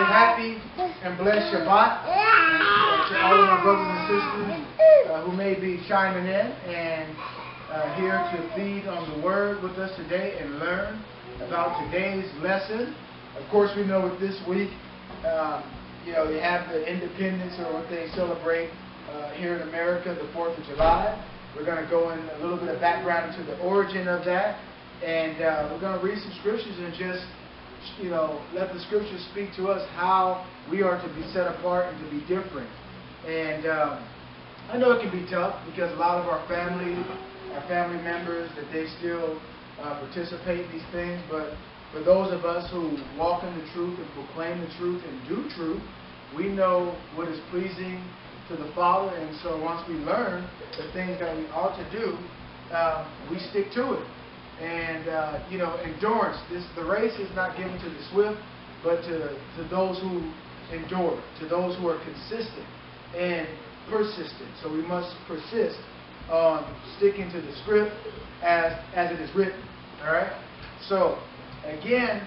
happy and blessed Shabbat. And to all of my brothers and sisters who may be chiming in and here to feed on the Word with us today and learn about today's lesson. Of course, we know with this week, you have the independence, or what they celebrate here in America, the 4th of July. We're going to go in a little bit of background into the origin of that. And we're going to read some scriptures and just, let the scriptures speak to us how we are to be set apart and to be different. And I know it can be tough because a lot of our family members, that they still participate in these things. But for those of us who walk in the truth and proclaim the truth and do truth, we know what is pleasing to the Father. And so once we learn the things that we ought to do, we stick to it. And, endurance. The race is not given to the swift, but to those who endure, to those who are consistent and persistent. So we must persist on sticking to the script as it is written. All right? So, again,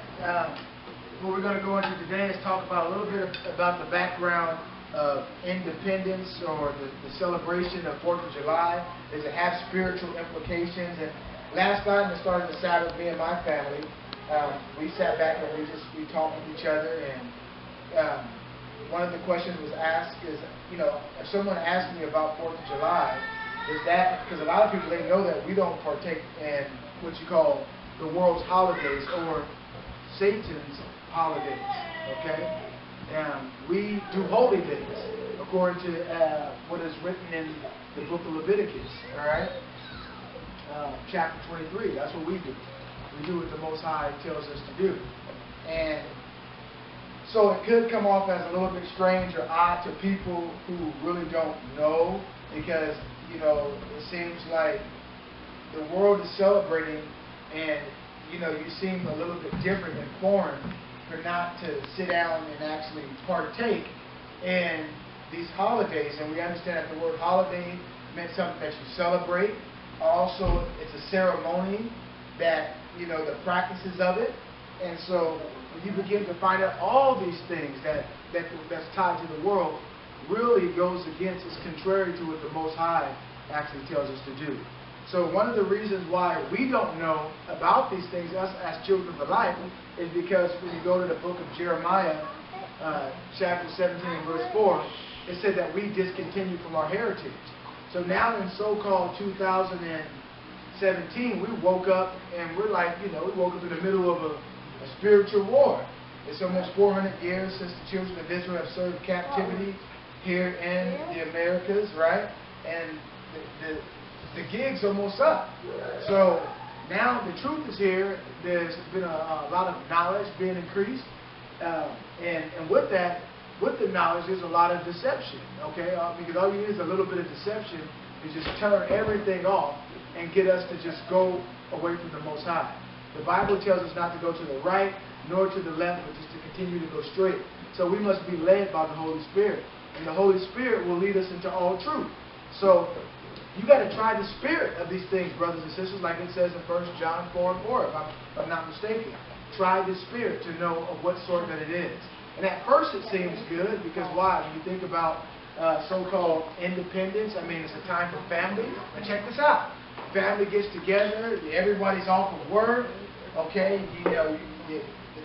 what we're going to go into today is talk about a little bit about the background of independence, or the celebration of 4th of July. Does it have spiritual implications? And last night, in the start of the Sabbath, me and my family, we sat back and we talked with each other. And one of the questions was asked is, if someone asked me about 4th of July, is that because a lot of people, they know that we don't partake in what you call the world's holidays or Satan's holidays. Okay, we do holy days according to what is written in the book of Leviticus. All right. Chapter 23. That's what we do. We do what the Most High tells us to do. And so it could come off as a little bit strange or odd to people who really don't know, because, it seems like the world is celebrating, and, you seem a little bit different and foreign for not to sit down and actually partake in these holidays. And we understand that the word holiday meant something that you celebrate. Also, it's a ceremony that, the practices of it. And so when you begin to find out all these things that's tied to the world, really goes against, it's contrary to what the Most High actually tells us to do. So one of the reasons why we don't know about these things, us as children of the light, is because when you go to the book of Jeremiah, chapter 17, verse 4, it said that we discontinued from our heritage. So now in so-called 2017, we woke up and we're like, we woke up in the middle of a spiritual war. It's almost 400 years since the children of Israel have served captivity here in the Americas, right? And the gig's almost up. So now the truth is here. There's been a lot of knowledge being increased. And with that, with the knowledge, there's a lot of deception, okay? Because all you need is a little bit of deception to just turn everything off and get us to just go away from the Most High. The Bible tells us not to go to the right nor to the left, but just to continue to go straight. So we must be led by the Holy Spirit. And the Holy Spirit will lead us into all truth. So you got to try the spirit of these things, brothers and sisters, like it says in 1 John 4 and 4, if I'm not mistaken. Try the spirit to know of what sort that it is. And at first it seems good, because why? When you think about so-called independence, it's a time for family. But check this out. Family gets together, everybody's off of work, okay?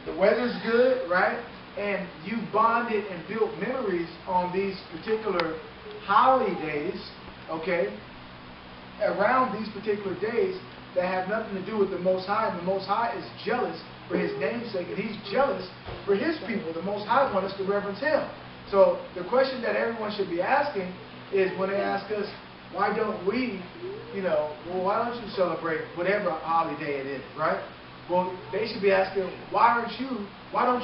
The weather's good, right? And you bonded and built memories on these particular holidays, okay, around these particular days that have nothing to do with the Most High. And the Most High is jealous for His name's sake, and He's jealous for His people. The Most High wants us to reverence Him. So the question that everyone should be asking is, when they ask us, why don't we, why don't you celebrate whatever holiday it is, right? Well, they should be asking, why don't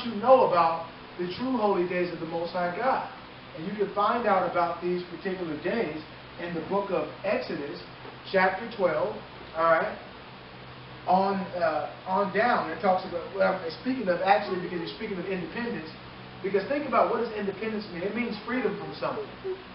you know about the true holy days of the Most High God? And you can find out about these particular days in the book of Exodus, chapter 12, all right, on down. It talks about, speaking of, actually, because you're speaking of independence, because think about, what does independence mean? It means freedom from something,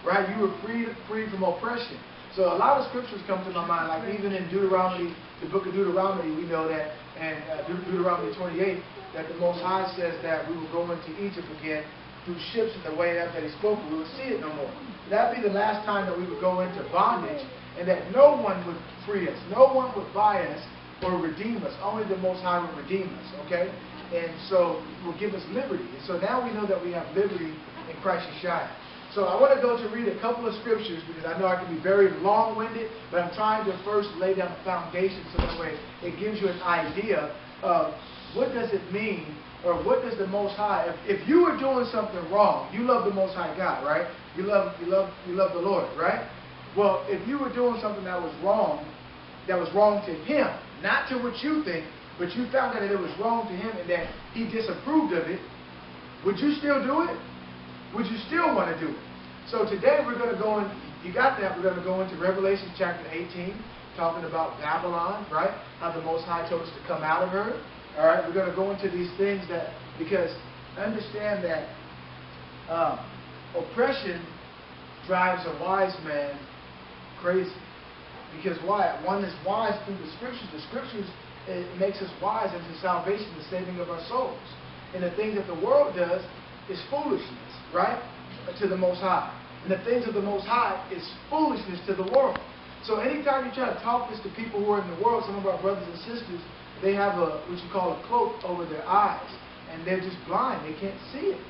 right? You were free from oppression. So a lot of scriptures come to my mind, like even in Deuteronomy, the book of Deuteronomy, we know that and Deuteronomy 28, that the Most High says that we will go into Egypt again through ships in the way that He spoke. We will see it no more. That would be the last time that we would go into bondage, and that no one would free us. No one would buy us or redeem us. Only the Most High will redeem us, okay? And so will give us liberty. And so now we know that we have liberty in Christ Yeshua. So I want to go to read a couple of scriptures because I know I can be very long-winded, but I'm trying to first lay down the foundation so that way it gives you an idea of what does it mean, or what does the Most High, if you were doing something wrong, you love the Most High God, right? You love the Lord, right? Well, if you were doing something that was wrong to Him, not to what you think, but you found out that it was wrong to Him and that He disapproved of it, would you still do it? Would you still want to do it? So today we're going to go in, you got that, we're going to go into Revelation chapter 18, talking about Babylon, right? How the Most High told us to come out of her. All right, we're going to go into these things that, because understand that oppression drives a wise man crazy. Because why? One is wise through the Scriptures. The Scriptures, it makes us wise into salvation, the saving of our souls. And the things that the world does is foolishness, right? To the Most High. And the things of the Most High is foolishness to the world. So anytime you try to talk this to people who are in the world, some of our brothers and sisters, they have what you call a cloak over their eyes. And they're just blind. They can't see it.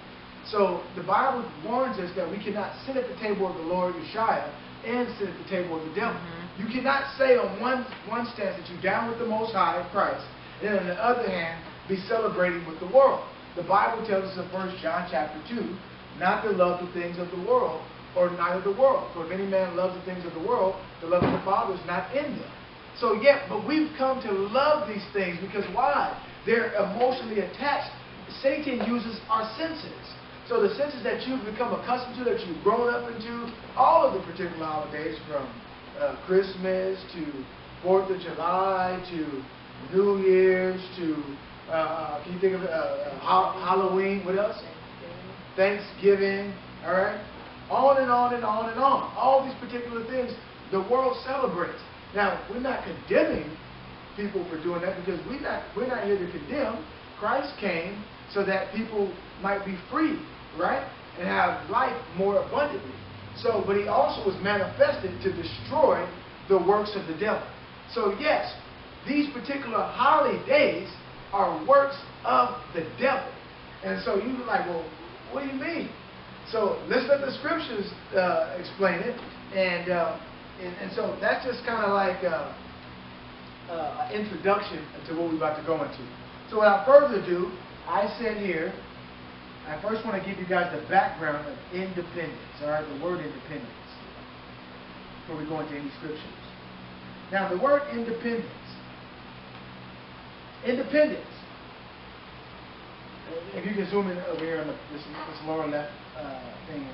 So the Bible warns us that we cannot sit at the table of the Lord Yeshua and sit at the table of the devil. You cannot say on one stance that you're down with the Most High of Christ, and then on the other hand, be celebrating with the world. The Bible tells us in 1 John chapter 2, not to love the things of the world, or neither the world. For if any man loves the things of the world, the love of the Father is not in them. So but we've come to love these things because why? They're emotionally attached. Satan uses our senses. So the senses that you've become accustomed to, that you've grown up into, all of the particular holidays from Christmas to 4th of July to New Year's to, can you think of Halloween, what else? Thanksgiving, all right? On and on and on and on. All these particular things the world celebrates. Now, we're not condemning people for doing that because we're not here to condemn. Christ came so that people might be free, right? And have life more abundantly. So, but He also was manifested to destroy the works of the devil. So yes, these particular holidays are works of the devil. And so you're like, well, what do you mean? So let's let the Scriptures explain it. And so that's just kind of like an introduction to what we're about to go into. So without further ado, I said here, I first want to give you guys the background of independence, all right, the word independence, before we go into any scriptures. Now, the word independence. Independence. If you can zoom in over here on this lower left thing.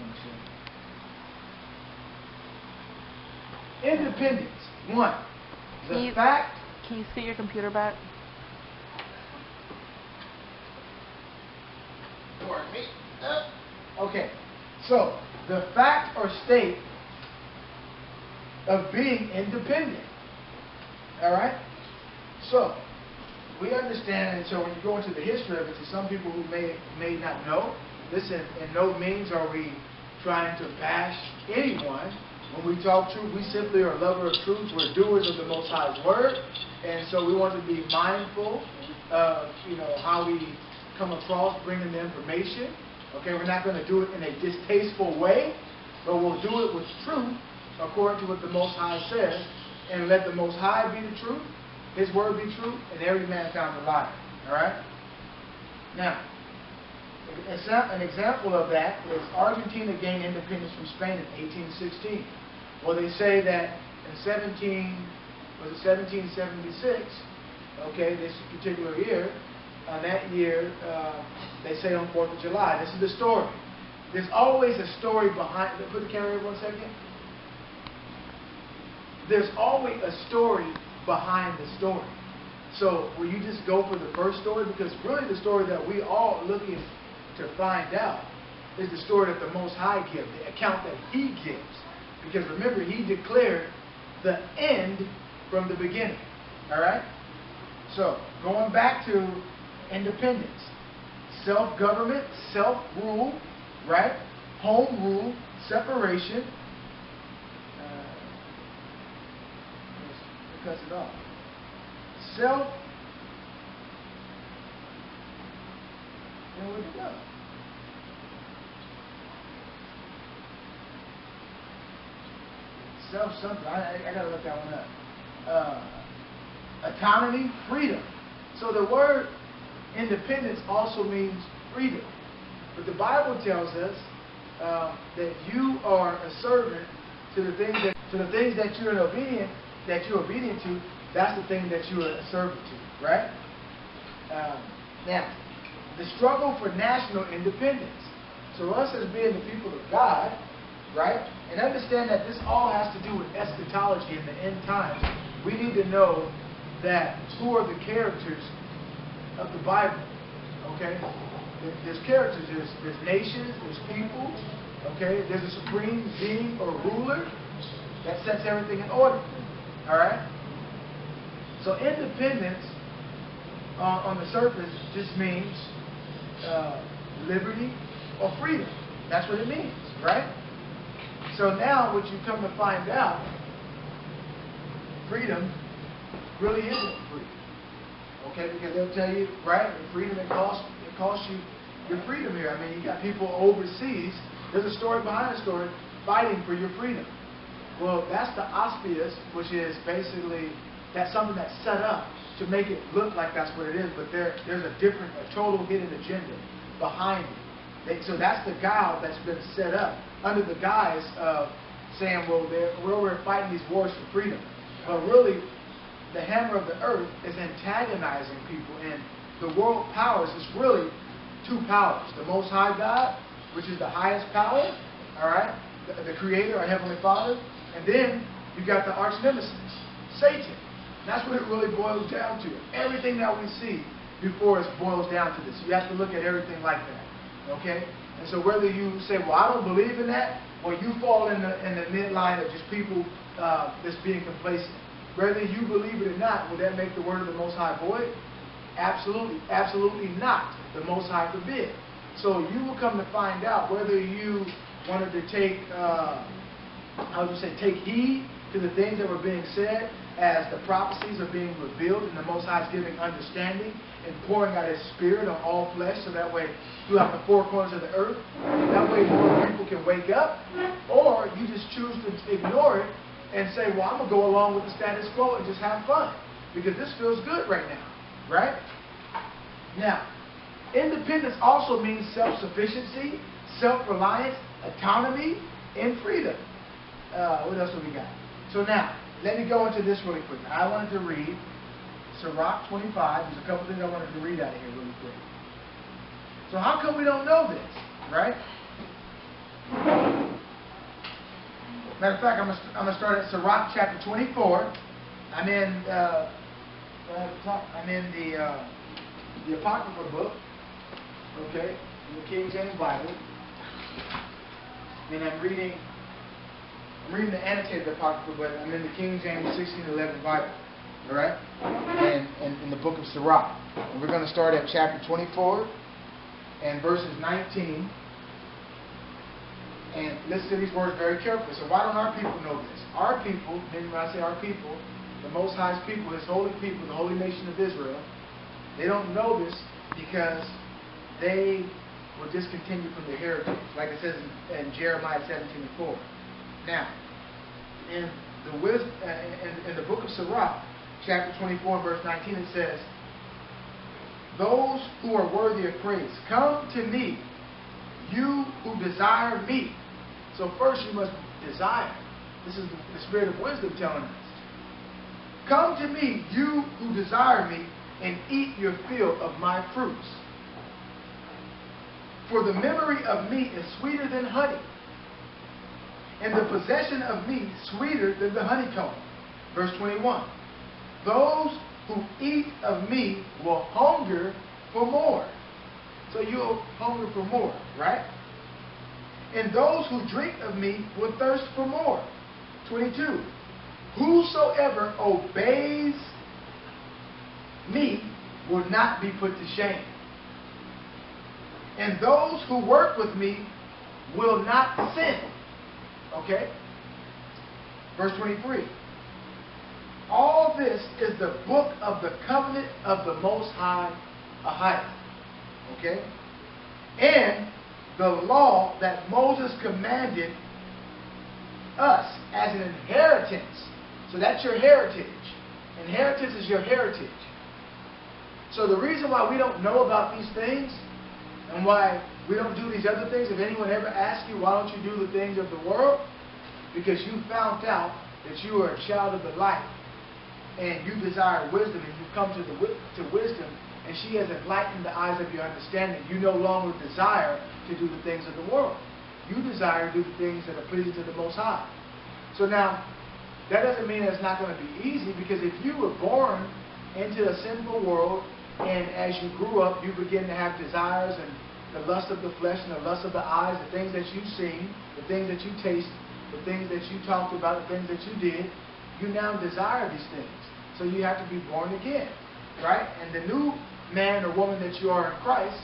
Independence. One. The fact. Can you scoot your computer back? Okay. So, the fact or state of being independent. Alright? So, we understand, and so when you go into the history of it, to some people who may not know, this in no means are we trying to bash anyone. When we talk truth, we simply are lovers of truth. We're doers of the Most High's word. And so we want to be mindful of, how we come across bringing the information. Okay, we're not going to do it in a distasteful way, but we'll do it with truth according to what the Most High says, and let the Most High be the truth, His word be true, and every man found a liar. All right? Now, an example of that is Argentina gained independence from Spain in 1816. Well, they say that in 1776, okay, this particular year, that year, they say on 4th of July. This is the story. There's always a story behind. Put the camera here 1 second. There's always a story behind the story. So will you just go for the first story? Because really the story that we all looking to find out is the story that the Most High gives, the account that He gives. Because remember, He declared the end from the beginning. All right? So, going back to independence. Self-government, self-rule, right? Home rule, separation. Cuts it off. Self. And where'd it go? Self something. I gotta look that one up. Autonomy, freedom. So the word independence also means freedom. But the Bible tells us that you are a servant to the things that you're obedient to. That's the thing that you are a servant to, right? Now, the struggle for national independence. So us as being the people of God, right? And understand that this all has to do with eschatology in the end times. We need to know that who are the characters of the Bible, okay? There's characters, there's nations, there's people, okay? There's a supreme being or ruler that sets everything in order, all right? So independence on the surface just means liberty or freedom. That's what it means, right? So now what you come to find out, freedom really isn't free. Okay, because they'll tell you, right, freedom, it costs you your freedom here. I mean, you got people overseas, there's a story behind the story, fighting for your freedom. Well, that's the auspice, which is basically, that's something that's set up to make it look like that's what it is, but there's a total hidden agenda behind it. So that's the guile that's been set up under the guise of saying, well, we're fighting these wars for freedom. But really, the hammer of the earth is antagonizing people, and the world powers is really two powers. The Most High God, which is the highest power, all right, the Creator, our Heavenly Father, and then you got the arch nemesis, Satan. And that's what it really boils down to. Everything that we see before us boils down to this. You have to look at everything like that. Okay? And so whether you say, well, I don't believe in that, or you fall in the midline of just people that's being complacent. Whether you believe it or not, will that make the word of the Most High void? Absolutely. Absolutely not. The Most High forbid. So you will come to find out whether you wanted to take, take heed to the things that were being said as the prophecies are being revealed and the Most High is giving understanding and pouring out His Spirit on all flesh, so that way throughout the four corners of the earth, that way more people can wake up, or you just choose to ignore it and say, well, I'm going to go along with the status quo and just have fun because this feels good right now, right? Now, independence also means self-sufficiency, self-reliance, autonomy, and freedom. What else have we got? So now, let me go into this really quick. I wanted to read Sirach 25. There's a couple things I wanted to read out of here really quick. So how come we don't know this, right? Matter of fact, I'm going to start at Sirach chapter 24. I'm in the Apocrypha book, okay, in the King James Bible, and I'm reading the annotated Apocrypha, but I'm in the King James 1611 Bible, all right, and in the book of Sirach. And we're going to start at chapter 24 and verses 19. And listen to these words very carefully. So why don't our people know this? Our people, then when I say our people, the Most High's people, His holy people, the holy nation of Israel, they don't know this because they were discontinued from their heritage, like it says in Jeremiah 17:4. Now, in the book of Sirach, chapter 24, verse 19, it says, those who are worthy of praise, come to me, you who desire me. So first you must desire. This is the spirit of wisdom telling us. Come to me, you who desire me, and eat your fill of my fruits. For the memory of me is sweeter than honey, and the possession of me sweeter than the honeycomb. Verse 21. Those who eat of me will hunger for more. So you'll hunger for more, right? And those who drink of me will thirst for more. 22. Whosoever obeys me will not be put to shame. And those who work with me will not sin. Okay? Verse 23. All this is the book of the covenant of the Most High Ahia. Okay? And the law that Moses commanded us as an inheritance. So that's your heritage. Inheritance is your heritage. So the reason why we don't know about these things and why we don't do these other things, if anyone ever asks you, why don't you do the things of the world? Because you found out that you are a child of the light and you desire wisdom, and you come to wisdom, and she has enlightened the eyes of your understanding. You no longer desire to do the things of the world. You desire to do the things that are pleasing to the Most High. So now, that doesn't mean it's not going to be easy, because if you were born into a sinful world, and as you grew up, you begin to have desires and the lust of the flesh and the lust of the eyes, the things that you've seen, the things that you taste, the things that you talked about, the things that you did, you now desire these things. So you have to be born again, right? And the new man or woman that you are in Christ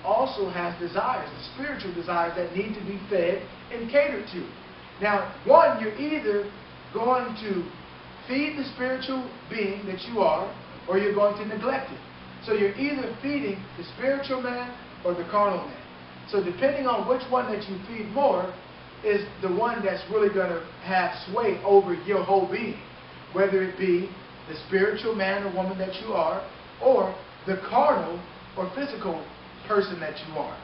also has desires, the spiritual desires that need to be fed and catered to. Now, one, you're either going to feed the spiritual being that you are, or you're going to neglect it. So you're either feeding the spiritual man or the carnal man. So depending on which one that you feed more is the one that's really going to have sway over your whole being, whether it be the spiritual man or woman that you are, or the carnal or physical person that you are.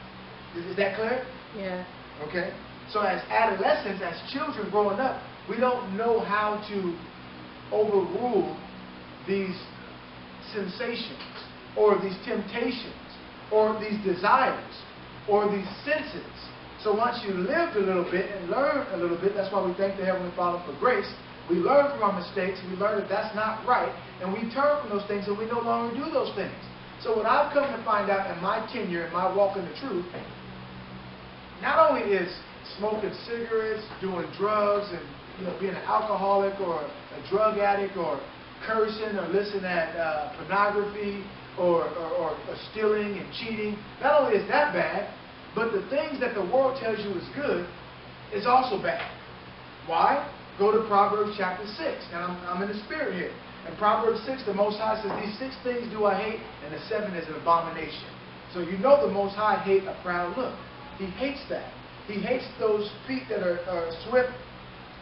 Is that clear? Yeah. Okay. So as adolescents, as children growing up, we don't know how to overrule these sensations or these temptations or these desires or these senses. So once you lived a little bit and learned a little bit, that's why we thank the Heavenly Father for grace. We learn from our mistakes, we learn that that's not right, and we turn from those things and we no longer do those things. So what I've come to find out in my tenure, in my walk in the truth, not only is smoking cigarettes, doing drugs, and being an alcoholic or a drug addict or cursing or listening at pornography or stealing and cheating, not only is that bad, but the things that the world tells you is good is also bad. Why? Go to Proverbs chapter 6. And I'm in the spirit here. In Proverbs 6, the Most High says, these 6 things do I hate, and the 7 is an abomination. So you know the Most High hate a proud look. He hates that. He hates those feet that are swift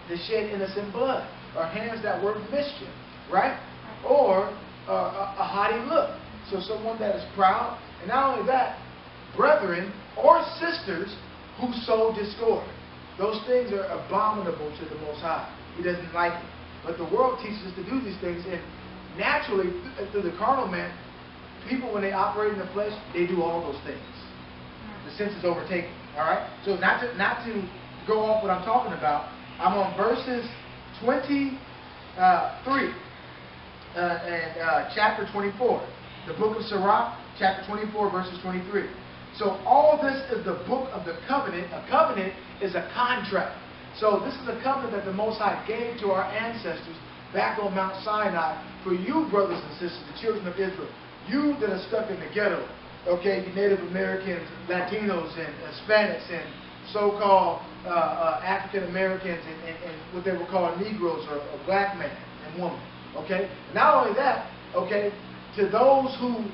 to shed innocent blood, or hands that work mischief, right? Or a haughty look. So someone that is proud. And not only that, brethren or sisters who sow discord. Those things are abominable to the Most High. He doesn't like it. But the world teaches us to do these things, and naturally, through the carnal man, people, when they operate in the flesh, they do all those things. The sense is overtaken. All right? So not to go off what I'm talking about, I'm on verses 23 and chapter 24. The book of Sirach, chapter 24, verses 23. So all this is the book of the covenant. A covenant is a contract. So this is a covenant that the Most High gave to our ancestors back on Mount Sinai for you, brothers and sisters, the children of Israel. You that are stuck in the ghetto, okay, you Native Americans, Latinos, and Hispanics, and so-called African Americans, and what they would call Negroes or black men and women, okay? Not only that, okay, to those who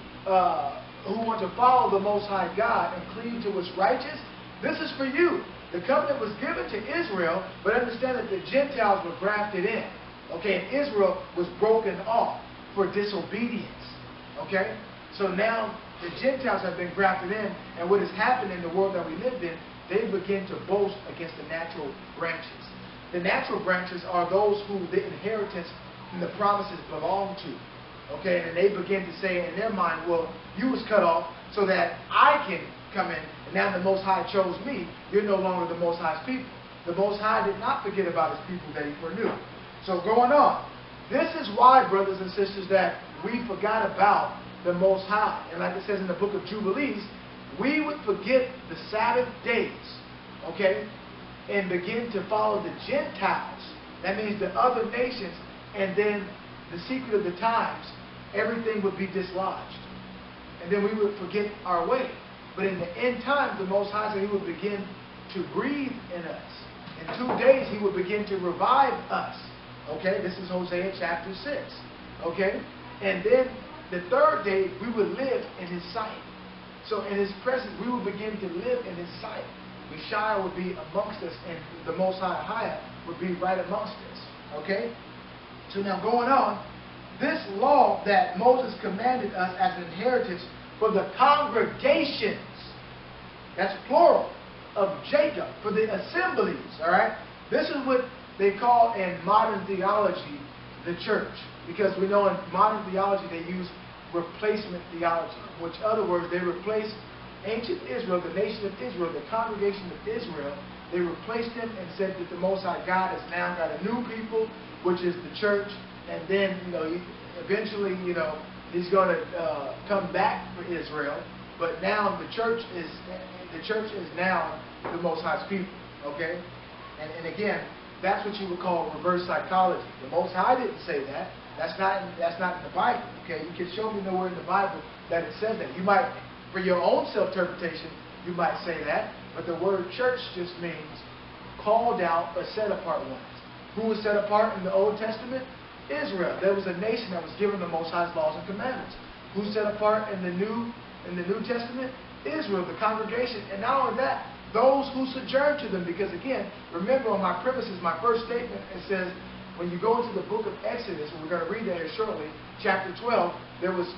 want to follow the Most High God and cleave to what's righteous, this is for you. The covenant was given to Israel, but understand that the Gentiles were grafted in. Okay, and Israel was broken off for disobedience. Okay? So now the Gentiles have been grafted in, and what has happened in the world that we lived in, they begin to boast against the natural branches. The natural branches are those who the inheritance and the promises belong to. Okay, and they begin to say in their mind, well, you was cut off so that I can come in, and now the Most High chose me. You're no longer the Most High's people. The Most High did not forget about His people that He foreknew. So going on, this is why, brothers and sisters, that we forgot about the Most High. And like it says in the book of Jubilees, we would forget the Sabbath days, okay, and begin to follow the Gentiles. That means the other nations, and then the secret of the times, everything would be dislodged. And then we would forget our way. But in the end times, the Most High said He would begin to breathe in us. In 2 days, He would begin to revive us. Okay, this is Hosea chapter 6. Okay, and then the third day, we would live in His sight. So in His presence, we will begin to live in His sight. Messiah would be amongst us, and the Most High would be right amongst us. Okay? So now going on, this law that Moses commanded us as an inheritance for the congregations, that's plural, of Jacob, for the assemblies, all right? This is what they call in modern theology the church. Because we know in modern theology they use replacement theology, which in other words, they replace ancient Israel, the nation of Israel, the congregation of Israel. They replaced them and said that the Most High God has now got a new people, which is the church. And then, eventually, He's going to come back for Israel. But now the church is now the Most High's people. Okay, and again, that's what you would call reverse psychology. The Most High didn't say that. That's not in the Bible. Okay, you can show me nowhere in the Bible that it says that. You might, for your own self-interpretation, you might say that. But the word church just means called out or set apart ones. Who was set apart in the Old Testament? Israel. There was a nation that was given the Most High's laws and commandments. Who's set apart in the New Testament? Israel, the congregation. And not only that, those who sojourn to them. Because again, remember on my premises, my first statement, it says, when you go into the book of Exodus, and we're going to read that here shortly, chapter 12, there was,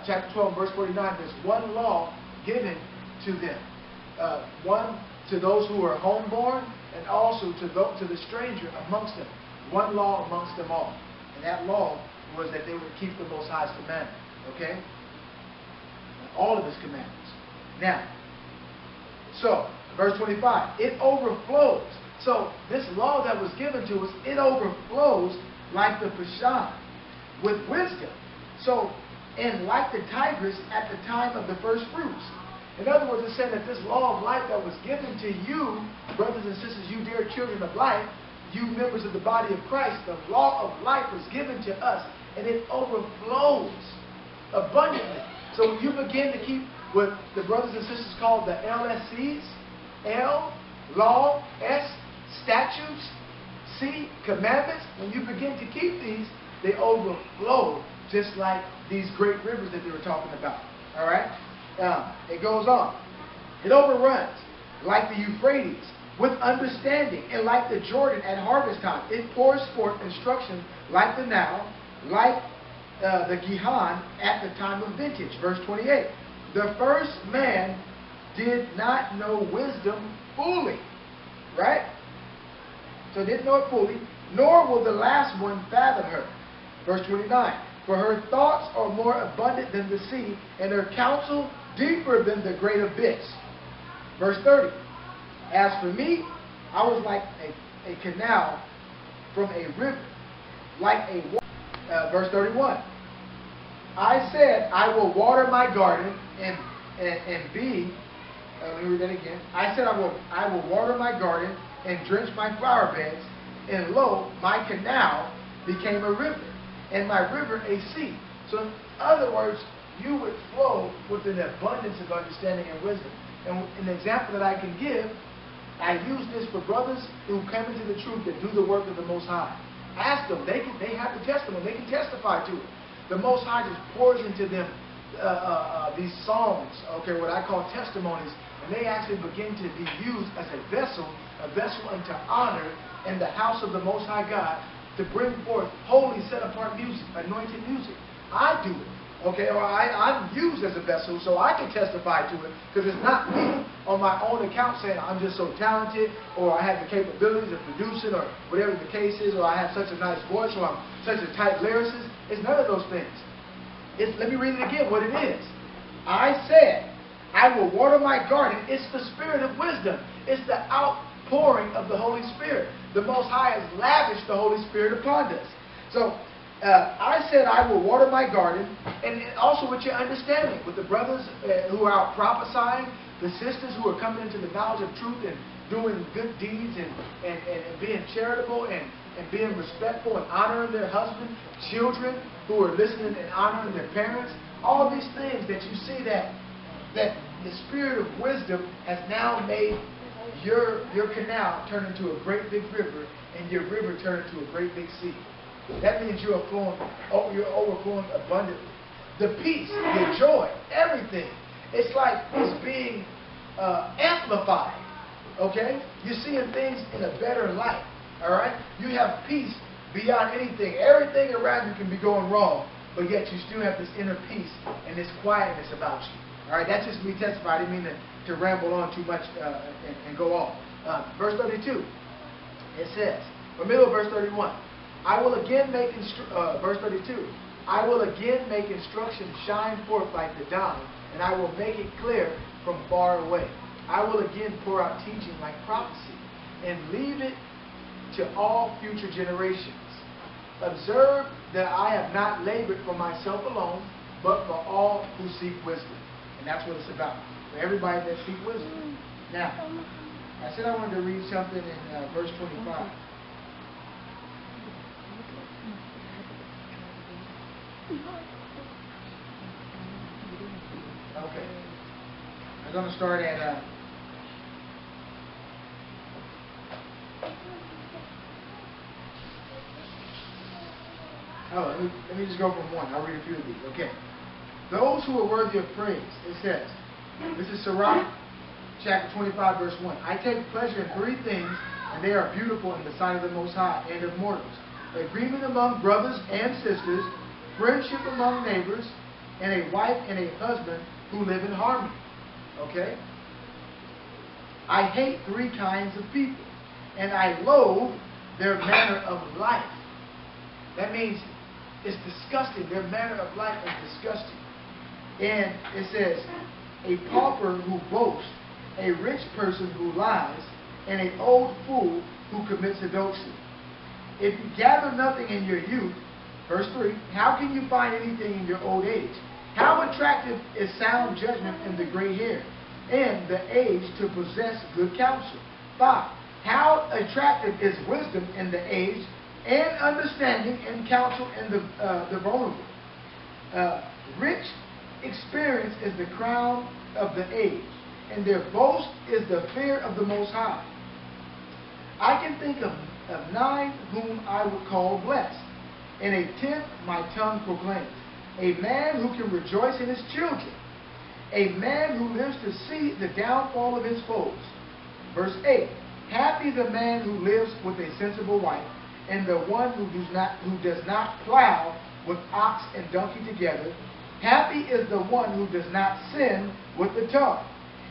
chapter 12, verse 49, there's one law given to them. One to those who are homeborn, and also to the stranger amongst them. One law amongst them all. And that law was that they would keep the Most High's commandment. Okay? All of His commandments. Now, so, verse 25, it overflows. So, this law that was given to us, it overflows like the Bashan with wisdom. So, and like the Tigris at the time of the first fruits. In other words, it's saying that this law of life that was given to you, brothers and sisters, you dear children of life, you members of the body of Christ, the law of life was given to us, and it overflows abundantly. So when you begin to keep what the brothers and sisters call the LSCs, L, law, S, statutes, C, commandments, when you begin to keep these, they overflow just like these great rivers that they were talking about. All right? It goes on. It overruns like the Euphrates with understanding, and like the Jordan at harvest time. It pours forth instruction like the Nile, like the Gihon at the time of vintage. Verse 28. The first man did not know wisdom fully. Right? So didn't know it fully, nor will the last one fathom her. Verse 29. For her thoughts are more abundant than the sea, and her counsel deeper than the great abyss. Verse 30. As for me, I was like a canal from a river, like a water. Verse 31. I said, I will water my garden and be. Let me read that again. I said, I will water my garden and drench my flower beds, and lo, my canal became a river, and my river a sea. So in other words, you would flow with an abundance of understanding and wisdom. And an example that I can give, I use this for brothers who come into the truth that do the work of the Most High. Ask them. They have the testimony. They can testify to it. The Most High just pours into them these songs, okay, what I call testimonies, and they actually begin to be used as a vessel unto honor in the house of the Most High God to bring forth holy, set-apart music, anointed music. I do it. Okay, or I'm used as a vessel, so I can testify to it, because it's not me on my own account saying I'm just so talented, or I have the capabilities of producing, or whatever the case is, or I have such a nice voice, or I'm such a tight lyricist. It's none of those things. Let me read it again, what it is. I said, I will water my garden. It's the spirit of wisdom. It's the outpouring of the Holy Spirit. The Most High has lavished the Holy Spirit upon us. So, I said I will water my garden, and also with your understanding, with the brothers who are out prophesying, the sisters who are coming into the knowledge of truth and doing good deeds and being charitable and and being respectful and honoring their husband, children who are listening and honoring their parents. All these things that you see that the spirit of wisdom has now made your canal turn into a great big river, and your river turn into a great big sea. That means you're overflowing abundantly. The peace, the joy, everything. It's like it's being amplified. Okay? You're seeing things in a better light. All right? You have peace beyond anything. Everything around you can be going wrong, but yet you still have this inner peace and this quietness about you. All right? That's just me testifying. I didn't mean to ramble on too much and go off. Verse 32. It says, or middle of verse 31. I will again make verse 32. I will again make instruction shine forth like the dawn, and I will make it clear from far away. I will again pour out teaching like prophecy, and leave it to all future generations. Observe that I have not labored for myself alone, but for all who seek wisdom. And that's what it's about. For everybody that seek wisdom. Now, I said I wanted to read something in verse 25. Okay. I'm going to start at let me just go from 1. I'll read a few of these. Okay. Those who are worthy of praise, it says, this is Sirach, chapter 25, verse 1. I take pleasure in 3 things, and they are beautiful in the sight of the Most High and of mortals. Agreement among brothers and sisters, friendship among neighbors, and a wife and a husband who live in harmony. Okay? I hate 3 kinds of people, and I loathe their manner of life. That means it's disgusting. Their manner of life is disgusting. And it says, a pauper who boasts, a rich person who lies, and an old fool who commits adultery. If you gather nothing in your youth, verse 3, how can you find anything in your old age? How attractive is sound judgment in the gray hair, and the age to possess good counsel? 5, how attractive is wisdom in the age, and understanding and counsel in the vulnerable? Rich experience is the crown of the age, and their boast is the fear of the Most High. I can think of 9 whom I would call blessed, and a 10th my tongue proclaims. A man who can rejoice in his children, a man who lives to see the downfall of his foes. Verse 8, happy the man who lives with a sensible wife, and the one who does not plow with ox and donkey together. Happy is the one who does not sin with the tongue,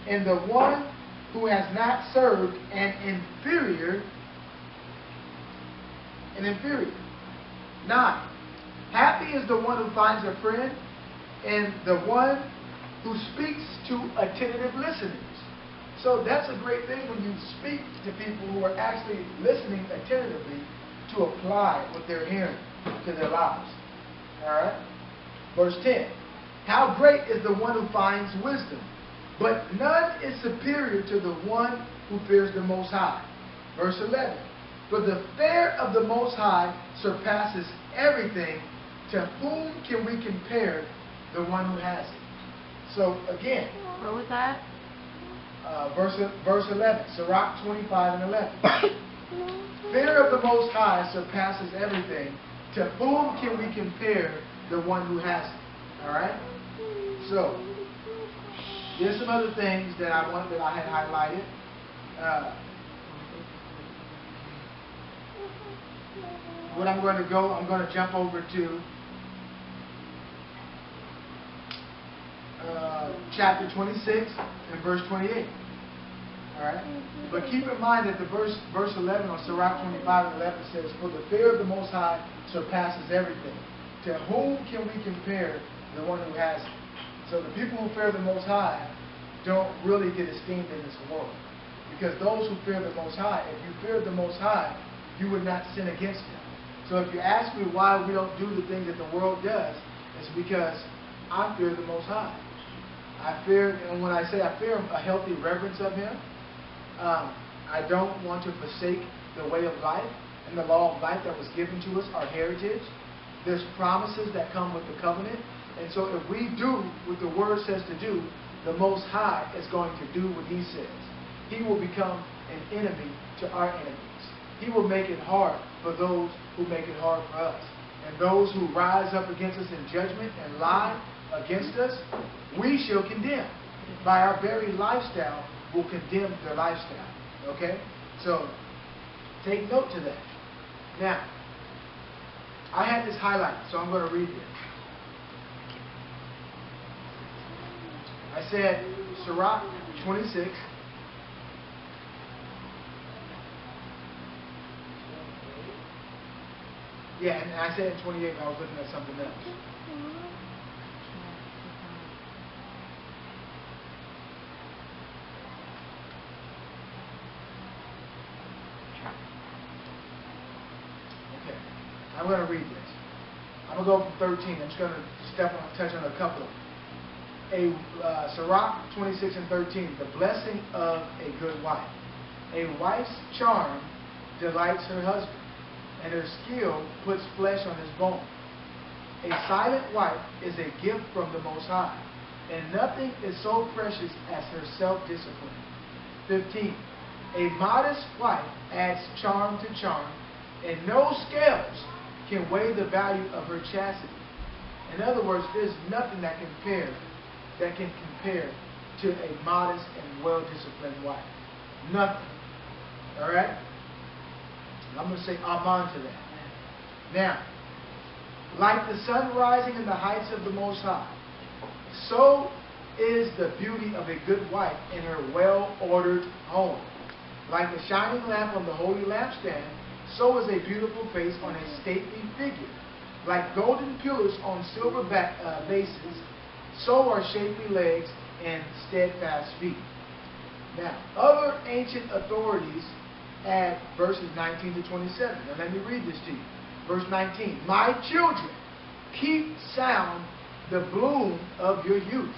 and the one who has not served an inferior. 9. Happy is the one who finds a friend, and the one who speaks to attentive listeners. So that's a great thing when you speak to people who are actually listening attentively to apply what they're hearing to their lives. Alright? Verse 10. How great is the one who finds wisdom, but none is superior to the one who fears the Most High. Verse 11. For the fear of the Most High surpasses everything. To whom can we compare the one who has it? So again. Where was that? Verse 11. Sirach 25 and 11. Fear of the Most High surpasses everything. To whom can we compare the one who has it? Alright? So, here's some other things that I had highlighted. I'm going to jump over to chapter 26 and verse 28. Alright? But keep in mind that the verse 11 on Sirach 25 and 11 says, for the fear of the Most High surpasses everything. To whom can we compare the one who has it? So the people who fear the Most High don't really get esteemed in this world. Because those who fear the Most High, if you feared the Most High, you would not sin against Him. So if you ask me why we don't do the things that the world does, it's because I fear the Most High. I fear, and when I say I fear a healthy reverence of Him, I don't want to forsake the way of life. and the law of life that was given to us, our heritage. There's promises that come with the covenant. And so if we do what the Word says to do, the Most High is going to do what He says. He will become an enemy to our enemies. He will make it hard for those who make it hard for us. And those who rise up against us in judgment and lie against us, we shall condemn. By our very lifestyle, we'll condemn their lifestyle. Okay? So, take note to that. Now, I had this highlighted, so I'm going to read this. I said, Sirach 26. Yeah, and I said in 28, I was looking at something else. Okay, I'm going to read this. I'm going to go from 13. I'm just going to touch on a couple of them. Sirach 26 and 13, the blessing of a good wife. A wife's charm delights her husband, and her skill puts flesh on his bone. A silent wife is a gift from the Most High, and nothing is so precious as her self-discipline. 15. A modest wife adds charm to charm, and no scales can weigh the value of her chastity. In other words, there's nothing that can compare to a modest and well-disciplined wife. Nothing. All right? I'm going to say amen to that. Now, like the sun rising in the heights of the Most High, so is the beauty of a good wife in her well-ordered home. Like the shining lamp on the holy lampstand, so is a beautiful face on a stately figure. Like golden pillars on silver bases, so are shapely legs and steadfast feet. Now, other ancient authorities add verses 19 to 27. Now let me read this to you. Verse 19. My children, keep sound the bloom of your youth,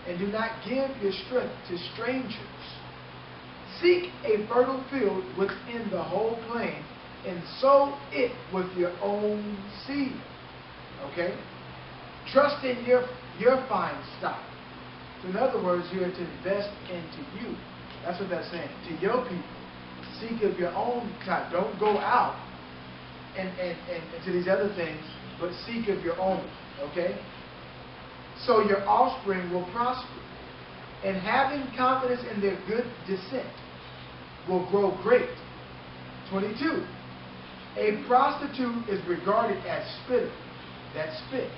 and do not give your strength to strangers. Seek a fertile field within the whole plain, and sow it with your own seed. Okay? Trust in your fine stock. So in other words, you are to invest into you. That's what that's saying. To your people. Seek of your own type. Don't go out and to these other things, but seek of your own. Okay? So your offspring will prosper. And having confidence in their good descent will grow great. 22. A prostitute is regarded as spitter. That's spit.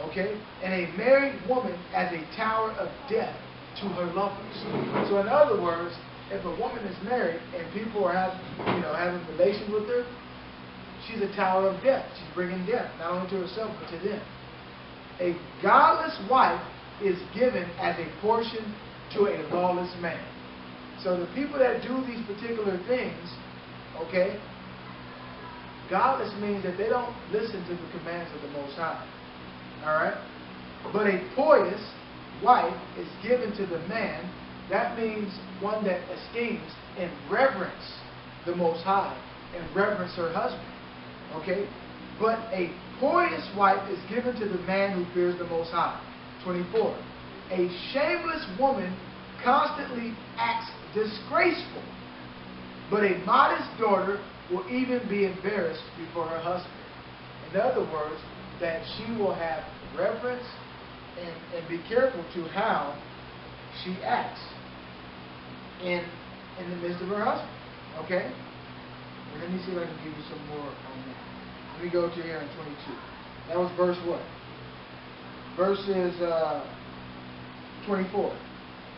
Okay? And a married woman as a tower of death to her lovers. So in other words, if a woman is married and people are having relations with her, she's a tower of death. She's bringing death, not only to herself, but to them. A godless wife is given as a portion to a lawless man. So the people that do these particular things, okay, godless means that they don't listen to the commands of the Most High. Alright? But a pious wife is given to the man. That means one that esteems and reverence the Most High and reverence her husband. Okay? But a pious wife is given to the man who fears the Most High. 24. A shameless woman constantly acts disgraceful, but a modest daughter will even be embarrassed before her husband. In other words, that she will have reverence and be careful to how she acts in the midst of her husband. Okay? And let me see if I can give you some more on that. Let me go to here in 22. That was verse what? Verses 24.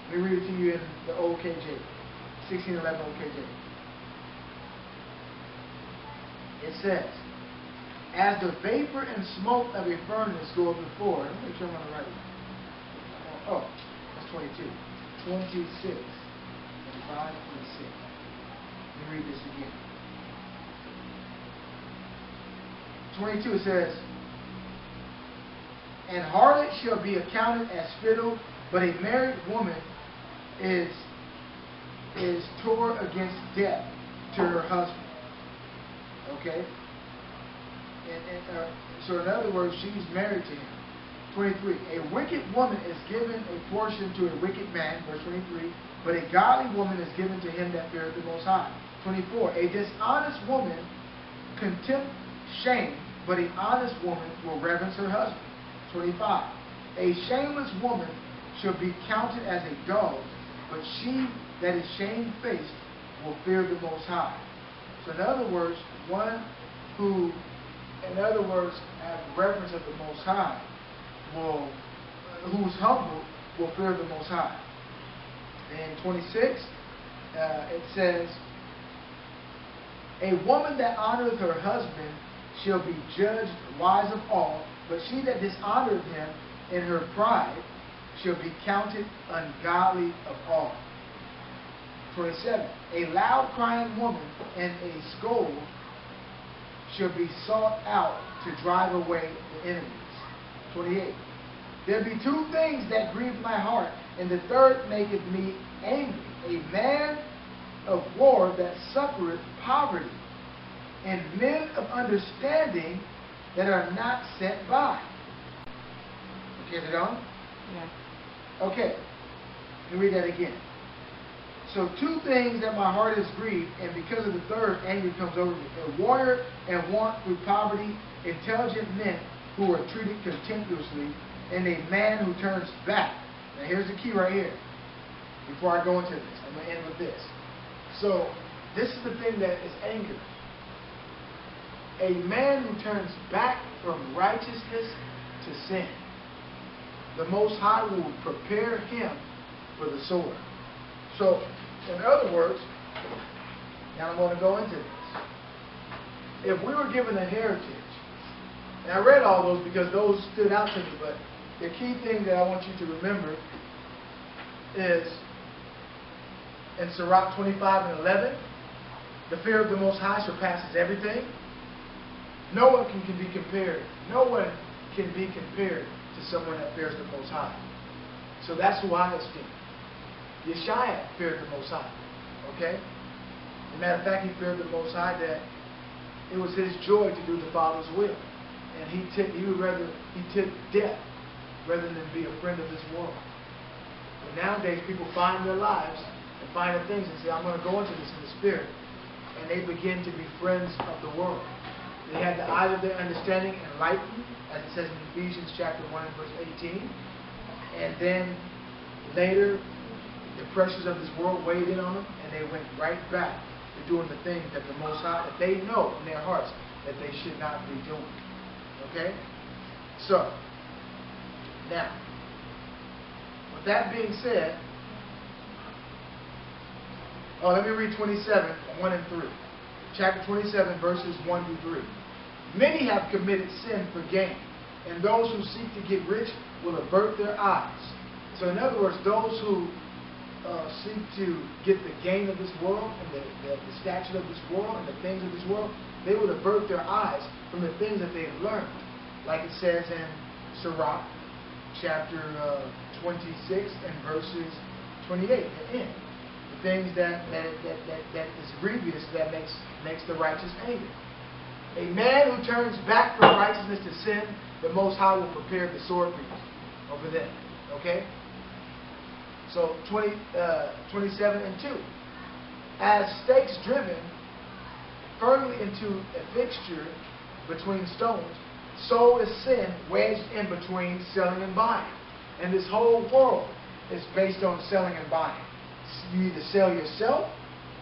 Let me read it to you in the old KJ. 1611 old KJ. It says, as the vapor and smoke of a furnace go before. Let me make sure I'm on the right one. Oh, that's 22. 26. 25, 26. Let me read this again. 22 it says, and harlot shall be accounted as spittle, but a married woman is tore against death to her husband. Okay? So in other words, she's married to him. 23. A wicked woman is given a portion to a wicked man, verse 23, but a godly woman is given to him that feareth the Most High. 24. A dishonest woman contempt shame, but an honest woman will reverence her husband. 25. A shameless woman shall be counted as a dog, but she that is shamefaced will fear the Most High. So in other words, one who, in other words, has reverence of the Most High, who's humble, will fear the Most High. And 26, it says, a woman that honoreth her husband shall be judged wise of all, but she that dishonoreth him in her pride shall be counted ungodly of all. 27. A loud crying woman and a scold shall be sought out to drive away the enemies. 28. There be two things that grieve my heart, and the third maketh me angry. A man of war that suffereth poverty, and men of understanding that are not sent by. Okay, is it on? Yeah. Okay. Let me read that again. So two things that my heart is grieved, and because of the third, anger comes over me. A warrior and want through poverty, intelligent men who are treated contemptuously, and a man who turns back. Now here's the key right here. Before I go into this, I'm going to end with this. So this is the thing that is anger. A man who turns back from righteousness to sin, the Most High will prepare him for the sword. So, in other words, now I'm going to go into this. If we were given a heritage, and I read all those because those stood out to me, but the key thing that I want you to remember is in Sirach 25 and 11, the fear of the Most High surpasses everything. No one can be compared. No one can be compared to someone that fears the Most High. So that's who I esteem. Yeshua feared the Most High. Okay? As a matter of fact, he feared the Most High that it was his joy to do the Father's will. And he took death rather than be a friend of this world. But nowadays, people find their lives and find the things and say, I'm going to go into this in the Spirit. And they begin to be friends of the world. They had the eyes of their understanding enlightened, as it says in Ephesians chapter 1 and verse 18. And then later, the pressures of this world weighed in on them, and they went right back to doing the things that the Most High, that they know in their hearts that they should not be doing. Okay? So, now, with that being said, let me read 27, 1 and 3. Chapter 27, verses 1 through 3. Many have committed sin for gain, and those who seek to get rich will avert their eyes. So in other words, those who seek to get the gain of this world and the stature of this world and the things of this world, they will avert their eyes from the things that they've learned. Like it says in Sirach chapter 26 and verses 28 at the end. The things that is grievous that makes the righteous angry. A man who turns back from righteousness to sin, the Most High will prepare the sword for you over there. Okay? So 27 and 2. As stakes driven firmly into a fixture between stones, so is sin wedged in between selling and buying. And this whole world is based on selling and buying. You either sell yourself,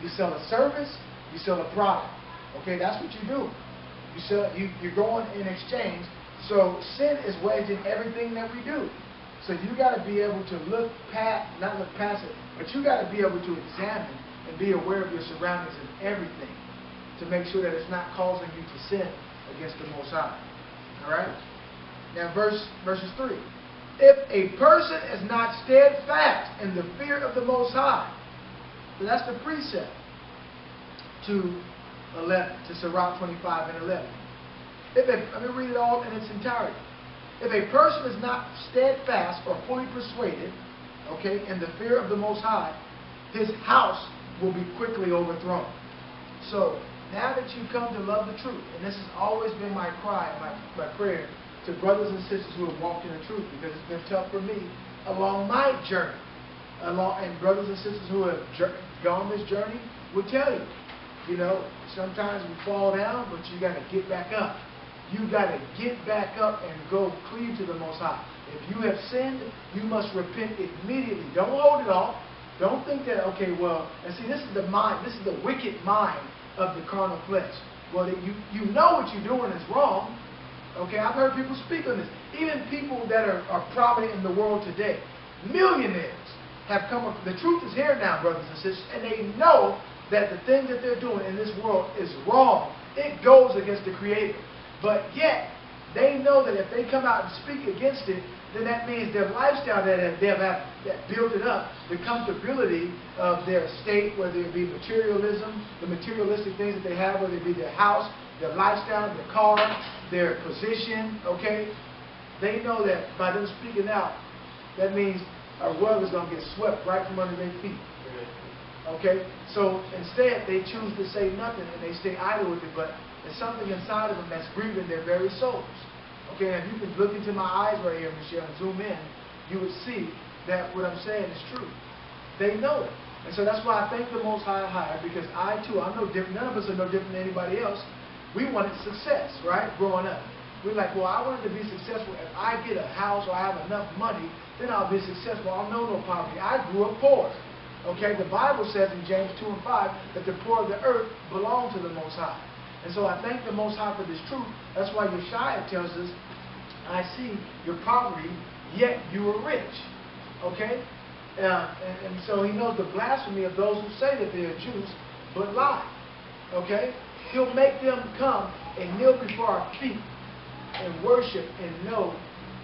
you sell a service, you sell a product. Okay, that's what you do. You're going in exchange. So sin is wedged in everything that we do. So you got to be able to not look past it, but you got to be able to examine and be aware of your surroundings and everything to make sure that it's not causing you to sin against the Most High. All right? Now verses 3. If a person is not steadfast in the fear of the Most High, so that's the precept to 11, to Sirach 25 and 11. Let me read it all in its entirety. If a person is not steadfast or fully persuaded, okay, in the fear of the Most High, his house will be quickly overthrown. So, now that you come to love the truth, and this has always been my cry, my prayer to brothers and sisters who have walked in the truth, because it's been tough for me along my journey. And brothers and sisters who have gone this journey will tell you, you know, sometimes we fall down, but you got to get back up. You got to get back up and go cleave to the Most High. If you have sinned, you must repent immediately. Don't hold it off. Don't think that, okay, well, and see, this is the mind, this is the wicked mind of the carnal flesh. Well, you know what you're doing is wrong. Okay, I've heard people speak on this. Even people that are prominent in the world today, millionaires, have come up. The truth is here now, brothers and sisters, and they know that the thing that they're doing in this world is wrong. It goes against the Creator. But yet, they know that if they come out and speak against it, then that means their lifestyle that built it up, the comfortability of their state, whether it be materialism, the materialistic things that they have, whether it be their house, their lifestyle, their car, their position, okay? They know that by them speaking out, that means a rug is going to get swept right from under their feet. Okay? So instead, they choose to say nothing and they stay idle with it, but there's something inside of them that's grieving their very souls. Okay? And if you can look into my eyes right here, Michelle, and zoom in, you would see that what I'm saying is true. They know it. And so that's why I thank the Most High, because I too, I'm no different. None of us are no different than anybody else. We wanted success, right? Growing up. We're like, well, I wanted to be successful. If I get a house or I have enough money, then I'll be successful. I'll know no poverty. I grew up poor. Okay? The Bible says in James 2 and 5 that the poor of the earth belong to the Most High. And so I thank the Most High for this truth. That's why Yeshua tells us, I see your poverty, yet you are rich. Okay? And so he knows the blasphemy of those who say that they are Jews, but lie. Okay? He'll make them come and kneel before our feet and worship and know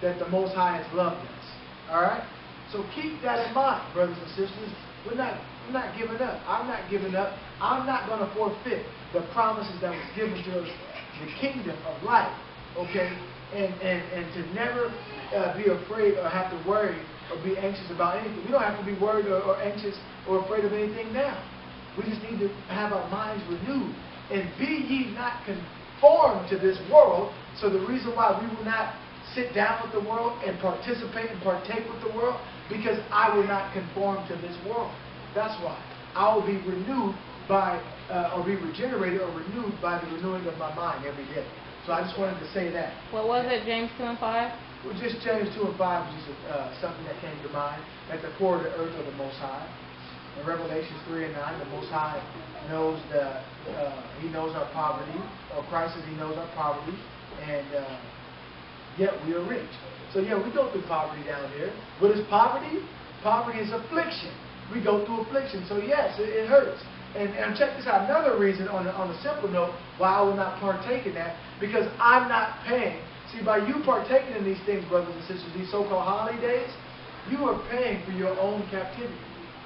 that the Most High has loved us. All right? So keep that in mind, brothers and sisters. We're not giving up. I'm not giving up. I'm not going to forfeit the promises that was given to us, the kingdom of life. Okay? And to never be afraid or have to worry or be anxious about anything. We don't have to be worried or anxious or afraid of anything now. We just need to have our minds renewed. And be ye not conformed to this world. So the reason why we will not sit down with the world and participate and partake with the world, because I will not conform to this world. That's why. I will be renewed by, or be regenerated or renewed by the renewing of my mind every day. So I just wanted to say that. What was it, James 2 and 5? Well, just James 2 and 5 was just something that came to mind. At the core of the earth of the Most High. In Revelations 3 and 9, the Most High knows He knows our poverty, or Christ says He knows our poverty, and yet we are rich. So yeah, we go through poverty down here. What is poverty? Poverty is affliction. We go through affliction. So yes, it hurts. And check this out. Another reason, on a simple note, why I will not partake in that, because I'm not paying. See, by you partaking in these things, brothers and sisters, these so-called holidays, you are paying for your own captivity.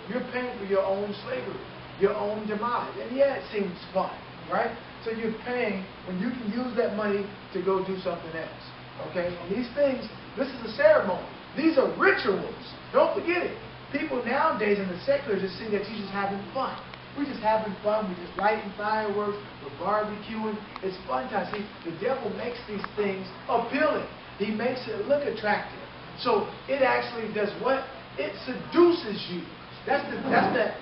You're paying for your own slavery, your own demise. And yeah, it seems fun, right? So you're paying when you can use that money to go do something else. Okay? And these things, this is a ceremony. These are rituals. Don't forget it. People nowadays in the secular just see that you're just having fun. We're just having fun. We're just lighting fireworks. We're barbecuing. It's fun time. See, the devil makes these things appealing. He makes it look attractive. So it actually does what? It seduces you. That's that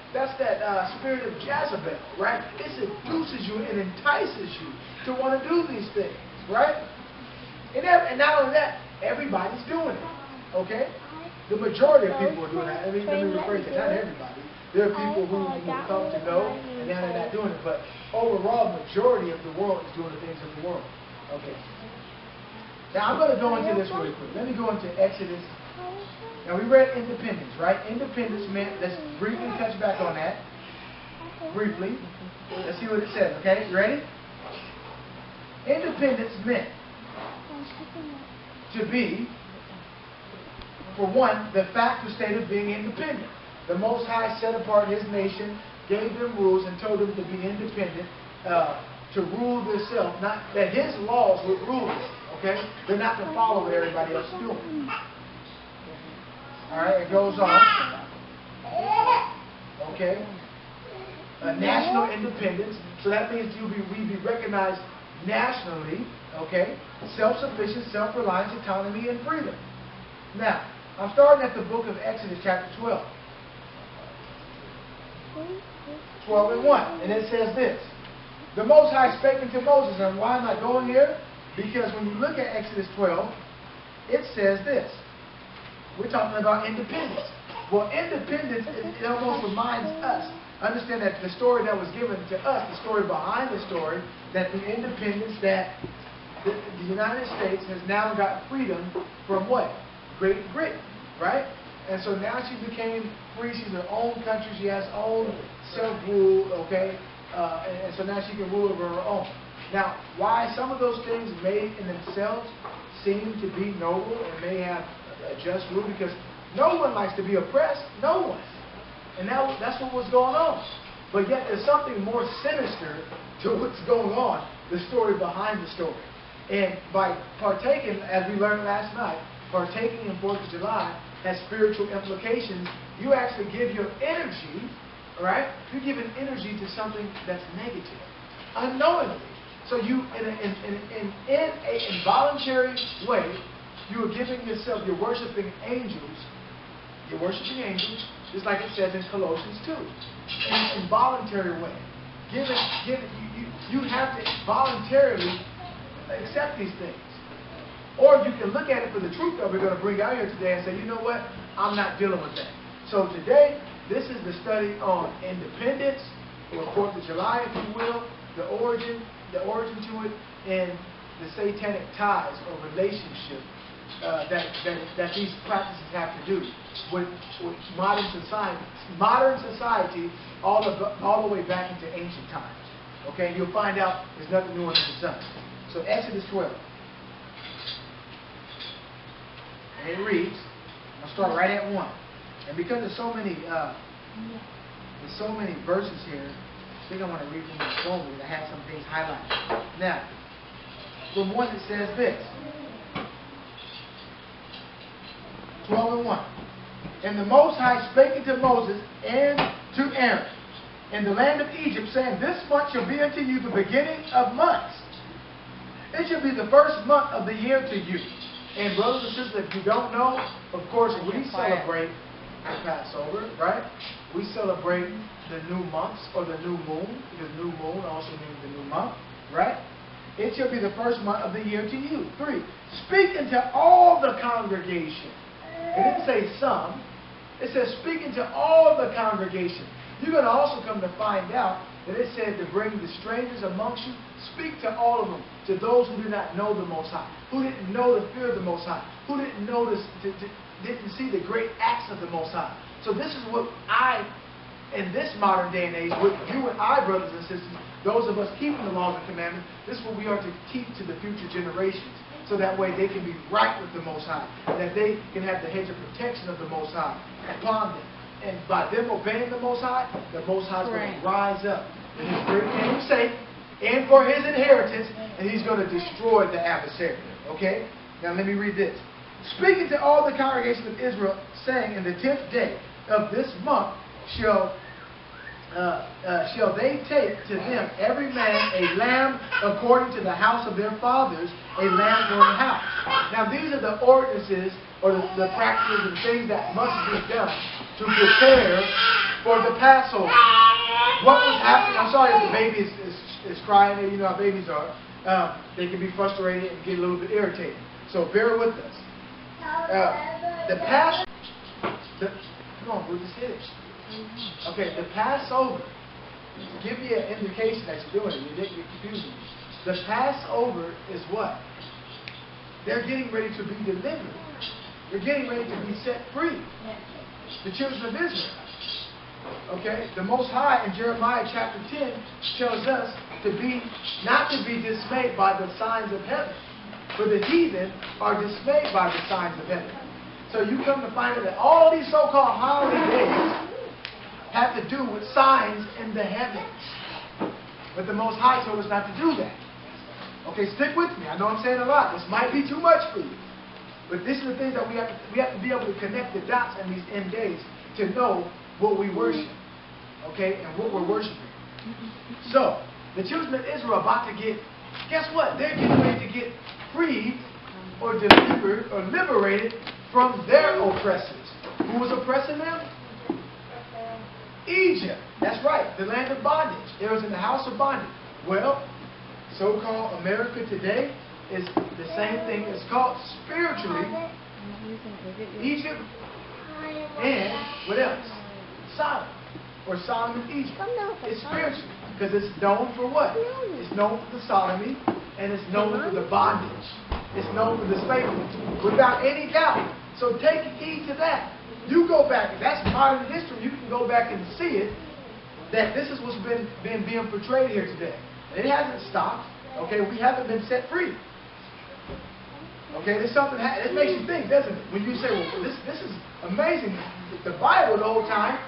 spirit of Jezebel, right? It seduces you and entices you to want to do these things, right? And not only that, everybody's doing it, okay? The majority of people are doing that. Let me rephrase that. Not everybody. There are people who come to know, and now they're not doing it. But overall, the majority of the world is doing the things of the world. Okay. Now, I'm going to go into this really quick. Let me go into Exodus. Now, we read independence, right? Independence meant, let's briefly touch back on that. Briefly. Let's see what it says, okay? You ready? Independence meant to be, for one, the fact or state of being independent. The Most High set apart His nation, gave them rules, and told them to be independent, to rule themselves. Not that His laws would rule them, okay? They're not to follow what everybody else is doing. All right, it goes on. Okay. national independence. So that means we be recognized nationally, okay? Self-sufficient, self-reliance, autonomy, and freedom. Now, I'm starting at the book of Exodus chapter 12. 12 and 1. And it says this. The Most High spake unto Moses. And why am I going here? Because when you look at Exodus 12, it says this. We're talking about independence. Well, independence, it almost reminds us. Understand that the story that was given to us, the story behind the story, that the independence that the United States has now got freedom from what? Great Britain, right? And so now she became free. She's her own country. She has her own self-rule, okay? And so now she can rule over her own. Now, why some of those things may in themselves seem to be noble and may have a just rule, because no one likes to be oppressed. No one. And that's what was going on. But yet there's something more sinister to what's going on, the story behind the story. And by partaking, as we learned last night, partaking in 4th of July has spiritual implications. You actually give your energy, right? You give an energy to something that's negative, unknowingly. So you, in an involuntary way, you are giving yourself, you're worshiping angels. You're worshiping angels, just like it says in Colossians 2. In an involuntary way. You have to voluntarily accept these things. Or you can look at it for the truth that we're going to bring out here today and say, you know what, I'm not dealing with that. So today, this is the study on independence, or 4th of July, if you will, the origin to it, and the satanic ties or relationship that these practices have to do with modern society. Modern society, all the way back into ancient times. Okay, you'll find out there's nothing new under the sun. So Exodus 12. And it reads, I'll start right at 1. And because there's so many verses here, I think I want to read from my phone because I have some things highlighted. Now, from 1 it says this. 12 and 1. And the Most High spake unto Moses and to Aaron in the land of Egypt, saying, This month shall be unto you the beginning of months. It shall be the first month of the year to you. And brothers and sisters, if you don't know, of course, we celebrate the Passover, right? We celebrate the new months, or the new moon, because new moon also means the new month, right? It shall be the first month of the year to you. 3. Speak unto all the congregation. It didn't say some. It says speak unto all the congregation. You're going to also come to find out that it said to bring the strangers amongst you. Speak to all of them, to those who do not know the Most High, who didn't know the fear of the Most High, who didn't notice, didn't see the great acts of the Most High. So this is what in this modern day and age, with you and I, brothers and sisters, those of us keeping the laws and commandments, this is what we are to teach to the future generations. So that way they can be right with the Most High, that they can have the hedge of protection of the Most High upon them. And by them obeying the Most High is going to rise up in His great name's sake and for His inheritance, and He's going to destroy the adversary. Okay? Now let me read this. Speaking to all the congregation of Israel, saying, In the 10th day of this month shall they take to them every man a lamb according to the house of their fathers, a lamb for a house. Now these are the ordinances or the practices and things that must be done to prepare for the Passover. What was happening? I'm sorry if the baby is crying. You know how babies are. They can be frustrated and get a little bit irritated. So bear with us. Come on, boo, just hit it. Okay, the Passover, to give you an indication that you're doing it, you're confusing me. The Passover is what? They're getting ready to be delivered. They're getting ready to be set free. The children of Israel. Okay, the Most High in Jeremiah chapter 10 tells us not to be dismayed by the signs of heaven. For the heathen are dismayed by the signs of heaven. So you come to find out that all these so-called holidays have to do with signs in the heavens. But the Most High told us not to do that. Okay, stick with me. I know I'm saying a lot. This might be too much for you. But this is the things that we have to be able to connect the dots in these end days to know what we worship. Okay, and what we're worshiping. So, the children of Israel are about to get, guess what? They're getting ready to get freed or delivered or liberated from their oppressors. Who was oppressing them? Egypt. That's right, the land of bondage. They was in the house of bondage. Well, so-called America today is the same thing. It's called spiritually Egypt and what else? Sodom or Sodom and Egypt. It's spiritual because it's known for what? It's known for the sodomy and it's known for the bondage. It's known for the slavery without any doubt. So take heed to that. You go back, that's modern history. You can go back and see it, that this is what's being portrayed here today. It hasn't stopped. Okay, we haven't been set free. Okay, there's something. It makes you think, doesn't it? When you say, "Well, this is amazing." The Bible the whole time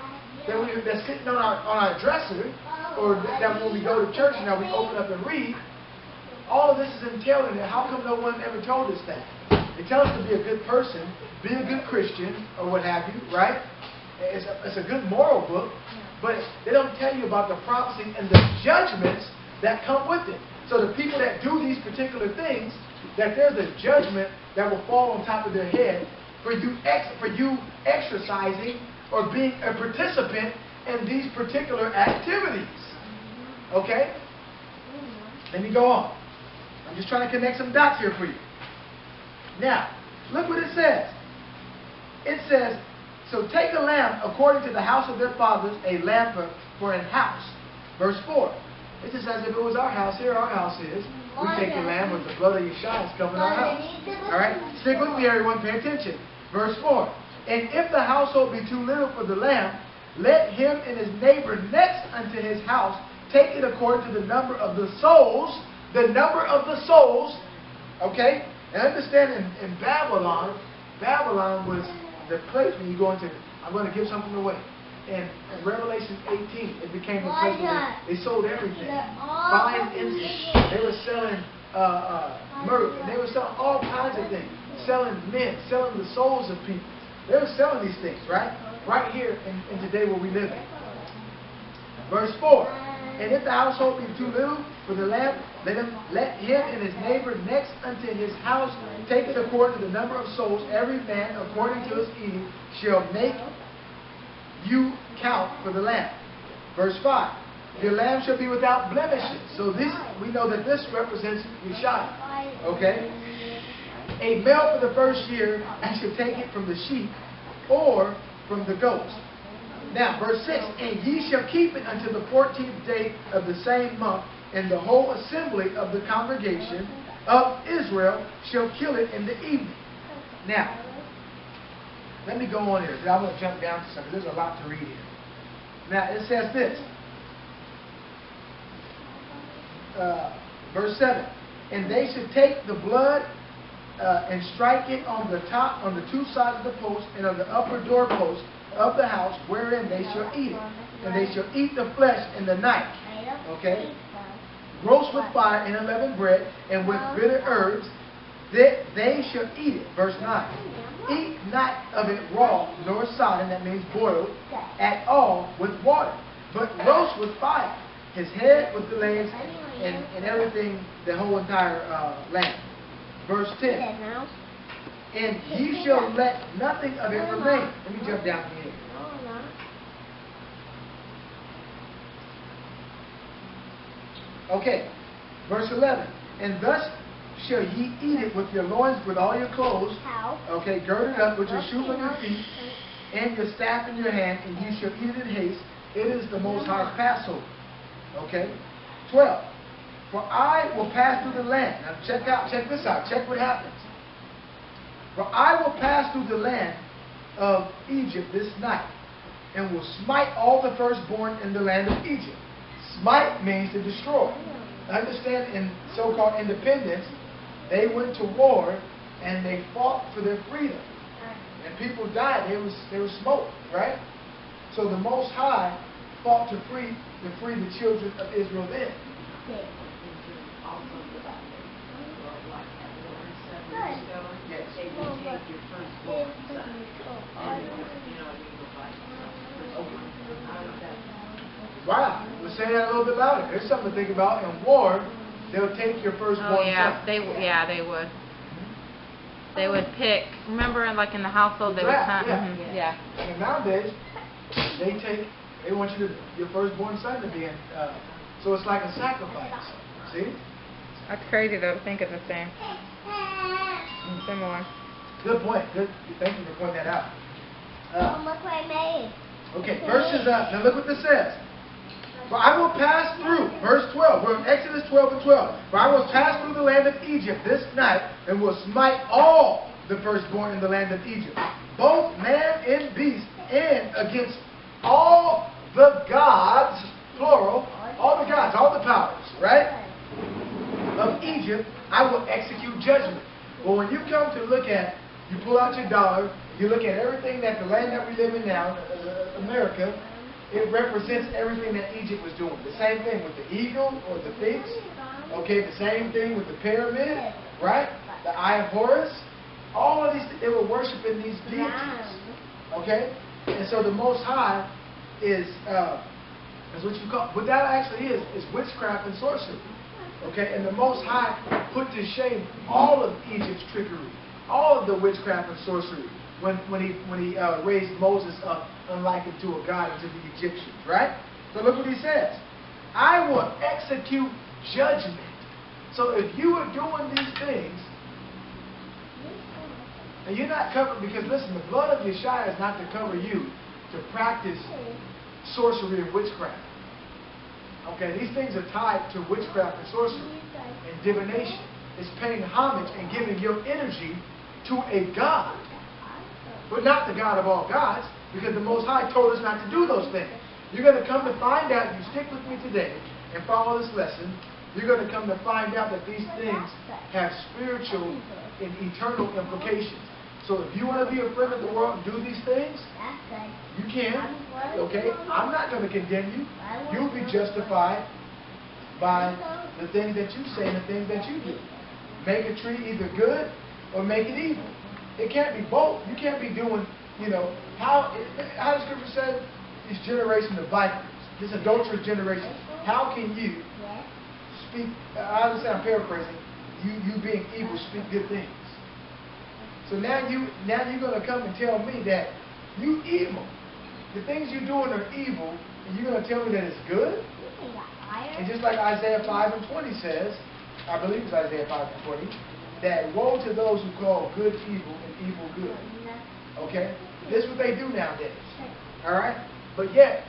that's sitting on our dresser, or that when we go to church and now we open up and read, all of this is entailed in it. How come no one ever told us that? They tell us to be a good person, be a good Christian, or what have you, right? It's a good moral book, but they don't tell you about the prophecy and the judgments that come with it. So the people that do these particular things, that there's a judgment that will fall on top of their head for you exercising or being a participant in these particular activities. Okay? Let me go on. I'm just trying to connect some dots here for you. Now, look what it says. It says, so take a lamb according to the house of their fathers, a lamb for an house. Verse 4. It's just as if it was our house. Here our house is. We take the lamb with the blood of Yeshua is covering our house. Alright? Stick with me, everyone. Pay attention. Verse 4. And if the household be too little for the lamb, let him and his neighbor next unto his house take it according to the number of the souls. The number of the souls. Okay? And understand in Babylon, Babylon was the place when you go into, I'm going to give something away. In Revelation 18, it became a place where they sold everything. Buying incense. They were selling myrrh. And they were selling all kinds of things. Selling men. Selling the souls of people. They were selling these things, right? Right here in today where we live in. Verse 4. And if the household be too little for the lamb, let him and his neighbor next unto his house take it according to the number of souls. Every man according to his eating shall make you count for the lamb. Verse 5. Your lamb shall be without blemishes. So this, we know that this represents Yeshua. Okay? A male for the first year, you shall take it from the sheep or from the goats. Now, verse 6. And ye shall keep it until the 14th day of the same month, and the whole assembly of the congregation of Israel shall kill it in the evening. Now, let me go on here. I'm going to jump down to something. There's a lot to read here. Now, it says this. Verse 7. And they should take the blood and strike it on the top, on the two sides of the post, and on the upper doorpost of the house, wherein they shall eat it. And they shall eat the flesh in the night. Okay? Roast with fire and unleavened bread, and with bitter herbs, they shall eat it. Verse 9. Eat not of it raw, nor sodden, that means boiled, at all with water, but roast with fire, his head with the legs, and everything, the whole entire lamb. Verse 10. And ye shall let nothing of it remain. Let me jump down here. Okay. Verse 11. And thus shall ye eat it with your loins, with all your clothes, okay, girded up with your shoes on your feet, and your staff in your hand, and ye shall eat it in haste. It is the Most High Passover. Okay? 12. For I will pass through the land. Now check this out. Check what happens. For I will pass through the land of Egypt this night, and will smite all the firstborn in the land of Egypt. Smite means to destroy. Understand, in so-called independence, they went to war and they fought for their freedom. And people died. They were smoked, right? So the Most High fought to free the children of Israel then. Yes. Wow. Let's say that a little bit louder. There's something to think about. In war, they'll take your firstborn Oh yeah, son. they would. They would pick. Remember, in the household, they would Draft, hunt. yeah. Yeah. And nowadays, they want your firstborn son to be in. So it's like a sacrifice. See? That's crazy though to think it's the same. Similar. Good point. Good. Thank you for pointing that out. Look what I made. Okay, verses up. Now look what this says. For I will pass through, verse 12. We're in Exodus 12 and 12. For I will pass through the land of Egypt this night and will smite all the firstborn in the land of Egypt, both man and beast, and against all the gods, plural, all the gods, all the powers, right, of Egypt, I will execute judgment. But when you come to look at, you pull out your dollar, you look at everything that the land that we live in now, America, it represents everything that Egypt was doing. The same thing with the eagle or the Sphinx. Okay, the same thing with the pyramid, right? The Eye of Horus. All of these, they were worshiping these deities. Okay? And so the Most High is what you call, what that actually is witchcraft and sorcery. Okay? And the Most High put to shame all of Egypt's trickery, all of the witchcraft and sorcery when he raised Moses up unlike unto a god unto the Egyptians, right? So look what he says. I will execute judgment. So if you are doing these things, and you're not covered, because listen, the blood of Yeshua is not to cover you to practice sorcery and witchcraft. Okay, these things are tied to witchcraft and sorcery and divination. It's paying homage and giving your energy to a god, but not the God of all gods, because the Most High told us not to do those things. You're going to come to find out, if you stick with me today and follow this lesson, you're going to come to find out that these things have spiritual and eternal implications. So if you want to be a friend of the world and do these things, you can. Okay? I'm not going to condemn you. You'll be justified by the things that you say and the things that you do. Make a tree either good or make it evil. It can't be both. You can't be doing, how the scripture said, this generation of vipers, this adulterous generation, how can you speak, I understand I'm paraphrasing, you being evil, speak good things. So now you're going to come and tell me that you evil. The things you're doing are evil, and you're going to tell me that it's good? And just like Isaiah 5 and 20 says, I believe it's Isaiah 5 and 20, that woe to those who call good evil and evil good. Okay? This is what they do nowadays. Alright? But yet,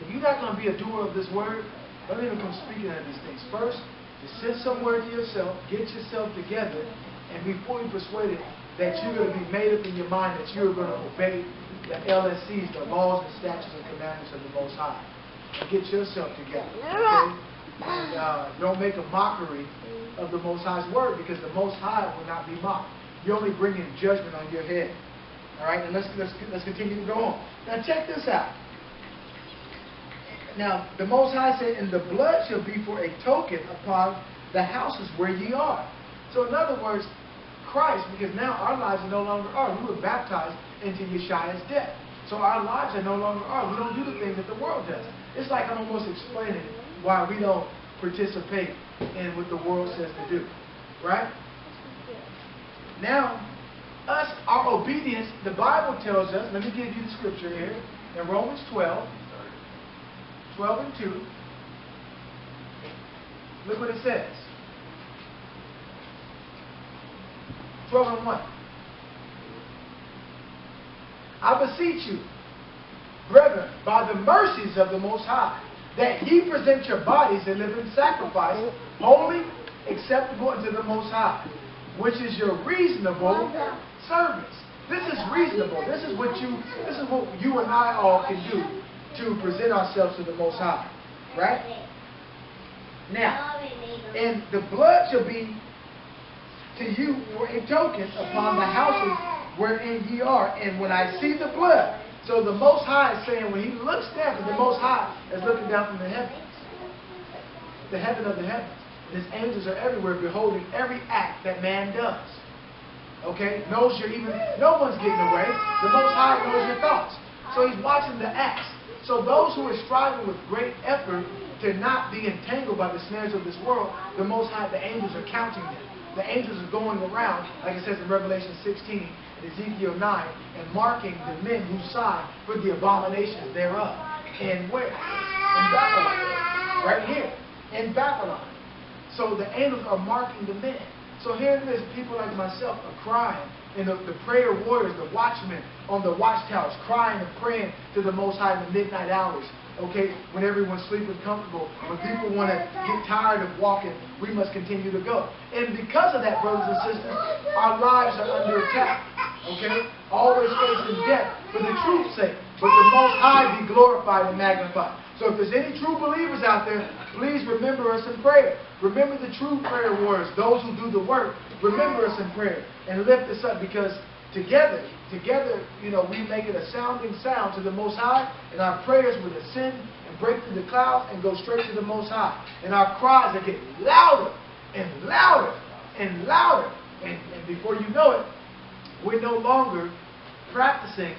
if you're not going to be a doer of this word, don't even come speaking of these things. First, just sit somewhere to yourself, get yourself together, and be fully persuaded that you're going to be made up in your mind that you're going to obey the LSCs, the laws and statutes and commandments of the Most High. And get yourself together. Okay? And don't make a mockery of the Most High's word, because the Most High will not be mocked. You're only bringing judgment on your head. All right, and let's continue to go on. Now check this out. Now the Most High said, "And the blood shall be for a token upon the houses where ye are." So in other words, Christ, because now our lives are no longer ours. We were baptized into Yeshua's death. So our lives are no longer ours. We don't do the things that the world does. It's like I'm almost explaining why we don't participate in what the world says to do. Right? Now, our obedience, the Bible tells us, let me give you the scripture here, in Romans 12 and 2. Look what it says. 12 and 1. I beseech you, brethren, by the mercies of the Most High, that ye present your bodies a living sacrifice, holy, acceptable unto the Most High, which is your reasonable service. This is reasonable. This is what you and I all can do to present ourselves to the Most High. Right? Now, and the blood shall be to you for a token upon the houses wherein ye are. And when I see the blood, so the Most High is saying, when he looks down, because the Most High is looking down from the heavens, the heaven of the heavens. And his angels are everywhere beholding every act that man does. Okay? No one's getting away. The Most High knows your thoughts. So he's watching the acts. So those who are striving with great effort to not be entangled by the snares of this world, the Most High, the angels are counting them. The angels are going around, like it says in Revelation 16 and Ezekiel 9, and marking the men who sigh for the abominations thereof. And where? In Babylon. Right here. In Babylon. So the angels are marking the men. So here it is, people like myself are crying. And the prayer warriors, the watchmen on the watchtowers, crying and praying to the Most High in the midnight hours. Okay, when everyone's sleeping comfortable, when people want to get tired of walking, we must continue to go. And because of that, brothers and sisters, our lives are under attack. Okay, always facing death for the truth's sake. But the Most High be glorified and magnified. So if there's any true believers out there, please remember us in prayer. Remember the true prayer warriors, those who do the work. Remember us in prayer and lift us up, because together, you know, we make it a sounding sound to the Most High, and our prayers would ascend and break through the clouds and go straight to the Most High. And our cries are getting louder and louder and louder. And before you know it, we're no longer practicing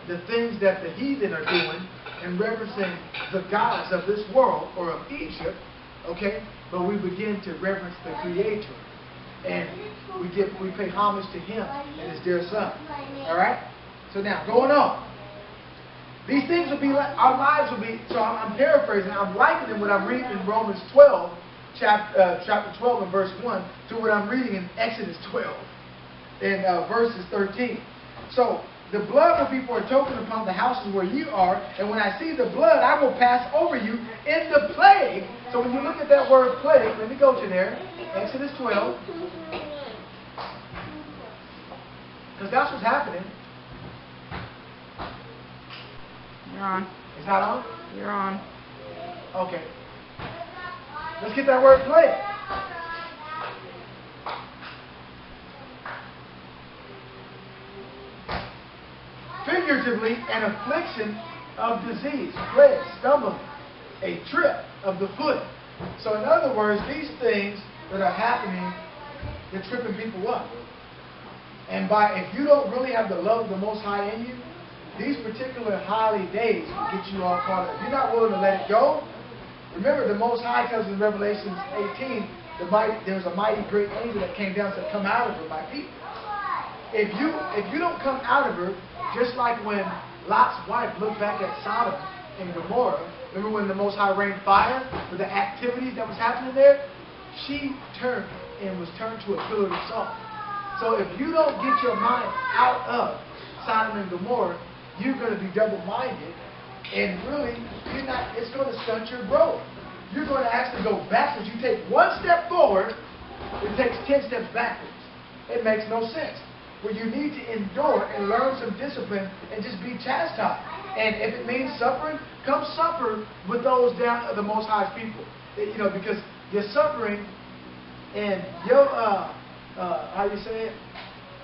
the things that the heathen are doing and reverencing the gods of this world or of Egypt, okay? But we begin to reverence the Creator. And we pay homage to Him and His dear Son. All right? So now, going on. These things will be like, our lives will be, so I'm paraphrasing, I'm likening what I'm reading in Romans 12, chapter 12 and verse 1, to what I'm reading in Exodus 12, in verses 13. So, the blood will be for a token upon the houses where you are, and when I see the blood, I will pass over you in the plague. So when you look at that word plague, let me go to there, Exodus 12, because that's what's happening. You're on. Is that on? You're on. Okay. Let's get that word plague. Figuratively, an affliction of disease, plague, stumbling, a trip of the foot. So in other words, these things that are happening, they're tripping people up. And if you don't really have the love of the Most High in you, these particular holidays will get you all caught up. If you're not willing to let it go, remember the Most High tells in Revelation 18, there was a mighty great angel that came down and said, "Come out of her, my people." If you don't come out of her, just like when Lot's wife looked back at Sodom and Gomorrah, remember when the Most High rained fire with the activities that was happening there? She turned and was turned to a pillar of salt. So if you don't get your mind out of Sodom and Gomorrah, you're going to be double-minded, and really, it's going to stunt your growth. You're going to actually go backwards. You take one step forward, it takes 10 steps backwards. It makes no sense. Well, you need to endure and learn some discipline and just be chastised. And if it means suffering, come suffer with those down of the Most High's people. You know, because you're suffering, and your how you say it?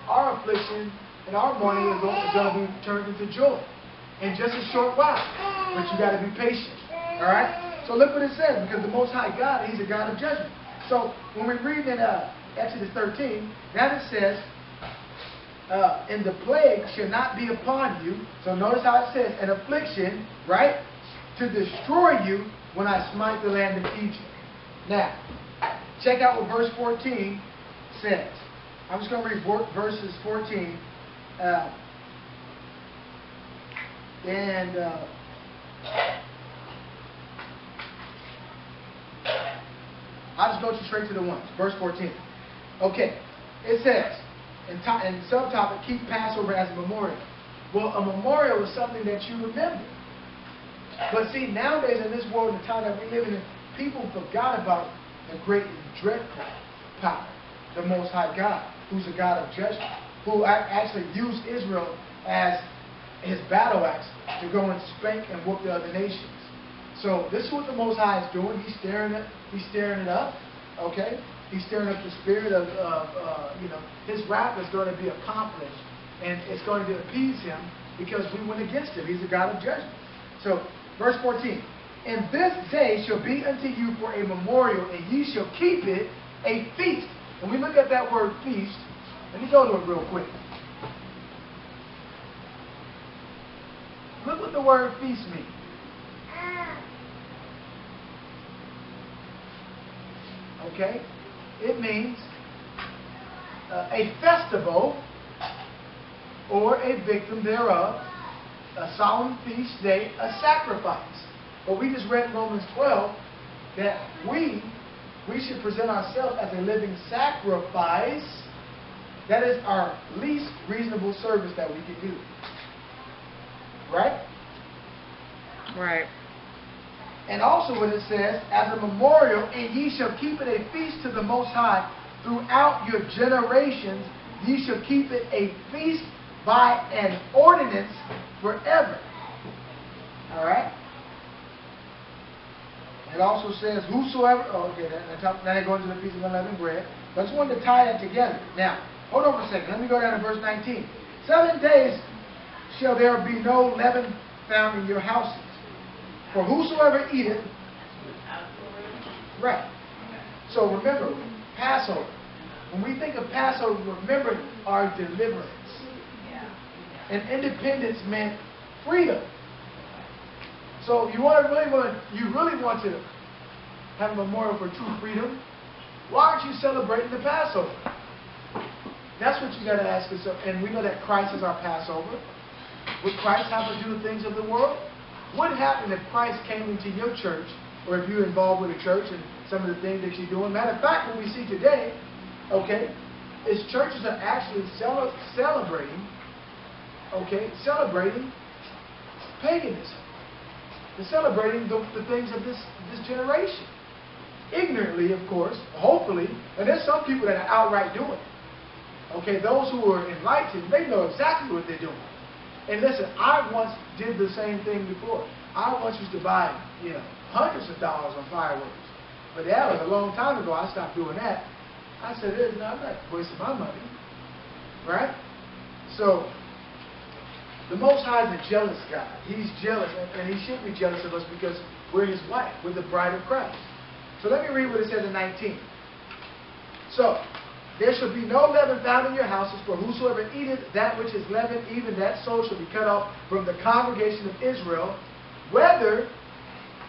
Our affliction and our mourning is going to be turned into joy in just a short while. But you got to be patient. All right. So look what it says, because the Most High God, He's a God of judgment. So when we read in Exodus 13, that it says, and the plague shall not be upon you. So notice how it says, an affliction, right, to destroy you when I smite the land of Egypt. Now, check out what verse 14 says. I'm just going to read verses 14 I'll just go straight to the ones. Verse 14. Okay, it says, in subtopic, keep Passover as a memorial. Well, a memorial is something that you remember. But see, nowadays in this world, in the time that we live in, people forgot about the great and dreadful power, the Most High God, who's a God of judgment, who actually used Israel as His battle axe to go and spank and whoop the other nations. So this is what the Most High is doing. He's stirring it up. Okay. He's stirring up the spirit of His wrath is going to be accomplished, and it's going to appease Him because we went against Him. He's a God of judgment. So, verse 14. And this day shall be unto you for a memorial, and ye shall keep it a feast. When we look at that word feast, let me go to it real quick. Look what the word feast means. Okay? It means a festival or a victim thereof, a solemn feast day, a sacrifice. But we just read in Romans 12 that we should present ourselves as a living sacrifice. That is our least reasonable service that we can do. Right? Right. And also what it says, as a memorial, and ye shall keep it a feast to the Most High throughout your generations. Ye shall keep it a feast by an ordinance forever. All right? It also says, whosoever... Oh, okay, now they go into the feast of unleavened bread. But I just wanted to tie that together. Now, hold on for a second. Let me go down to verse 19. 7 days shall there be no leaven found in your houses. For whosoever eateth... Right. So remember, Passover. When we think of Passover, remember our deliverance. And independence meant freedom. So if you really want to have a memorial for true freedom, why aren't you celebrating the Passover? That's what you got to ask yourself. And we know that Christ is our Passover. Would Christ have to do the things of the world? What would happen if Christ came into your church, or if you're involved with a church and some of the things that you're doing? Matter of fact, what we see today, okay, is churches are actually celebrating paganism. They're celebrating the things of this generation. Ignorantly, of course, hopefully, and there's some people that are outright doing it. Okay, those who are enlightened, they know exactly what they're doing. And listen, I once did the same thing before. I once used to buy, hundreds of dollars on fireworks. But that was a long time ago. I stopped doing that. I said, I'm not wasting my money. Right? So, the Most High is a jealous God. He's jealous, and He should be jealous of us because we're His wife. We're the bride of Christ. So let me read what it says in 19. So, there shall be no leaven found in your houses, for whosoever eateth that which is leavened, even that soul shall be cut off from the congregation of Israel, whether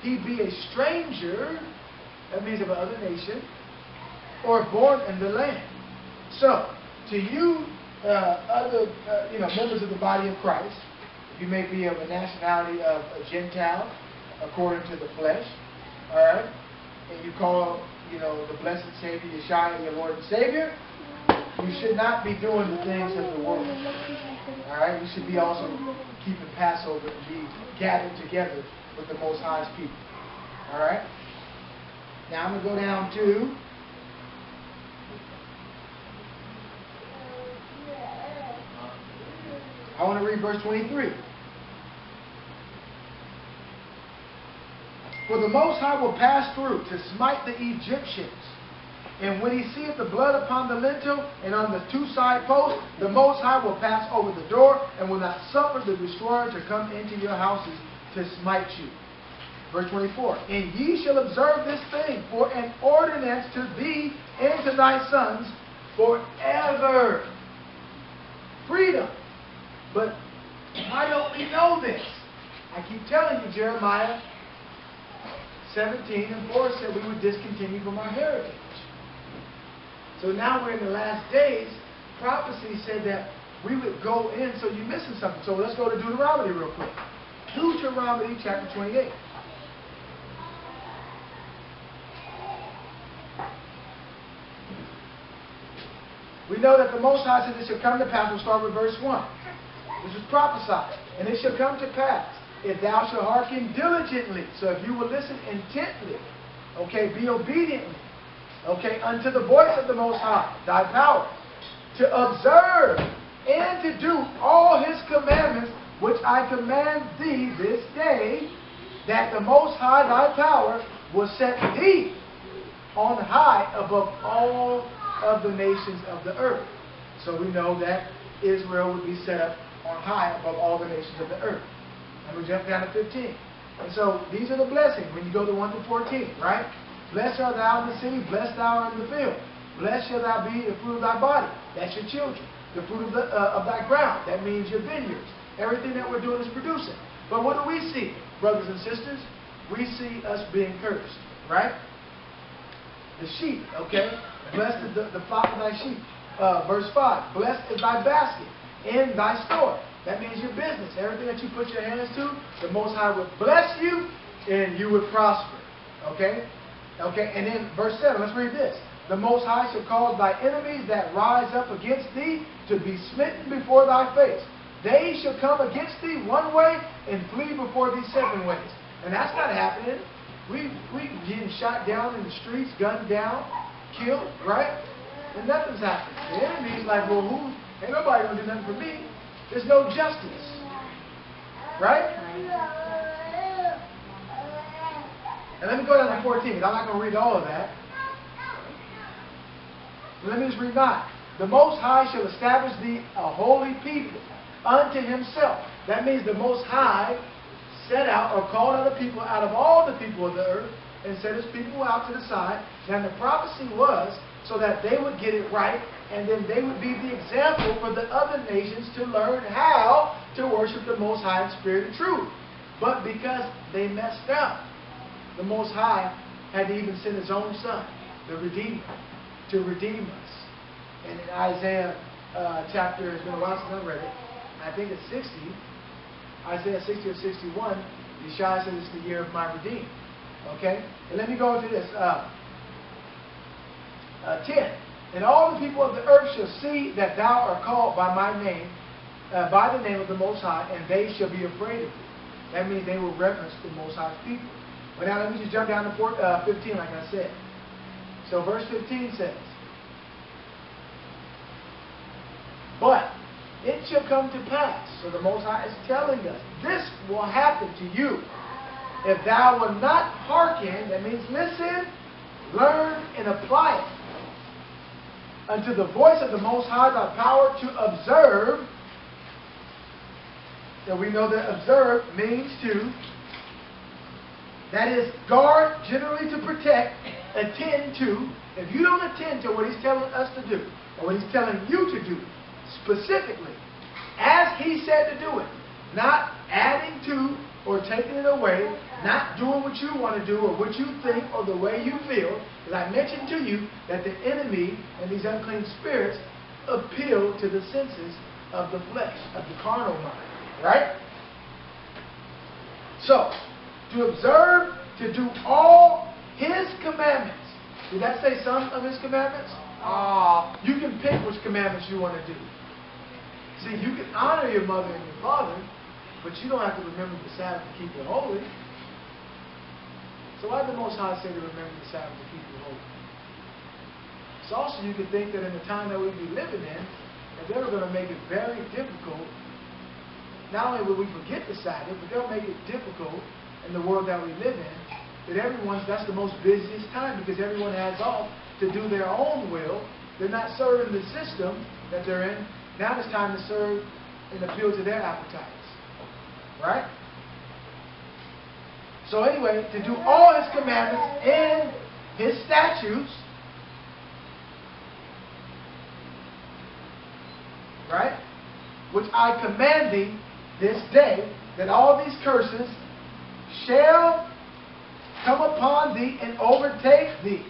he be a stranger, that means of another nation, or born in the land. So, to you, members of the body of Christ, you may be of a nationality of a Gentile, according to the flesh, all right, and you call, the blessed Savior Yeshua your Lord and Savior, you should not be doing the things of the world. All right? You should be also keeping Passover and be gathered together with the Most High's people. All right? Now I'm going to go down to I want to read verse 23. For the Most High will pass through to smite the Egyptians. And when He seeth the blood upon the lintel and on the two side posts, the Most High will pass over the door and will not suffer the destroyer to come into your houses to smite you. Verse 24. And ye shall observe this thing for an ordinance to thee and to thy sons forever. Freedom. But why don't we know this? I keep telling you, Jeremiah 17 and 4 said we would discontinue from our heritage. So now we're in the last days. Prophecy said that we would go in, so you're missing something. So let's go to Deuteronomy real quick. Deuteronomy chapter 28. We know that the Most High said it shall come to pass. We'll start with verse 1. This is prophesied. And it shall come to pass, if thou shalt hearken diligently. So if you will listen intently, okay, be obediently, okay, unto the voice of the Most High, thy power, to observe and to do all His commandments, which I command thee this day, that the Most High, thy power, will set thee on high above all of the nations of the earth. So we know that Israel would be set up on high above all the nations of the earth. And we jump down to 15. And so these are the blessings when you go to 1 to 14, right? Blessed art thou in the city, blessed thou art in the field. Blessed shall thou be the fruit of thy body. That's your children. The fruit of thy ground. That means your vineyards. Everything that we're doing is producing. But what do we see, brothers and sisters? We see us being cursed, right? the sheep, okay? Blessed is the flock of thy sheep. Verse 5, blessed is thy basket in thy store. That means your business. Everything that you put your hands to, the Most High would bless you and you would prosper. Okay? Okay, and then verse 7, let's read this. The Most High shall cause thy enemies that rise up against thee to be smitten before thy face. They shall come against thee one way and flee before thee 7 ways. And that's not happening. We getting shot down in the streets, gunned down, killed, right? And nothing's happening. The enemy's like, well, ain't nobody going to do nothing for me. There's no justice. Right? And let me go down to 14, because I'm not going to read all of that. But let me just read 9. The Most High shall establish thee a holy people unto himself. That means the Most High set out or called out a people out of all the people of the earth and set his people out to the side. And the prophecy was so that they would get it right, and then they would be the example for the other nations to learn how to worship the Most High in spirit and truth. But because they messed up, the Most High had to even send his own Son, the Redeemer, to redeem us. And in Isaiah chapter, it's been a while since I've read it, I think it's 60, Isaiah 60 or 61, Yeshua says it's the year of my redeem. Okay? And let me go into this. 10. And all the people of the earth shall see that thou art called by my name, by the name of the Most High, and they shall be afraid of thee. That means they will reverence the Most High's people. But now let me just jump down to 15 like I said. So verse 15 says, but it shall come to pass. So the Most High is telling us, this will happen to you. If thou wilt not hearken, that means listen, learn, and apply it unto the voice of the Most High, thy power to observe. So we know that observe means to, that is, guard, generally to protect, attend to. If you don't attend to what he's telling us to do, or what he's telling you to do, specifically, as he said to do it, not adding to or taking it away, not doing what you want to do or what you think or the way you feel. As I mentioned to you that the enemy and these unclean spirits appeal to the senses of the flesh, of the carnal mind. Right? So, to observe, to do all his commandments. Did that say some of his commandments? You can pick which commandments you want to do. See, you can honor your mother and your father, but you don't have to remember the Sabbath to keep it holy. So why did the Most High say to remember the Sabbath to keep it holy? It's also, you could think that in the time that we'd be living in, that they were going to make it very difficult. Not only will we forget the Sabbath, but they'll make it difficult in the world that we live in, that that's the most busiest time because everyone has off to do their own will. They're not serving the system that they're in. Now it's time to serve and appeal to their appetites. Right? So anyway, to do all his commandments and his statutes, right? Which I command thee this day, that all these curses shall come upon thee and overtake thee.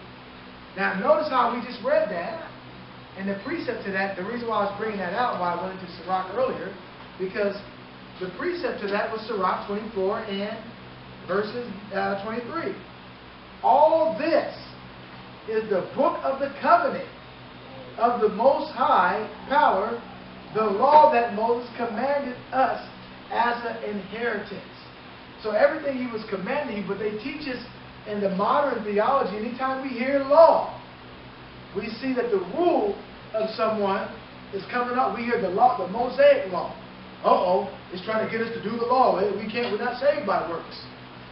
Now notice how we just read that. And the precept to that, the reason why I was bringing that out, why I went into Sirach earlier, because the precept to that was Sirach 24 and verses 23. All this is the book of the covenant of the Most High power, the law that Moses commanded us as an inheritance. So everything he was commanding, but they teach us in the modern theology, anytime we hear law, we see that the rule of someone is coming up. We hear the law, the Mosaic law. It's trying to get us to do the law. We're not saved by works.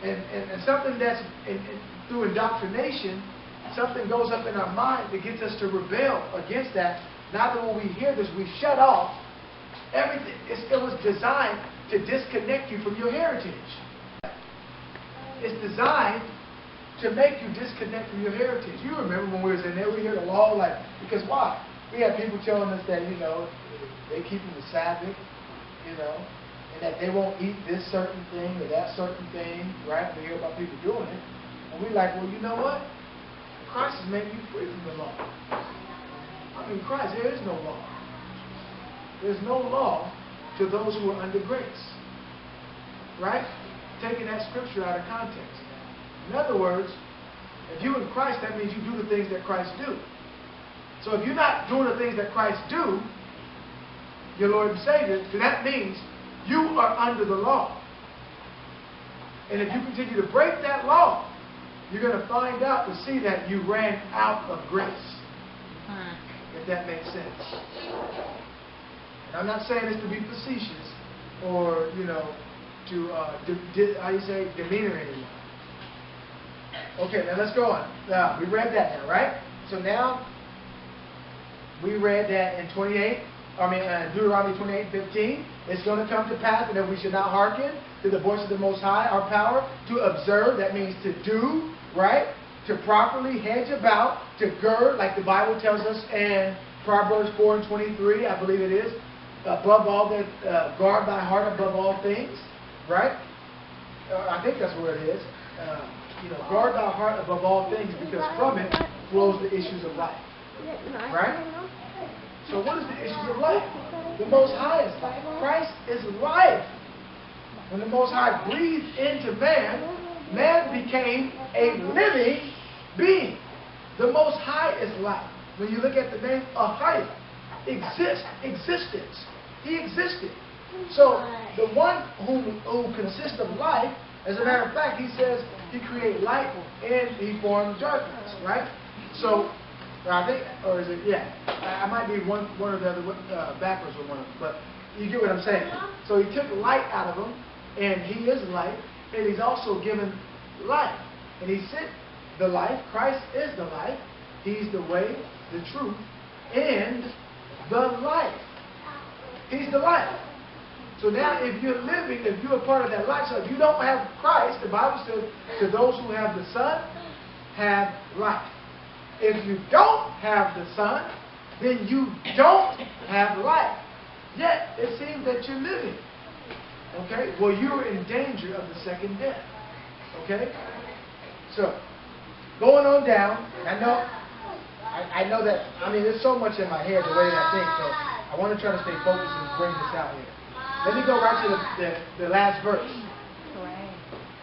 And something that's through indoctrination, something goes up in our mind that gets us to rebel against that. Now that when we hear this, we shut off everything. It was designed to disconnect you from your heritage. It's designed to make you disconnect from your heritage. You remember when we was in there, we heard the law, because why? We had people telling us that, they keeping the Sabbath, and that they won't eat this certain thing or that certain thing, right? We hear about people doing it. And we're like, well, you know what? Christ has made you free from the law. I mean, Christ, there is no law. There's no law to those who are under grace. Right? Taking that scripture out of context. In other words, if you're in Christ, that means you do the things that Christ do. So if you're not doing the things that Christ do, your Lord and Savior, then that means you are under the law. And if you continue to break that law, you're going to find out to see that you ran out of grace. If that makes sense. And I'm not saying this to be facetious or, to, demeanor anyone. Okay, now let's go on. Now, we read that now, right? So now, we read that in Deuteronomy 28:15. It's going to come to pass that we should not hearken to the voice of the Most High, our power, to observe, that means to do, right? To properly hedge about, to gird, like the Bible tells us in Proverbs 4:23, I believe it is, above all that, guard thy heart above all things, right? I think that's where it is. Guard thy heart above all things, because from it flows the issues of life. Right? So what is the issues of life? The Most High is life. Christ is life. When the Most High breathed into man, man became a living being. The Most High is life. When you look at the name Ahaya, existence. He existed. So the one who consists of life, as a matter of fact, he says he created light and he formed darkness, right? So I think, or is it? Yeah, I might be one or the other backwards with one of them, but you get what I'm saying. So he took light out of him, and he is light, and he's also given life, and he sent the life. Christ is the life. He's the way, the truth, and the life. He's the life. So now if you're living, if you're a part of that life, so if you don't have Christ, the Bible says, to those who have the Son, have life. If you don't have the Son, then you don't have life. Yet, it seems that you're living. Okay? Well, you're in danger of the second death. Okay? So, going on down, I know that, there's so much in my head the way that I think, so I want to try to stay focused and bring this out here. Let me go right to the last verse.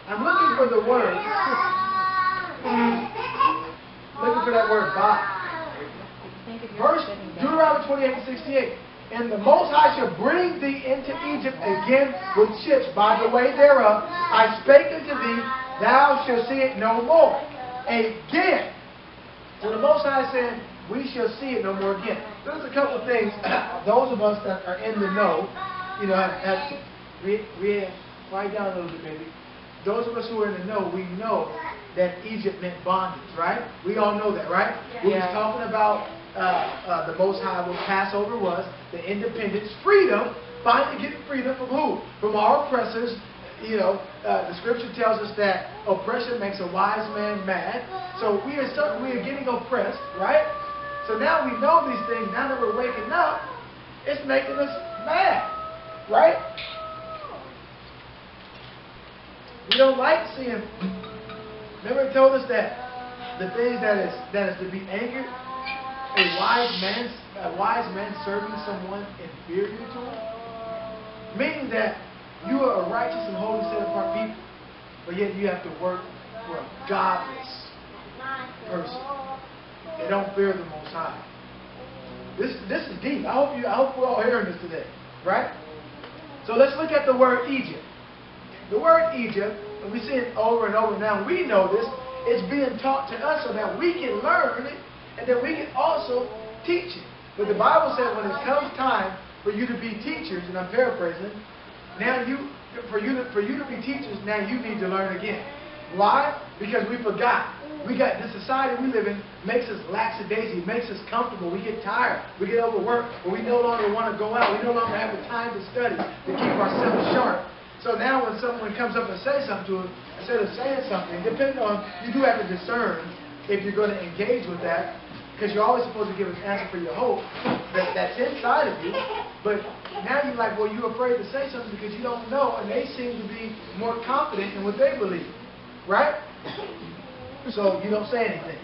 I'm looking for the word. Looking for that word by. Verse Deuteronomy 28:68. And the Most High shall bring thee into Egypt again with ships by the way thereof. I spake unto thee, thou shalt see it no more. Again. So the Most High said, we shall see it no more again. There's a couple of things, those of us that are in the know, write down a little bit, baby. Those of us who are in the know, we know that Egypt meant bondage, right? We all know that, right? Yeah. We was talking about the Most High, what Passover was, the independence, freedom, finally getting freedom from who? From our oppressors. The scripture tells us that oppression makes a wise man mad. So we are getting oppressed, right? So now we know these things. Now that we're waking up, it's making us mad, right? We don't like seeing. Remember, it told us that the things that is to be angered, a wise man serving someone inferior to him, meaning that you are a righteous and holy, set apart people, but yet you have to work for a godless person. They don't fear the Most High. This is deep. I hope we're all hearing this today, right? So let's look at the word Egypt. The word Egypt, and we see it over and over now. We know this. It's being taught to us so that we can learn it, and that we can also teach it. But the Bible says when it comes time for you to be teachers, and I'm paraphrasing, now for you to be teachers, now you need to learn again. Why? Because we forgot. We got the society we live in makes us lackadaisy, makes us comfortable. We get tired, we get overworked, but we no longer want to go out. We no longer have the time to study, to keep ourselves sharp. So now when someone comes up and says something to us, instead of saying something, depending on, you do have to discern if you're going to engage with that, because you're always supposed to give an answer for your hope that's inside of you. But now you're like, well, you're afraid to say something because you don't know, and they seem to be more confident in what they believe, right? So you don't say anything.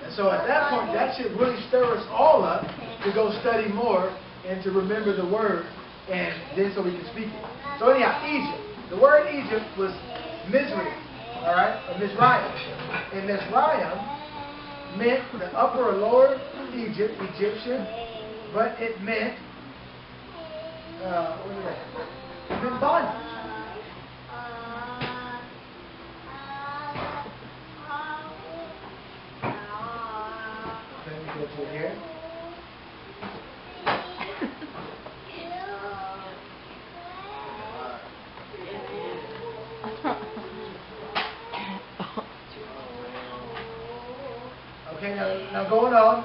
And so at that point, that should really stir us all up to go study more and to remember the word, and then so we can speak it. So anyhow, Egypt. The word Egypt was Mizraim, all right, or Mizraim. And Mizraim meant the upper or lower Egypt, Egyptian, but it meant, what is that? It meant bondage. Let me go to here. Okay, now going on.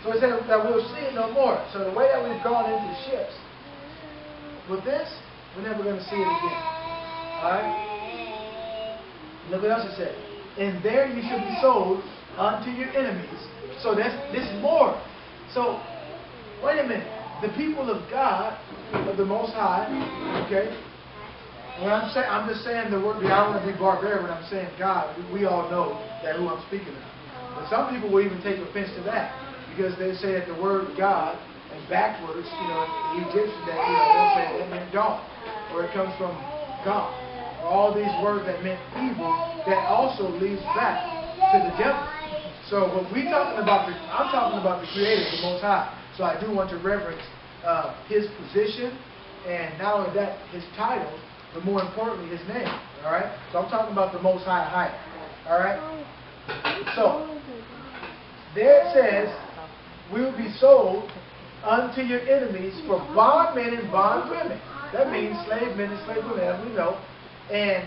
So it said that we'll see it no more. So the way that we've gone into ships, with this, we're never going to see it again. Alright? Look what else it said. And there you shall be sold unto your enemies. So this is more. So, wait a minute. The people of God, of the Most High, okay? When I'm just saying the word, I don't want to be barbaric when I'm saying God. We all know that who I'm speaking of. But some people will even take offense to that because they say that the word God and backwards, the Egyptian, that they'll say it meant God, or it comes from God. All these words that meant evil, that also leads back to the devil. So what I'm talking about the Creator, the Most High. So I do want to reverence His position, and not only that, His title, but more importantly, His name. All right. So I'm talking about the Most High. All right. So there it says, we will be sold unto your enemies for bondmen and bondwomen. That means slave men and slave women, as we know. And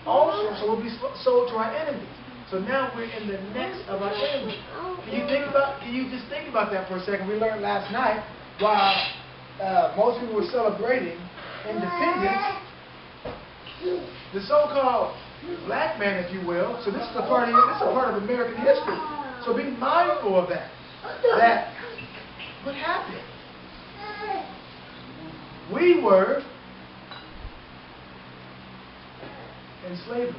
also, so we'll be sold to our enemies. So now we're in the necks of our enemies. Can you just think about that for a second? We learned last night while most people were celebrating independence, the so-called black man, if you will. So this is a part of American history. So be mindful of that. That what happened? We were in slavery,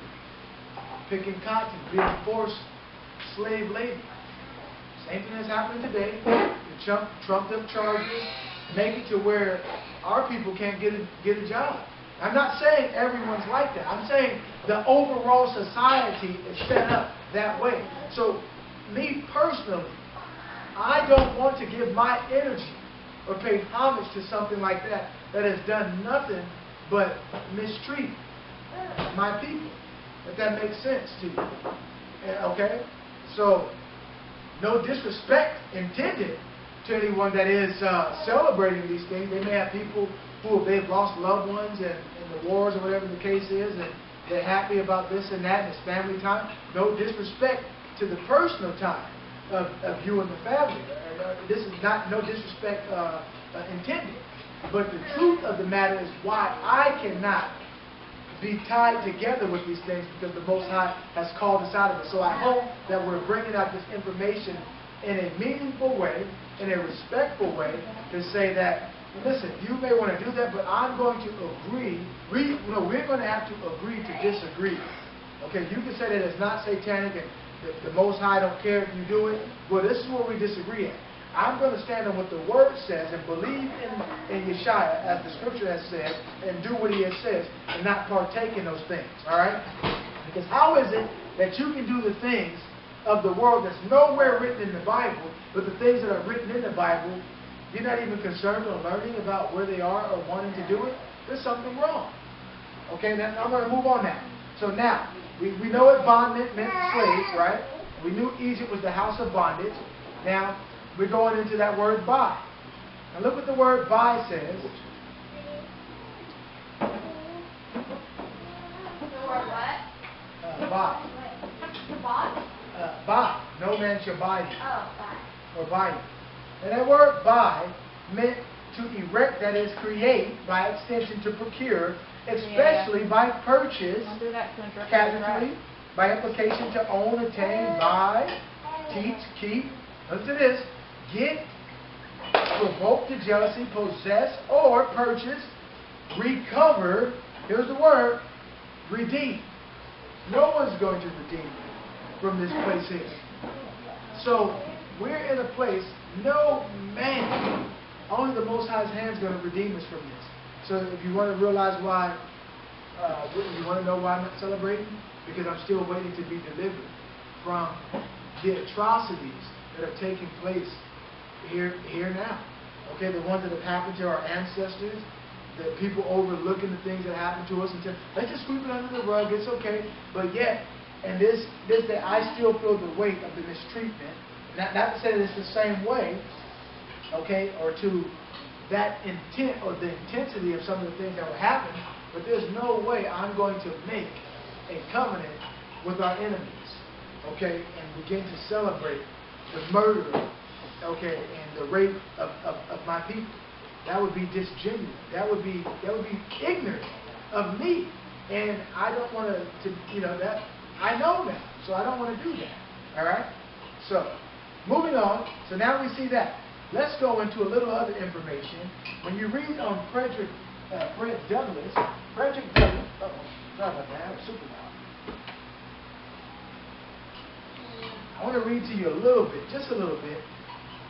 picking cotton, being forced slave labor. Same thing that's happening today. The trumped up charges make it to where our people can't get a job. I'm not saying everyone's like that. I'm saying the overall society is set up that way. So, me personally, I don't want to give my energy or pay homage to something like that has done nothing but mistreat my people. If that makes sense to you. Okay? So, no disrespect intended to anyone that is celebrating these things. They may have people who they've lost loved ones in the wars or whatever the case is, and they're happy about this and that, and it's family time. No disrespect to the personal time of you and the family. This is not no disrespect intended. But the truth of the matter is why I cannot be tied together with these things, because the Most High has called us out of it. So I hope that we're bringing out this information in a meaningful way, in a respectful way, to say that, listen, you may want to do that, but I'm going to agree. We're going to have to agree to disagree. Okay, you can say that it's not satanic and the Most High don't care if you do it. Well, this is where we disagree at. I'm going to stand on what the Word says and believe in Yeshua, as the Scripture has said, and do what He has said, and not partake in those things. All right? Because how is it that you can do the things of the world that's nowhere written in the Bible, but the things that are written in the Bible, you're not even concerned or learning about where they are or wanting to do it? There's something wrong. Okay, now I'm going to move on now. So now, we know what bondment meant slaves, right? We knew Egypt was the house of bondage. Now, we're going into that word buy. Now look what the word buy says. The word what? Buy. Bought? Buy. No man shall buy you. Oh, buy. Or buy you. And that word buy meant to erect, that is, create, by extension to procure, especially by purchase, casually, by implication to own, attain, buy, teach, keep. Listen to this. Get, provoke to jealousy, possess, or purchase, recover. Here's the word, redeem. No one's going to redeem you from this place here. So we're in a place, no man, only the Most High's hand is going to redeem us from this. So if you want to realize why, you want to know why I'm not celebrating? Because I'm still waiting to be delivered from the atrocities that have taken place here now. Okay, the ones that have happened to our ancestors, the people overlooking the things that happened to us and say, let's just sweep it under the rug, it's okay. But yet, and this day, I still feel the weight of the mistreatment. Not to say that it's the same way, okay, or to that intent or the intensity of some of the things that will happen, but there's no way I'm going to make a covenant with our enemies, okay, and begin to celebrate the murder, okay, and the rape of my people. That would be disgenuine. That would be ignorant of me, and I don't want to, that I know now, so I don't want to do that. All right. So, moving on. So now we see that. Let's go into a little other information. When you read on Fred Douglass, sorry about that, I was super loud. I want to read to you a little bit, just a little bit.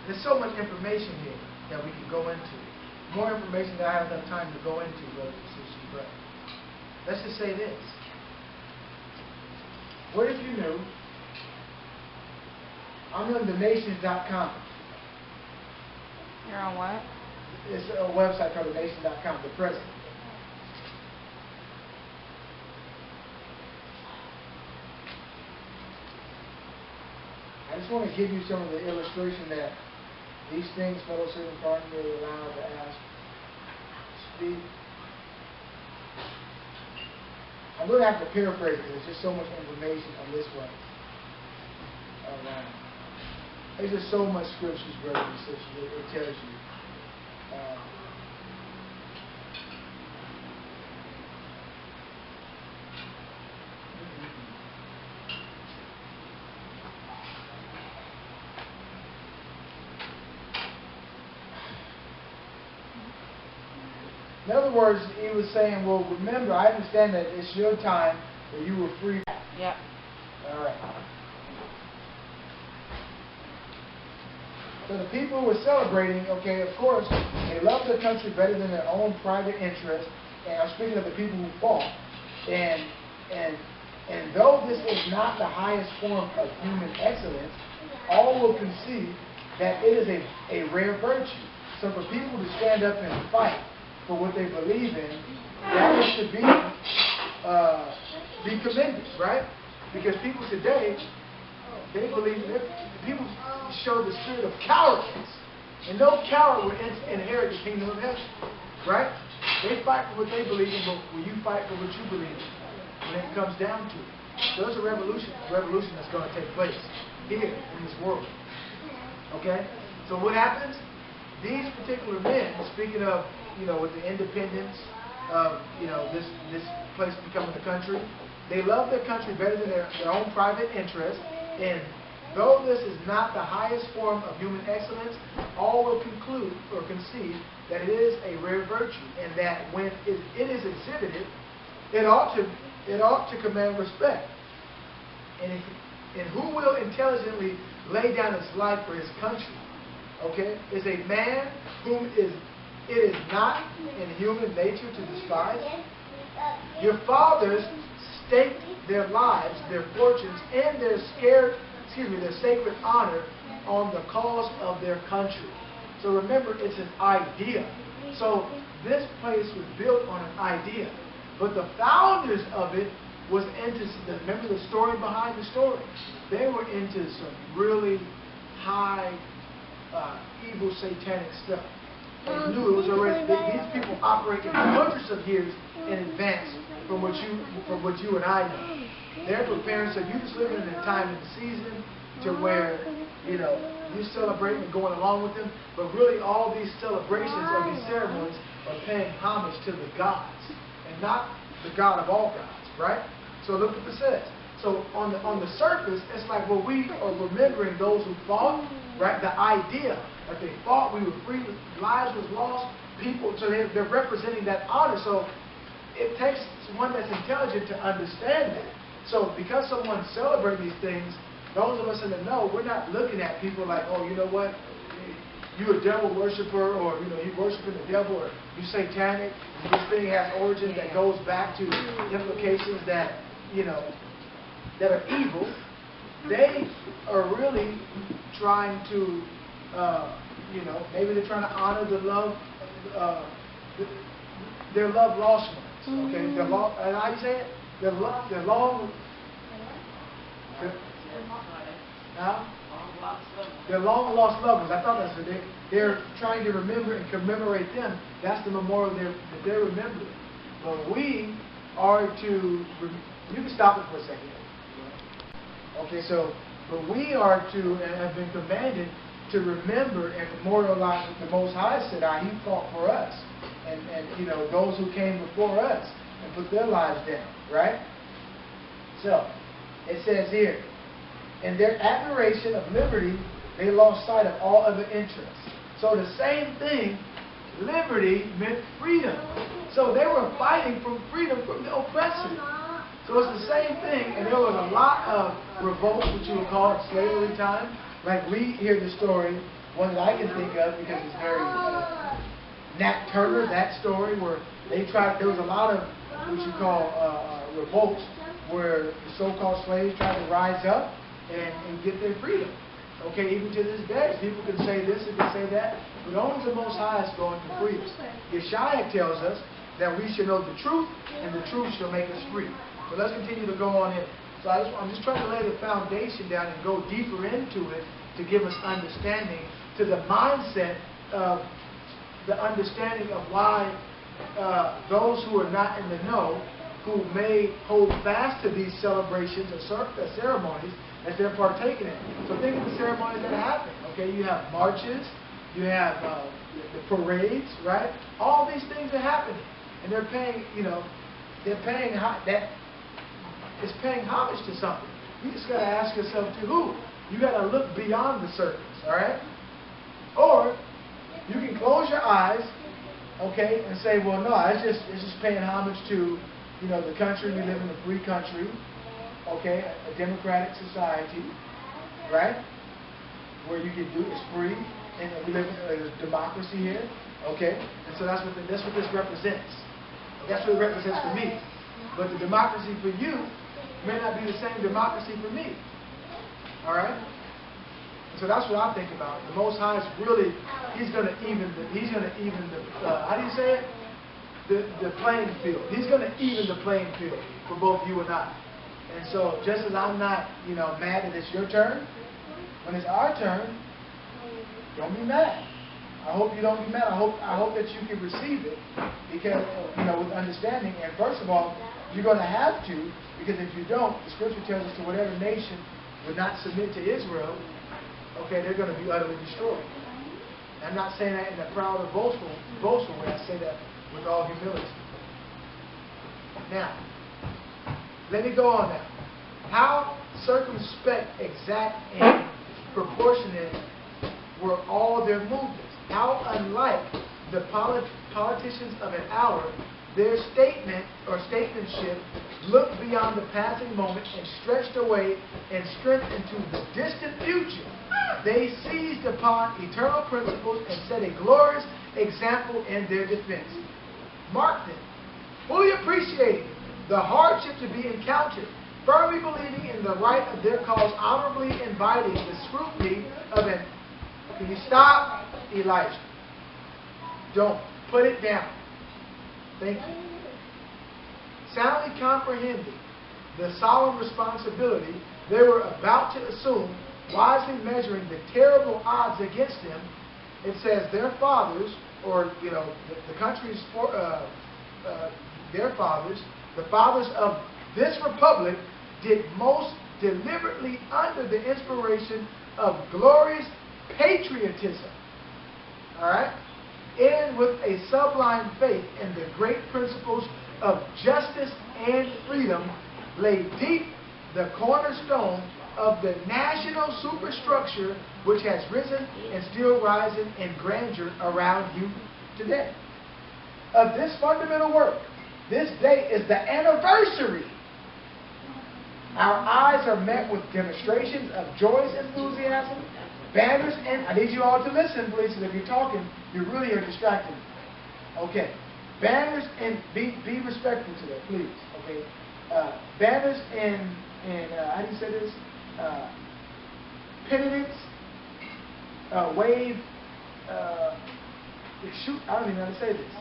There's so much information here that we can go into. More information that I have enough time to go into, brothers and sisters, but let's just say this. What if you knew, I'm on thenations.com. You're on what? It's a website called thenation.com, the president. I just want to give you some of the illustration that these things, fellow servant partners, are allowed to ask, speak. I'm going to have to paraphrase it. There's just so much information on this one. There's just so much scriptures, brothers and sisters. It tells you. In other words, he was saying, well, remember, I understand that it's your time where you were free. Yep. All right. So the people who were celebrating, okay, of course, they love their country better than their own private interest. And I'm speaking of the people who fought. And though this is not the highest form of human excellence, all will concede that it is a rare virtue. So for people to stand up and fight for what they believe in, that is to be commended, right? Because people today, they believe that people show the spirit of cowardice, and no coward will inherit the kingdom of heaven, right? They fight for what they believe in, but will you fight for what you believe in when it comes down to it? So there's a revolution that's going to take place here in this world. Okay? So what happens? These particular men, speaking of, with the independence of, this place becoming a country, they love their country better than their own private interest. And though this is not the highest form of human excellence, all will conclude or concede that it is a rare virtue, and that when it is exhibited, it ought to command respect. And who will intelligently lay down his life for his country, okay, is a man whom it is not in human nature to despise. Your fathers staked their lives, their fortunes, and their sacred honor on the cause of their country. So remember, it's an idea. So this place was built on an idea. But the founders of it was into, remember the story behind the story? They were into some really high, evil, satanic stuff. They knew it was already, these people operated hundreds of years in advance from what you and I know. They're preparing, so you just living in a time and season to where, you're celebrating and going along with them, but really all these celebrations or these ceremonies are paying homage to the gods and not the God of all gods, right? So look what it says. So on the surface, it's like, well, we are remembering those who fought, right? The idea that they fought, we were free, lives was lost, people, so they're representing that honor. So it takes one that's intelligent to understand that. So because someone celebrates these things, those of us in the know, we're not looking at people like, oh, you know what? You a devil worshiper, or you worshiping the devil, or you satanic. This thing has origins that goes back to implications that that are evil. They are really trying to, maybe they're trying to honor the love, their love lost ones. Okay, their long, how you say it? Their long. They're long lost loved ones. I thought that's what they're trying to remember and commemorate them. That's the memorial that they're remembering. But we are to. You can stop it for a second. Okay, but we are to and have been commanded to remember and memorialize what the Most High said. He fought for us, and those who came before us and put their lives down. Right. So it says here, in their admiration of liberty, they lost sight of all other interests. So the same thing, liberty meant freedom. So they were fighting for freedom from the oppressor. So it's the same thing, and there was a lot of revolts, what you would call it, slavery time. Like we hear the story, one that I can think of because it's very Nat Turner, that story where they tried. There was a lot of what you call revolts where the so-called slaves tried to rise up and get their freedom. Okay, even to this day, people can say this and can say that, but only the Most High is going to free us. Yeshua tells us that we should know the truth, and the truth shall make us free. So let's continue to go on in. So I'm just trying to lay the foundation down and go deeper into it to give us understanding to the mindset of the understanding of why those who are not in the know, who may hold fast to these celebrations or ceremonies as they're partaking in. So think of the ceremonies that happen. Okay, you have marches, you have the parades, right? All these things are happening, and they're paying, it's paying homage to something. You just got to ask yourself, to who? You got to look beyond the surface, all right? Or you can close your eyes, okay, and say, well, no, it's just paying homage to, the country. We live in a free country, okay, a democratic society, right? Where you can do it's free, and we live in a democracy here, okay? And so that's what this represents. That's what it represents for me. But the democracy for you may not be the same democracy for me. All right? And so that's what I think about. The Most High is really, He's going to even the how do you say it? The playing field. He's going to even the playing field for both you and I. And so just as I'm not, mad that it's your turn, when it's our turn, don't be mad. I hope you don't be mad. I hope that you can receive it because with understanding. And first of all, you're going to have to, because if you don't, the Scripture tells us to whatever nation would not submit to Israel, okay, they're going to be utterly destroyed. And I'm not saying that in a proud or boastful way. I say that with all humility. Now, let me go on now. How circumspect, exact, and proportionate were all their movements? How unlike the politicians of an hour, their statement or statesmanship looked beyond the passing moment and stretched away and strength into the distant future. They seized upon eternal principles and set a glorious example in their defense. Mark them, fully appreciating the hardship to be encountered, firmly believing in the right of their cause, honorably inviting the scrutiny of an... Can you stop, Elijah? Don't. Put it down. Thank you. Soundly comprehending the solemn responsibility they were about to assume, wisely measuring the terrible odds against them, it says their fathers, or the country's their fathers, the fathers of this republic, did most deliberately under the inspiration of glorious patriotism. All right? And with a sublime faith in the great principles of justice and freedom, lay deep the cornerstone of the national superstructure which has risen and still rising in grandeur around you today. Of this fundamental work, this day is the anniversary. Our eyes are met with demonstrations of joyous enthusiasm, banners, and I need you all to listen, please, because if you're talking, you really are distracting me. Okay. Banners and be respectful to that, please. Okay. Banners and how do you say this? Penitence, wave, shoot. I don't even know how to say this.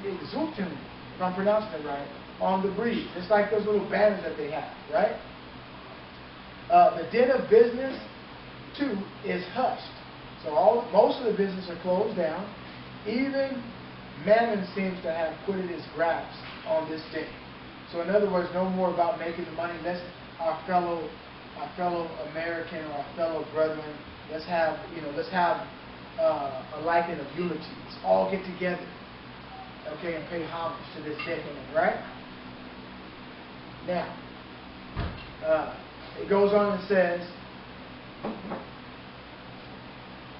Exultant, if I'm pronouncing it right, on the breeze. It's like those little banners that they have, right? The den of business too is hushed. So most of the business are closed down. Even Mammon seems to have quitted its grasp on this day. So in other words, no more about making the money. Let's our fellow American or our fellow brethren. Let's have a liking of unity. Let's all get together, okay, and pay homage to this day, right? Now, it goes on and says,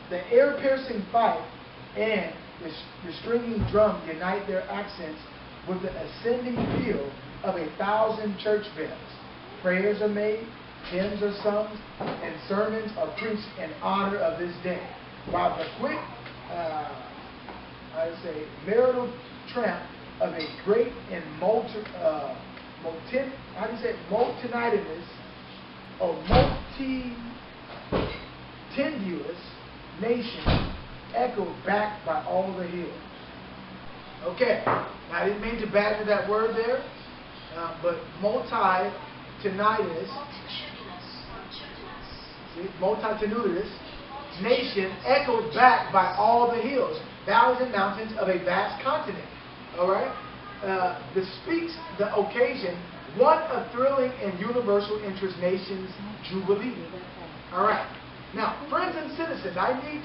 the air-piercing fife and the stringing drum unite their accents with the ascending peal of 1,000 church bells. Prayers are made, hymns are sung, and sermons are preached in honor of this day. While the quick, marital tramp of a great and multitudinous nation echoed back by all the hills. Okay, now I didn't mean to badger that word there, but multitudinous nation echoed back by all the hills, valleys and mountains of a vast continent. All right, bespeaks the occasion one of thrilling and universal interest nation's jubilee. All right. Now, friends and citizens, I need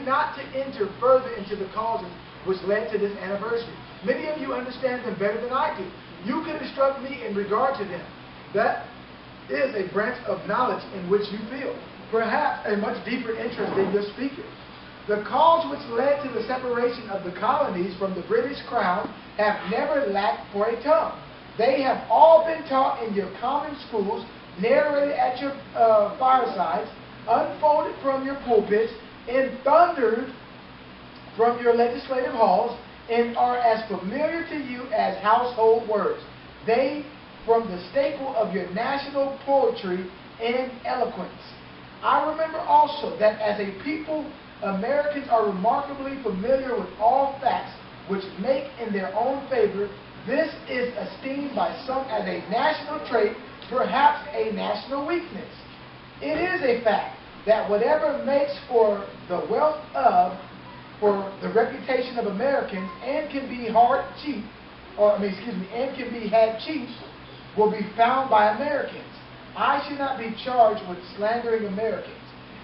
not to enter further into the causes which led to this anniversary. Many of you understand them better than I do. You can instruct me in regard to them. That is a branch of knowledge in which you feel perhaps a much deeper interest than your speaker. The cause which led to the separation of the colonies from the British Crown have never lacked for a tongue. They have all been taught in your common schools, narrated at your firesides, unfolded from your pulpits, and thundered from your legislative halls, and are as familiar to you as household words. They from the staple of your national poetry and eloquence. I remember also that as a people, Americans are remarkably familiar with all facts which make in their own favor. This is esteemed by some as a national trait, perhaps a national weakness. It is a fact that whatever makes for the wealth of, for the reputation of Americans, and can be and can be had cheap, will be found by Americans. I should not be charged with slandering Americans.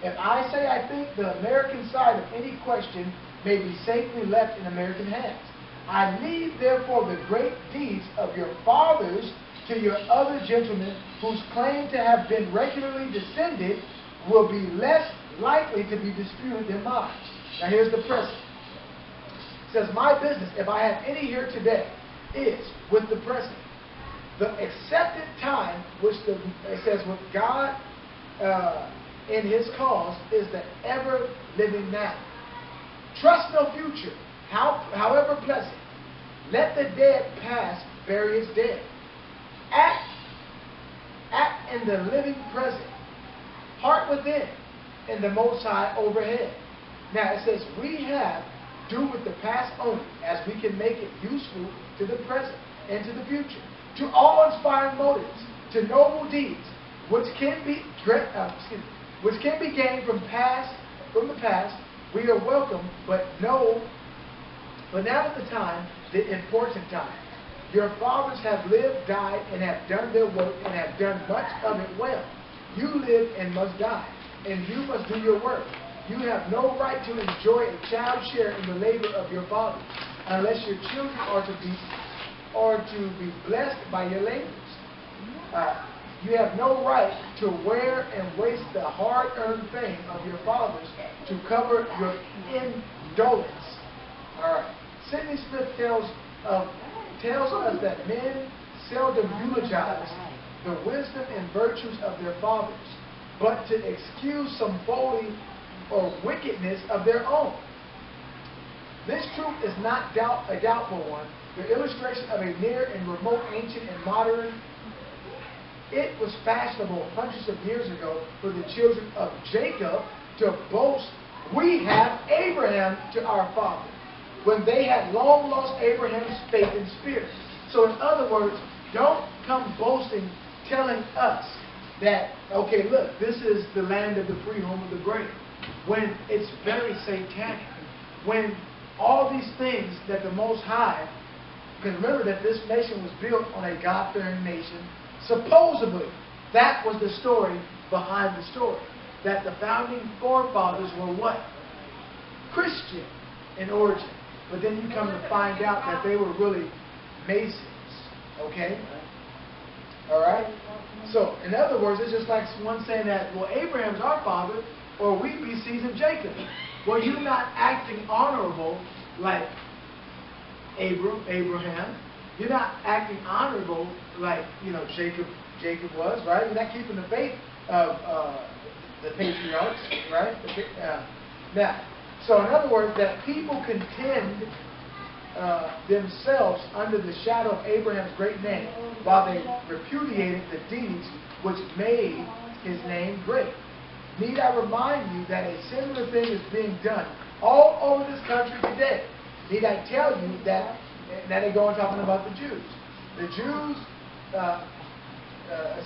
If I say I think the American side of any question may be safely left in American hands, I leave therefore the great deeds of your fathers to your other gentlemen whose claim to have been regularly descended will be less likely to be disputed than mine. Now here's the present. It says, my business, if I have any here today, is with the present. The accepted time, which it says with God in his cause, is the ever living now. Trust no future, however pleasant. Let the dead past bury its dead. Act in the living present. Heart within, and the Most High overhead. Now it says, we have do with the past only, as we can make it useful to the present and to the future, to awe-inspiring motives, to noble deeds, which can be gained from the past. We are welcome, but now at the time, the important time. Your fathers have lived, died, and have done their work, and have done much of it well. You live and must die, and you must do your work. You have no right to enjoy a child's share in the labor of your fathers, unless your children are to be blessed by your labors. You have no right to wear and waste the hard-earned fame of your fathers to cover your indolence. All right. Sidney Smith tells us that men seldom eulogized the wisdom and virtues of their fathers, but to excuse some folly or wickedness of their own. This truth is not a doubtful one. The illustration of a near and remote, ancient and modern, it was fashionable hundreds of years ago for the children of Jacob to boast, "We have Abraham to our father," when they had long lost Abraham's faith and spirit. So in other words, don't come boasting, telling us that, okay, look, this is the land of the free, home of the brave, when it's very satanic. When all these things that the Most High, because remember that this nation was built on a God-fearing nation, supposedly. That was the story behind the story. That the founding forefathers were what? Christian in origin. But then you come to find out that they were really Masons. Okay? Alright? So, in other words, it's just like one saying that, well, Abraham's our father, or we be seeds of Jacob. Well, you're not acting honorable like Abraham. You're not acting honorable like, Jacob was, right? You're not keeping the faith of the patriarchs, right? Now, so in other words, that people contend themselves under the shadow of Abraham's great name while they repudiated the deeds which made his name great. Need I remind you that a similar thing is being done all over this country today? Need I tell you that, now they go on talking about the Jews. The Jews,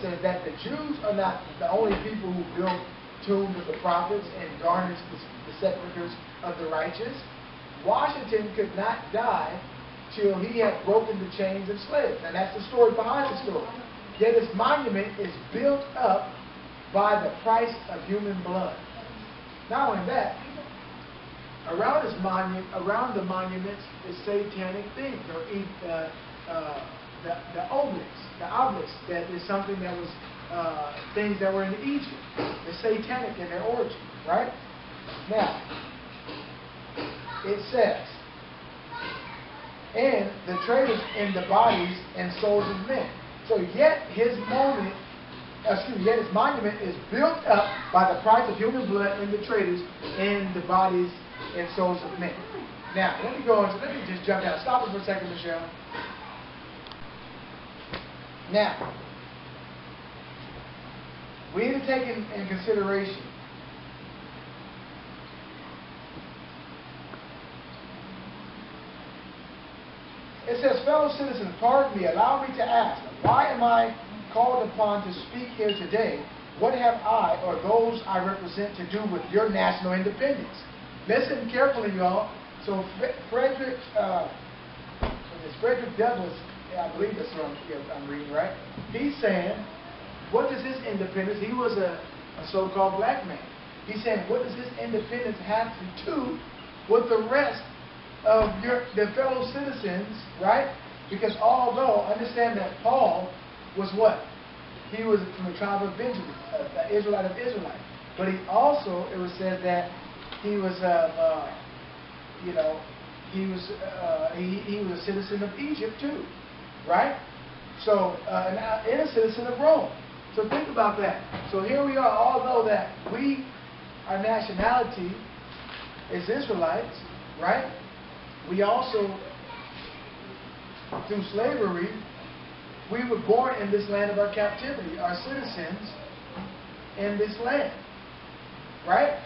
says that the Jews are not the only people who built tombs of the prophets and garnished the sepulchres of the righteous. Washington could not die till he had broken the chains of slaves. And that's the story behind the story. Yet his monument is built up by the price of human blood. Not only that, around the monuments is satanic things. The obelisk, that is something that was things that were in Egypt. They're satanic in their origin, right? Now, it says, and the traders in the bodies and souls of men. So yet his monument is built up by the price of human blood in the traders in the bodies and souls of men. Now, let me just jump down. Stop it for a second, Michelle. Now, we need to take in consideration it says, fellow citizens, pardon me, allow me to ask, why am I called upon to speak here today? What have I or those I represent to do with your national independence? Listen carefully, y'all. So Frederick Douglass, I believe that's what I'm reading, right? He's saying, what does his independence, he was a so-called black man. He's saying, what does his independence have to do with the rest of the fellow citizens, right? Because although, understand that Paul was what? He was from the tribe of Benjamin, an Israelite of Israelites. But he also, it was said that he was, he was a citizen of Egypt too, right? So, and a citizen of Rome. So think about that. So here we are, although that our nationality is Israelites, right? We also, through slavery, we were born in this land of our captivity, our citizens in this land, right?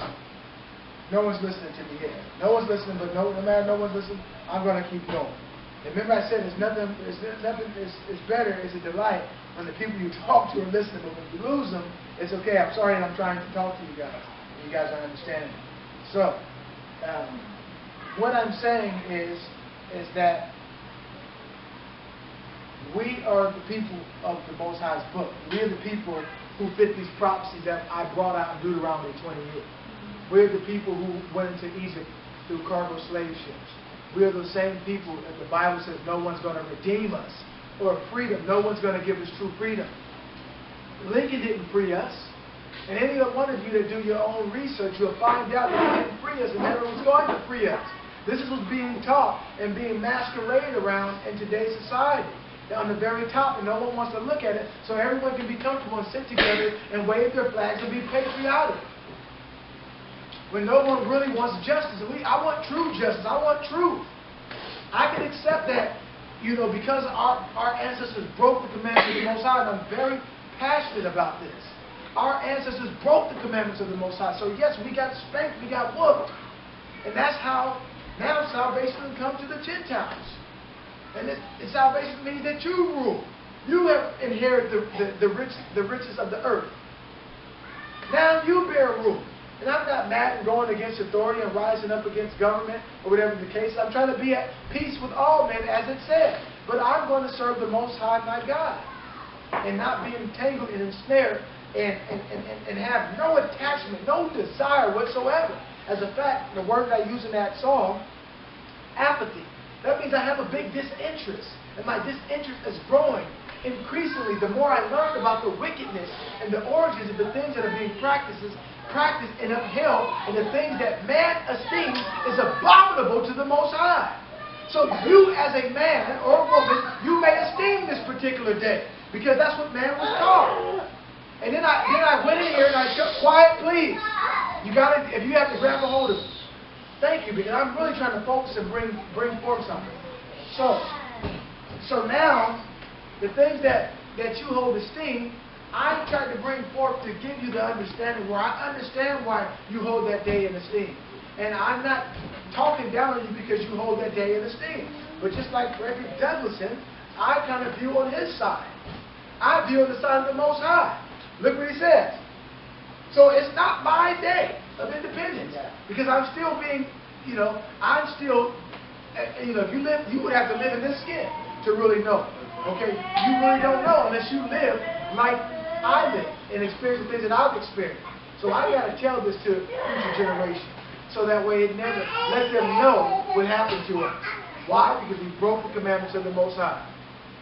No one's listening to me here. No one's listening, but no matter no one's listening, I'm going to keep going. And remember I said, it's better, it's a delight when the people you talk to are listening, but when you lose them, it's okay. I'm sorry that I'm trying to talk to you guys, and you guys aren't understanding. So, what I'm saying is that we are the people of the Most High's book. We are the people who fit these prophecies that I brought out in Deuteronomy 28. We're the people who went into Egypt through cargo slave ships. We are the same people that the Bible says no one's going to redeem us or freedom. No one's going to give us true freedom. Lincoln didn't free us. And any one of you that do your own research, you'll find out that he didn't free us and never was going to free us. This is what's being taught and being masqueraded around in today's society. on the very top, and no one wants to look at it, so everyone can be comfortable and sit together and wave their flags and be patriotic. When no one really wants justice. I want true justice. I want truth. I can accept that, because our ancestors broke the commandments of the Most High, and I'm very passionate about this. Our ancestors broke the commandments of the Most High. So yes, we got spanked, we got whooped. And that's how now salvation will come to the Gentiles. And salvation means that you rule. You have inherited the riches of the earth. Now you bear rule. And I'm not mad and going against authority and rising up against government or whatever the case. I'm trying to be at peace with all men, as it said. But I'm going to serve the Most High, my God, and not be entangled and ensnared and have no attachment, no desire whatsoever. As a fact, the word I use in that song, apathy. That means I have a big disinterest, and my disinterest is growing increasingly the more I learn about the wickedness and the origins of the things that are being practiced and upheld, and the things that man esteems is abominable to the Most High. So you as a man or a woman, you may esteem this particular day, because that's what man was called. And then I went in here and I said, quiet please. If you have to grab a hold of it. Thank you, because I'm really trying to focus and bring forth something. So now, the things that you hold esteem, I tried to bring forth to give you the understanding where I understand why you hold that day in esteem. And I'm not talking down on you because you hold that day in esteem. But just like Frederick Douglason, I kind of view on his side. I view on the side of the Most High. Look what he says. So it's not my day of independence. Because I'm still being, I'm still, if you live, you would have to live in this skin to really know. Okay? You really don't know unless you live like I live and experience the things that I've experienced. So I got to tell this to future generations. So that way it never let them know what happened to us. Why? Because we broke the commandments of the Most High.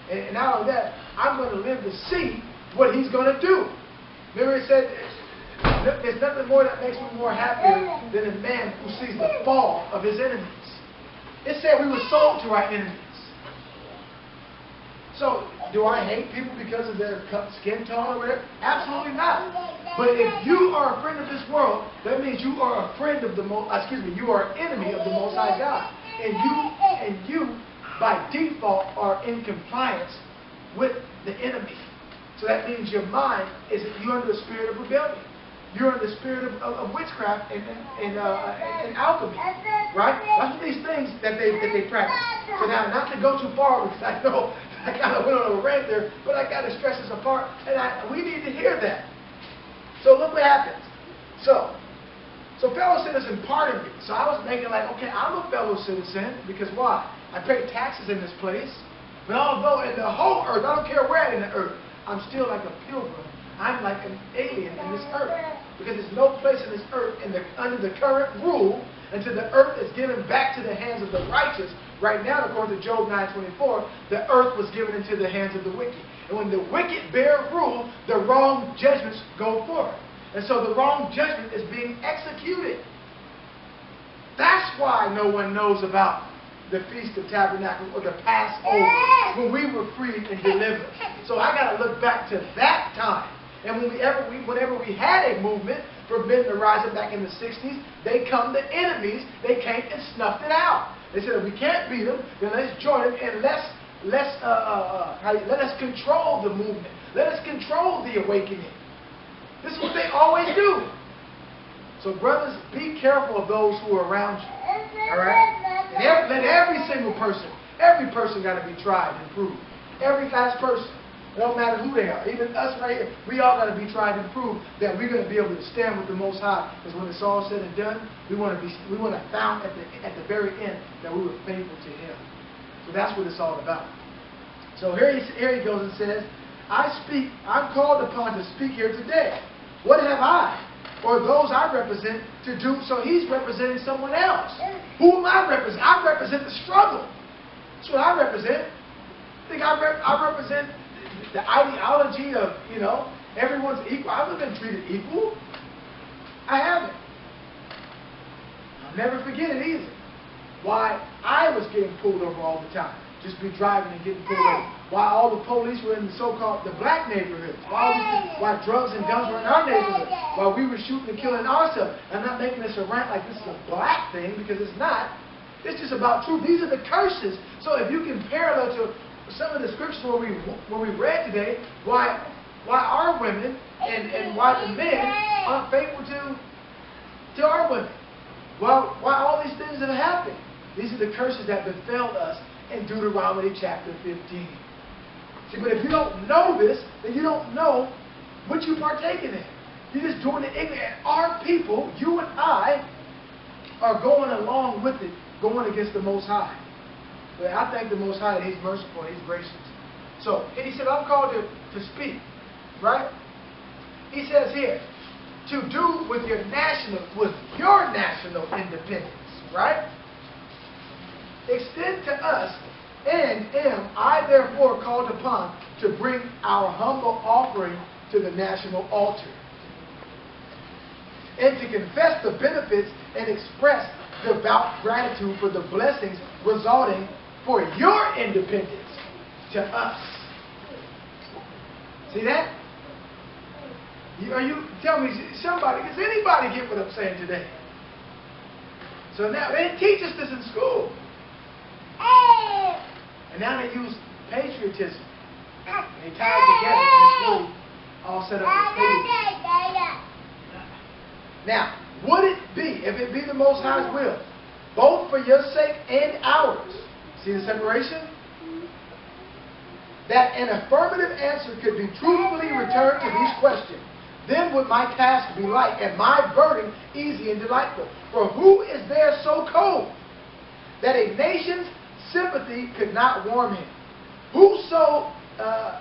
And not only that, I'm going to live to see what He's going to do. Remember it said, there's nothing more that makes me more happier than a man who sees the fall of his enemies. It said we were sold to our enemies. So, do I hate people because of their skin tone or whatever? Absolutely not. But if you are a friend of this world, that means you are a friend of the you are an enemy of the Most High God. And you, by default, are in compliance with the enemy. So that means your mind you're under the spirit of rebellion. You're under the spirit of witchcraft and alchemy. Right? That's what these things that they practice. So now, not to go too far, because I know I kind of went on a rant there, but I got to stress this apart, and we need to hear that. So look what happens. So fellow citizen pardoned me. So I was making like, okay, I'm a fellow citizen, because why? I pay taxes in this place. But although in the whole earth, I don't care where in the earth, I'm still like a pilgrim. I'm like an alien in this earth. Because there's no place in this earth under the current rule until the earth is given back to the hands of the righteous. Right now, according to Job 9:24, the earth was given into the hands of the wicked. And when the wicked bear rule, the wrong judgments go forth. And so the wrong judgment is being executed. That's why no one knows about the Feast of Tabernacles or the Passover, when we were freed and delivered. So I got to look back to that time. And whenever we had a movement forbidden to rise up back in the 60s, the enemies, they came and snuffed it out. They said, if we can't beat them, then let's join them and let us control the movement. Let us control the awakening. This is what they always do. So brothers, be careful of those who are around you. All right? And let every single person got to be tried and proved. Every last person. It don't matter who they are. Even us right here, we all got to be tried and proved that we're going to be able to stand with the Most High. Because when it's all said and done, we want to found at the very end that we were faithful to Him. So that's what it's all about. So here he goes and says, I'm called upon to speak here today. What have I, or those I represent, to do? So he's representing someone else. Who am I representing? I represent the struggle. That's what I represent. I think I represent the ideology of, everyone's equal. I haven't been treated equal. I haven't. I'll never forget it either. Why I was getting pulled over all the time. just be driving and getting pulled over. Why all the police were in the so-called the black neighborhoods. Why drugs and guns were in our neighborhood. Why we were shooting and killing ourselves. I'm not making this a rant like this is a black thing, because it's not. It's just about truth. These are the curses. So if you can parallel to some of the scriptures where we read today, why our women and why the men aren't faithful to our women. Why all these things have happened. These are the curses that befell us in Deuteronomy chapter 15. See, but if you don't know this, then you don't know what you're partaking in. You're just doing it ignorant. And our people, you and I, are going along with it, going against the Most High. But I thank the Most High that He's merciful and He's gracious. So, and He said, I'm called to speak. Right? He says here, to do with your national independence. Right? Extend to us, and am I therefore called upon to bring our humble offering to the national altar, and to confess the benefits and express devout gratitude for the blessings resulting for your independence to us. See that? Tell me, somebody, does anybody get what I'm saying today? So now, they didn't teach us this in school. And now they use patriotism. And they tie it together, and it's really all set up as patriotism. Now, would it be, if it be the Most High's will, both for your sake and ours, see the separation? That an affirmative answer could be truthfully returned to these questions, then would my task be light and my burden easy and delightful. For who is there so cold that a nation's sympathy could not warm him? Who so how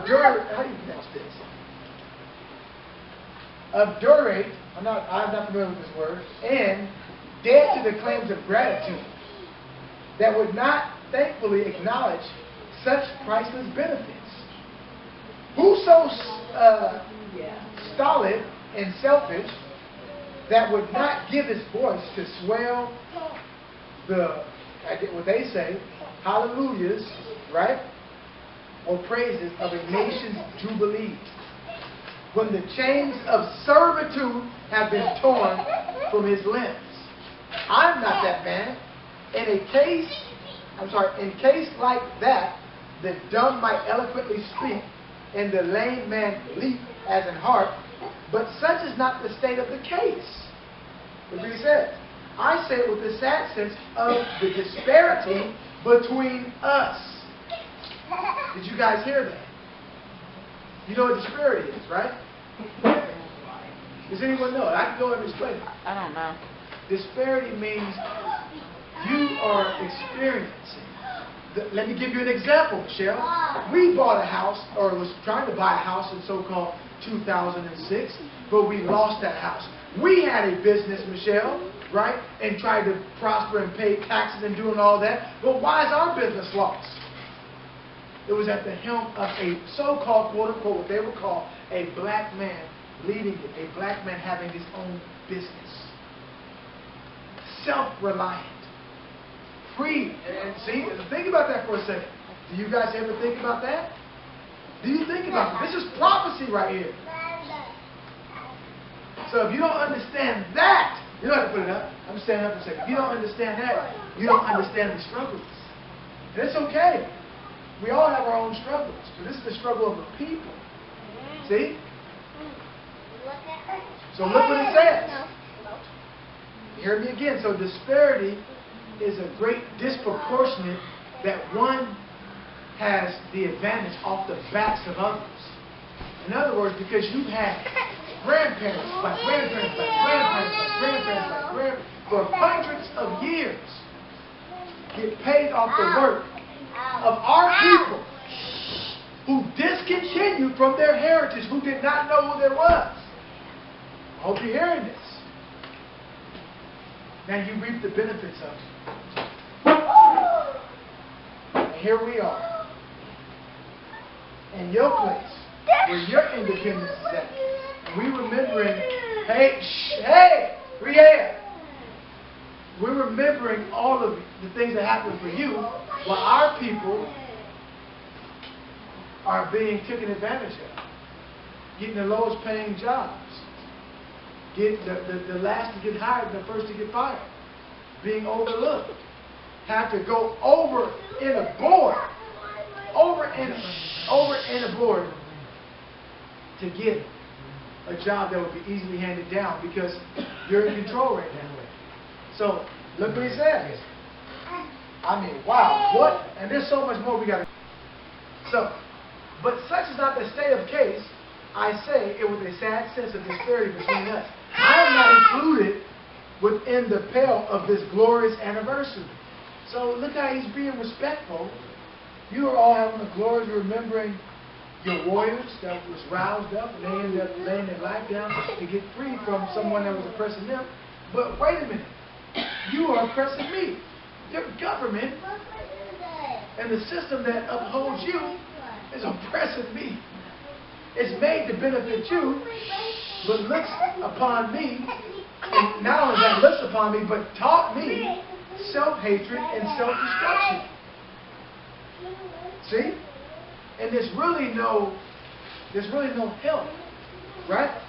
do you pronounce this? Obdurate, I'm not familiar with this word, and dead to the claims of gratitude, that would not thankfully acknowledge such priceless benefits. Who so stolid and selfish that would not give his voice to swell what they say, hallelujahs, right? Or praises of a nation's jubilee, when the chains of servitude have been torn from his limbs. I'm not that man. In case like that, the dumb might eloquently speak, and the lame man leap as in heart, but such is not the state of the case. Look what he says. I say it with the sad sense of the disparity between us. Did you guys hear that? You know what disparity is, right? Does anyone know it? I can go and explain it. I don't know. Disparity means you are experiencing. Let me give you an example, Michelle. We bought a house, or was trying to buy a house in so-called 2006, but we lost that house. We had a business, Michelle, right, and tried to prosper and pay taxes and doing all that, but why is our business lost? It was at the helm of a so-called, quote-unquote, what they would call a black man leading it, a black man having his own business. Self-reliant. Free. And see, think about that for a second. Do you guys ever think about that? Do you think about it? This is prophecy right here. So if you don't understand that, you don't have to put it up. I'm standing up for a second. If you don't understand that, you don't understand the struggles. And it's okay. We all have our own struggles. But this is the struggle of the people. See? So look what it says. Hear me again. So disparity is a great disproportionate that one has the advantage off the backs of others. In other words, because you've had grandparents, for hundreds of years get paid off the work of our people who discontinued from their heritage, who did not know who there was. I hope you're hearing this. Now you reap the benefits of it. And here we are. In your place, where your independence is at. And we remembering, hey, Brielle. we're remembering all of the things that happened for you, while our people are being taken advantage of, getting the lowest paying jobs, get the last to get hired, the first to get fired, being overlooked, have to go over and aboard to get a job that would be easily handed down because you're in control right now. So look what he says. I mean, wow, what? And there's so much more we got to. So, but such is not the state of case. I say it with a sad sense of disparity between us. I am not included within the pale of this glorious anniversary. So look how he's being respectful. You are all having the glory of remembering your warriors that was roused up and they ended up laying their life down to get free from someone that was oppressing them. But wait a minute. You are oppressing me. Your government and the system that upholds you is oppressing me. It's made to benefit you, but looks upon me, and not only that looks upon me, but taught me self-hatred and self-destruction. See? And there's really no help, right?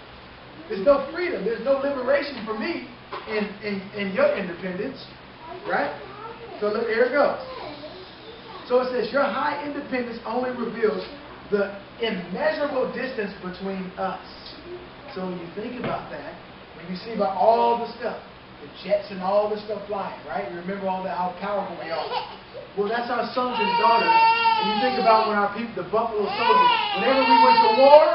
There's no freedom. There's no liberation for me in your independence, right? So look, here it goes. So it says, your high independence only reveals the immeasurable distance between us. So when you think about that, when you see about all the stuff, the jets and all the stuff flying, right? You remember all that, how powerful we are. Well, that's our sons and daughters. And you think about when our people, the Buffalo Soldiers, whenever we went to war,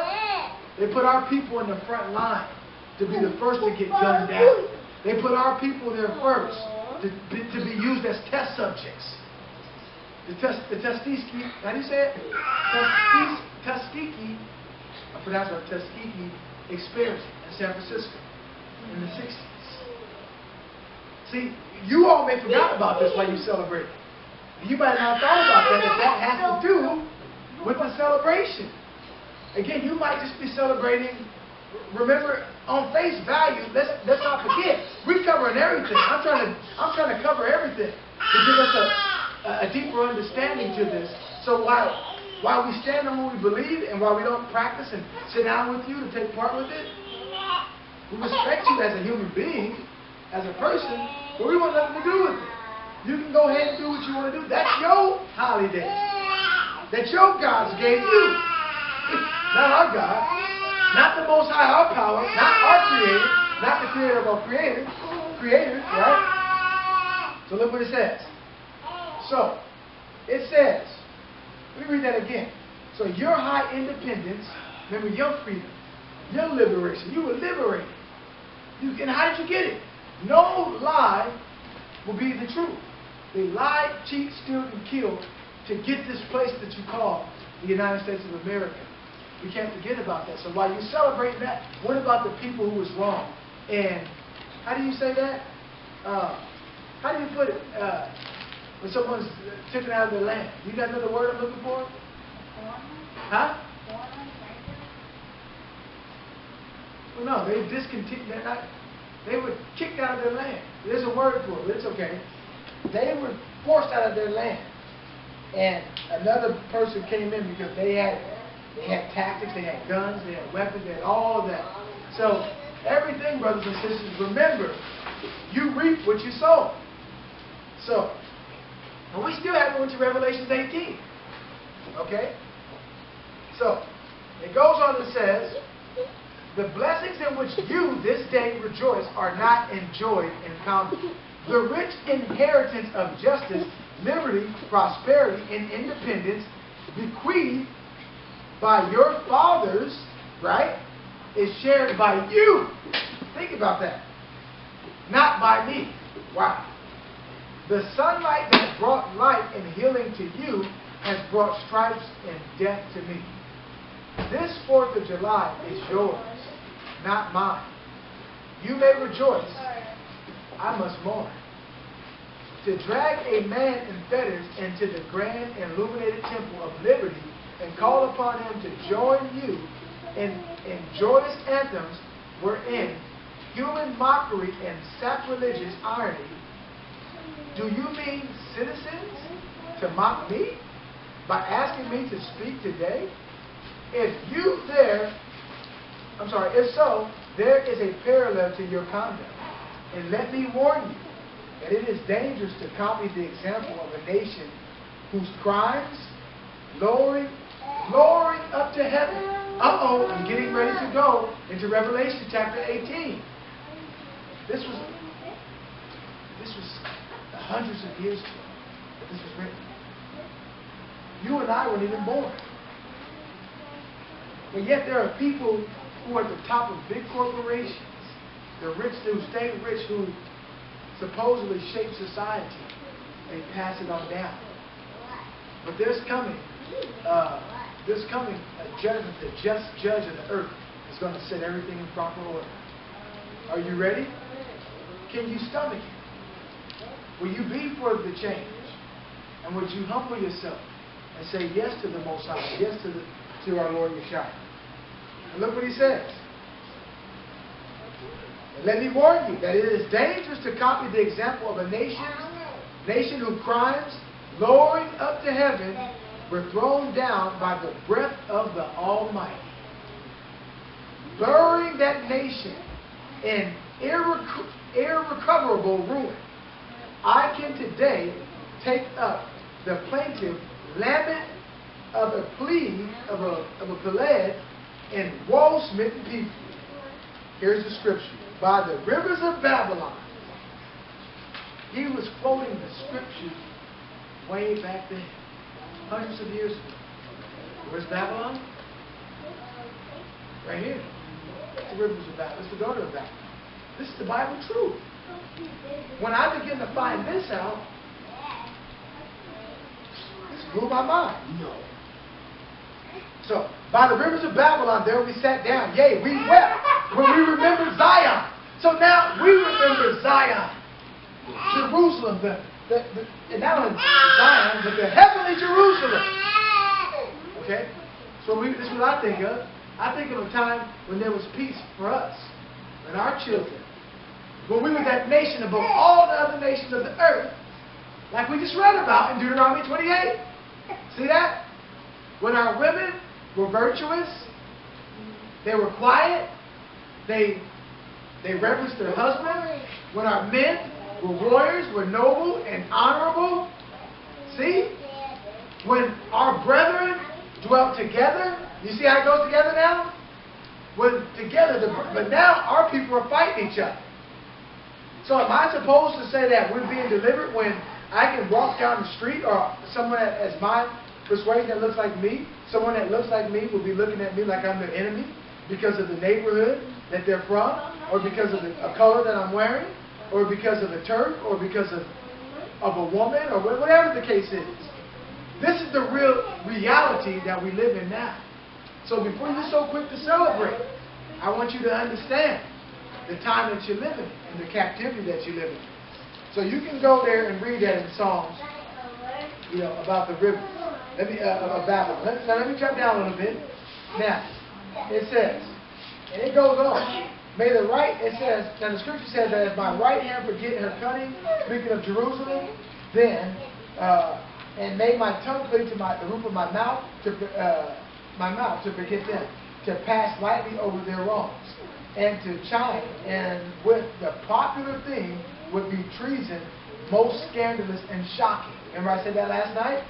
they put our people in the front line to be the first to get gunned down. They put our people there first to be used as test subjects. The Tuskegee, how do you say it? Tuskegee, I pronounce it Tuskegee experience in San Francisco in the 60s. See, you all may have forgot about this while you celebrate. You might not have thought about that if that has to do with the celebration. Again, you might just be celebrating. Remember, on face value, let's not forget, we're covering everything. I'm trying to cover everything to give us a deeper understanding to this. So while we stand on what we believe and while we don't practice and sit down with you to take part with it, we respect you as a human being, as a person, but we want nothing to do with it. You can go ahead and do what you want to do. That's your holiday. That your gods gave you. Not our God. Not the Most High, our power. Not our Creator. Not the Creator of our Creators, right? So look what it says. So, it says, let me read that again. So your high independence, remember your freedom, your liberation. You were liberated. And how did you get it? No lie will be the truth. They lied, cheat, steal, and kill to get this place that you call the United States of America. We can't forget about that. So while you celebrate that, what about the people who was wrong? And how do you say that? How do you put it? When someone's taken out of their land. You guys know the word I'm looking for? Huh? Well, no, they discontinued. They were kicked out of their land. There's a word for it, but it's okay. They were forced out of their land, and another person came in because they had tactics, they had guns, they had weapons, they had all of that. So everything, brothers and sisters, remember, you reap what you sow. So, and we still haven't went to Revelation 18. Okay? So, it goes on and says, the blessings in which you this day rejoice are not enjoyed in common. The rich inheritance of justice, liberty, prosperity, and independence bequeathed by your fathers, right, is shared by you. Think about that. Not by me. Wow. The sunlight that brought life and healing to you has brought stripes and death to me. This 4th of July is yours, not mine. You may rejoice. I must mourn. To drag a man in fetters into the grand and illuminated temple of liberty and call upon him to join you in joyous anthems wherein human mockery and sacrilegious irony Do you mean citizens to mock me by asking me to speak today? If so, there is a parallel to your conduct. And let me warn you that it is dangerous to copy the example of a nation whose crimes lowering up to heaven. I'm getting ready to go into Revelation chapter 18. This was hundreds of years ago. This was written. You and I weren't even born. But yet there are people who are at the top of big corporations, the rich who stay rich, who supposedly shape society. They pass it on down. But there's coming a judgment. The just judge of the earth is going to set everything in proper order. Are you ready? Can you stomach it? Will you be for the change? And would you humble yourself and say yes to the Most High, yes to our Lord Yeshua? And look what he says. And let me warn you that it is dangerous to copy the example of a nation whose crimes, lowering up to heaven, were thrown down by the breath of the Almighty. Burying that nation in irrecoverable ruin. I can today take up the plaintive lament of a plea of a Peled in woe-smitten people. Here's the scripture. By the rivers of Babylon. He was quoting the scriptures way back then, hundreds of years ago. Where's Babylon? Right here. It's the rivers of Babylon. It's the daughter of Babylon. This is the Bible truth. When I begin to find this out, this blew my mind. No. So, by the rivers of Babylon, there we sat down. Yea, we wept when we remembered Zion. So now we remember Zion. Jerusalem, and not only Zion, but the heavenly Jerusalem. Okay? So this is what I think of. I think of a time when there was peace for us and our children. When we were that nation above all the other nations of the earth, like we just read about in Deuteronomy 28. See that? When our women were virtuous, they were quiet, they reverenced their husband. When our men were warriors, were noble and honorable. See? When our brethren dwelt together. You see how it goes together now? When together, but now our people are fighting each other. So am I supposed to say that we're being delivered when I can walk down the street, or someone that has my persuasion that looks like me, someone that looks like me will be looking at me like I'm their enemy because of the neighborhood that they're from, or because of a color that I'm wearing, or because of a Turk, or because of a woman, or whatever the case is. This is the real reality that we live in now. So before you're so quick to celebrate, I want you to understand the time that you're living in and the captivity that you're living in. So you can go there and read that in Psalms, about the river of Babylon. Let me jump down a little bit. Now, it says, and it goes on. May the right, it says, now the scripture says that if my right hand forget her cunning, speaking of Jerusalem, then, and may my tongue cling to the roof of my mouth to forget them, to pass lightly over their wrongs, and to chime, and with the popular thing would be treason, most scandalous and shocking. Remember I said that last night?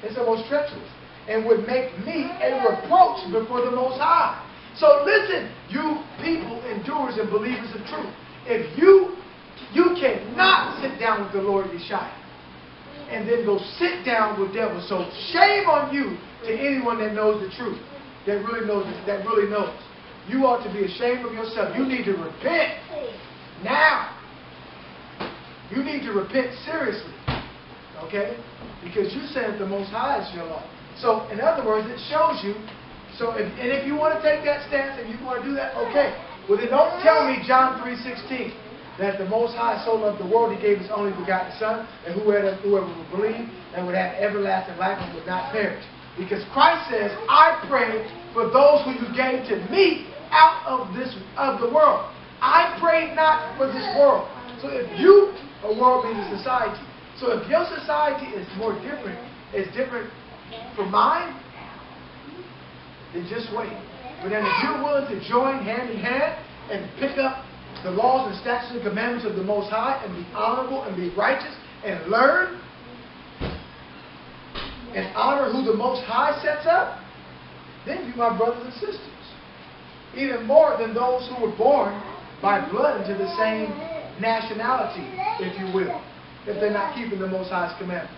It's the most treacherous, and would make me a reproach before the Most High. So listen, you people, endurers and believers of truth. If you cannot sit down with the Lord Yeshua and then go sit down with devils. So shame on you to anyone that knows the truth, that really knows. You ought to be ashamed of yourself. You need to repent now. You need to repent seriously. Okay? Because you said the Most High is your law. So, in other words, it shows you. So, if you want to take that stance and you want to do that, okay. Well, then don't tell me John 3:16 that the Most High so loved the world He gave His only begotten Son, and whoever would believe and would have everlasting life and would not perish. Because Christ says, I pray for those who you gave to me out of the world. I pray not for this world. So if you a world means a society. So if your society is different from mine, then just wait. But then if you're willing to join hand in hand and pick up the laws and statutes and commandments of the Most High and be honorable and be righteous and learn and honor who the Most High sets up, then you, my brothers and sisters, even more than those who were born by blood into the same nationality, if you will, if they're not keeping the Most High's commandments.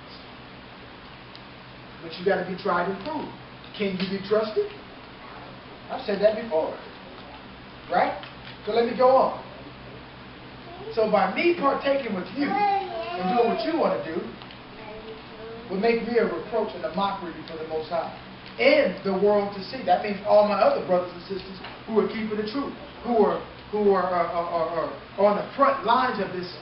But you got to be tried and proved. Can you be trusted? I've said that before. Right? So let me go on. So by me partaking with you and doing what you want to do would make me a reproach and a mockery before the Most High and the world to see. That means all my other brothers and sisters who are keeping the truth, who are on the front lines of this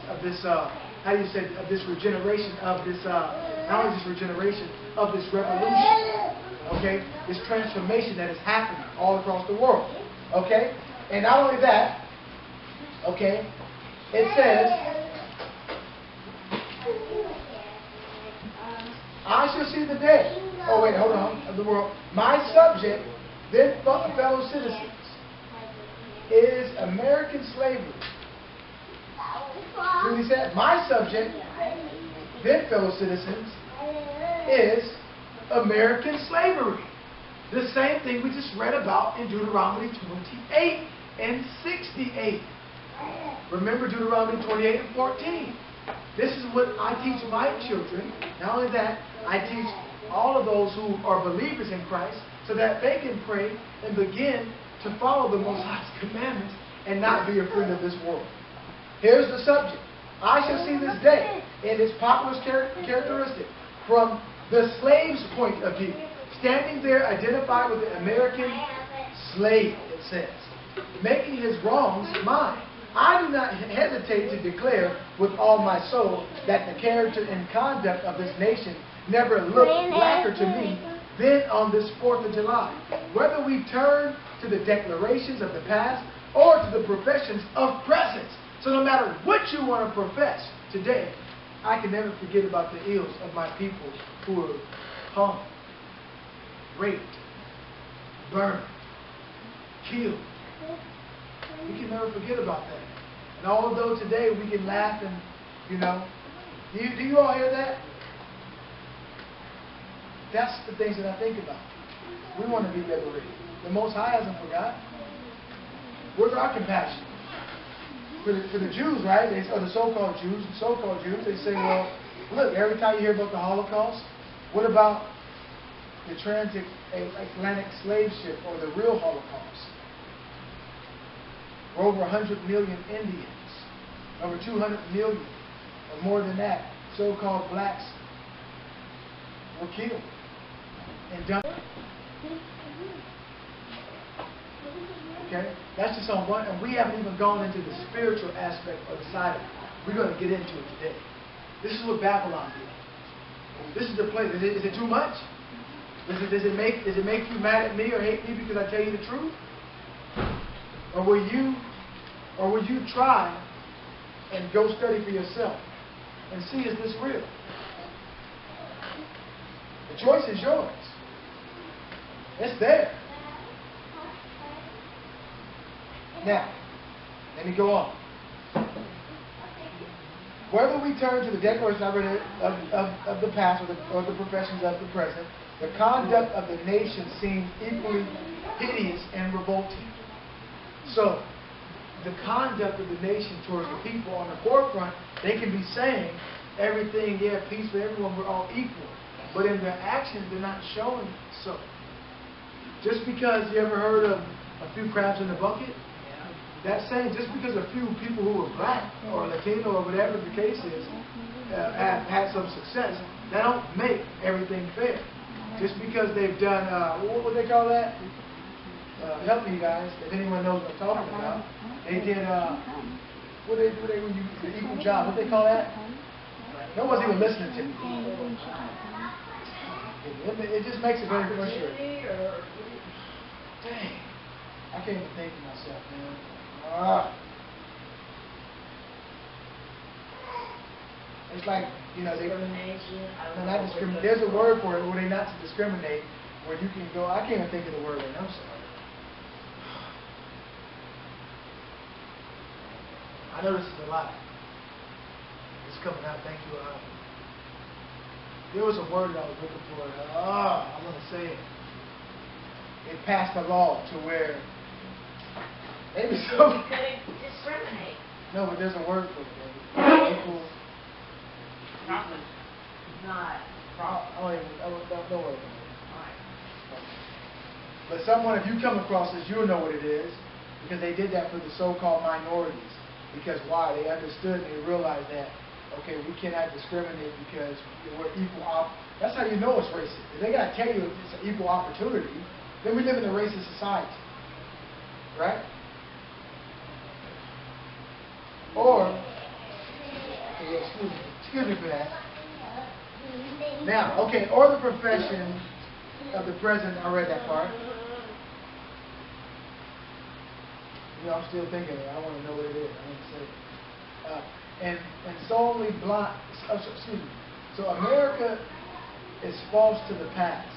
how do you say, of this regeneration, of this not only this regeneration, of this revolution. Okay, this transformation that is happening all across the world. Okay, and not only that. Okay, it says, I shall see the day. Oh wait, hold on. Of the world. My subject, then fellow citizens, is American slavery. So he said, my subject, then fellow citizens, is American slavery. The same thing we just read about in Deuteronomy 28 and 68. Remember Deuteronomy 28 and 14. This is what I teach my children. Not only that, I teach all of those who are believers in Christ so that they can pray and begin to follow the Most High's commandments and not be afraid of this world. Here's the subject. I shall see this day, and its popular characteristic from the slave's point of view. Standing there identified with the American slave, it says, making his wrongs mine. I do not hesitate to declare with all my soul that the character and conduct of this nation never looked blacker to me than on this 4th of July. Whether we turn to the declarations of the past or to the professions of present. So no matter what you want to profess today, I can never forget about the ills of my people who were hung, raped, burned, killed. We can never forget about that. And although today we can laugh and, do you all hear that? That's the things that I think about. We want to be liberated. The Most High hasn't forgotten. Where's our compassion? For the Jews, right? Or the so-called Jews, they say, well, look, every time you hear about the Holocaust, what about the transatlantic slave ship or the real Holocaust? For over 100 million Indians, over 200 million, or more than that, so-called blacks were killed and done. Okay? That's just on one, and we haven't even gone into the spiritual aspect or the side of it. We're going to get into it today. This is what Babylon did. This is the place. Is it too much? Does it make you mad at me or hate me because I tell you the truth? Or will you try and go study for yourself and see, is this real? The choice is yours. It's there. Now, let me go on. Whether we turn to the declaration of the past or the professions of the present, the conduct of the nation seems equally hideous and revolting. So, the conduct of the nation towards the people on the forefront, they can be saying everything, yeah, peace for everyone, we're all equal. But in their actions, they're not showing so. Just because you ever heard of a few crabs in the bucket? That's saying just because a few people who are black or Latino or whatever the case is have had some success, that don't make everything fair. Just because they've done, what would they call that? Help me, guys, if anyone knows what I'm talking about. They did, what do they do when you do the equal job? What do they call that? No one's even listening to me. It just makes it very frustrating. Dang. I can't even think of myself, man. It's like, you know, they, Discrimination. no, not discriminate. There's a word for it where they not to discriminate, where you can go, I can't even think of the word right now, I'm sorry. I know this is a lot. It's coming out, thank you. There was a word that I was looking for. I'm going to say it. It passed a law to where maybe so. You couldn't discriminate. No, but there's a word for it, baby. Equal. Not. No word. But someone, if you come across this, you'll know what it is, because they did that for the so-called minorities. Because why? They understood and they realized that, okay, we cannot discriminate because we're equal. That's how you know it's racist. If they got to tell you it's an equal opportunity, then we live in a racist society. Right? Or, okay, excuse me for that. Now, okay, or the profession of the president. I read that part. You know, I'm still thinking it. I want to know what it is. I want to say it. And solely blind. Excuse me. So America is false to the past,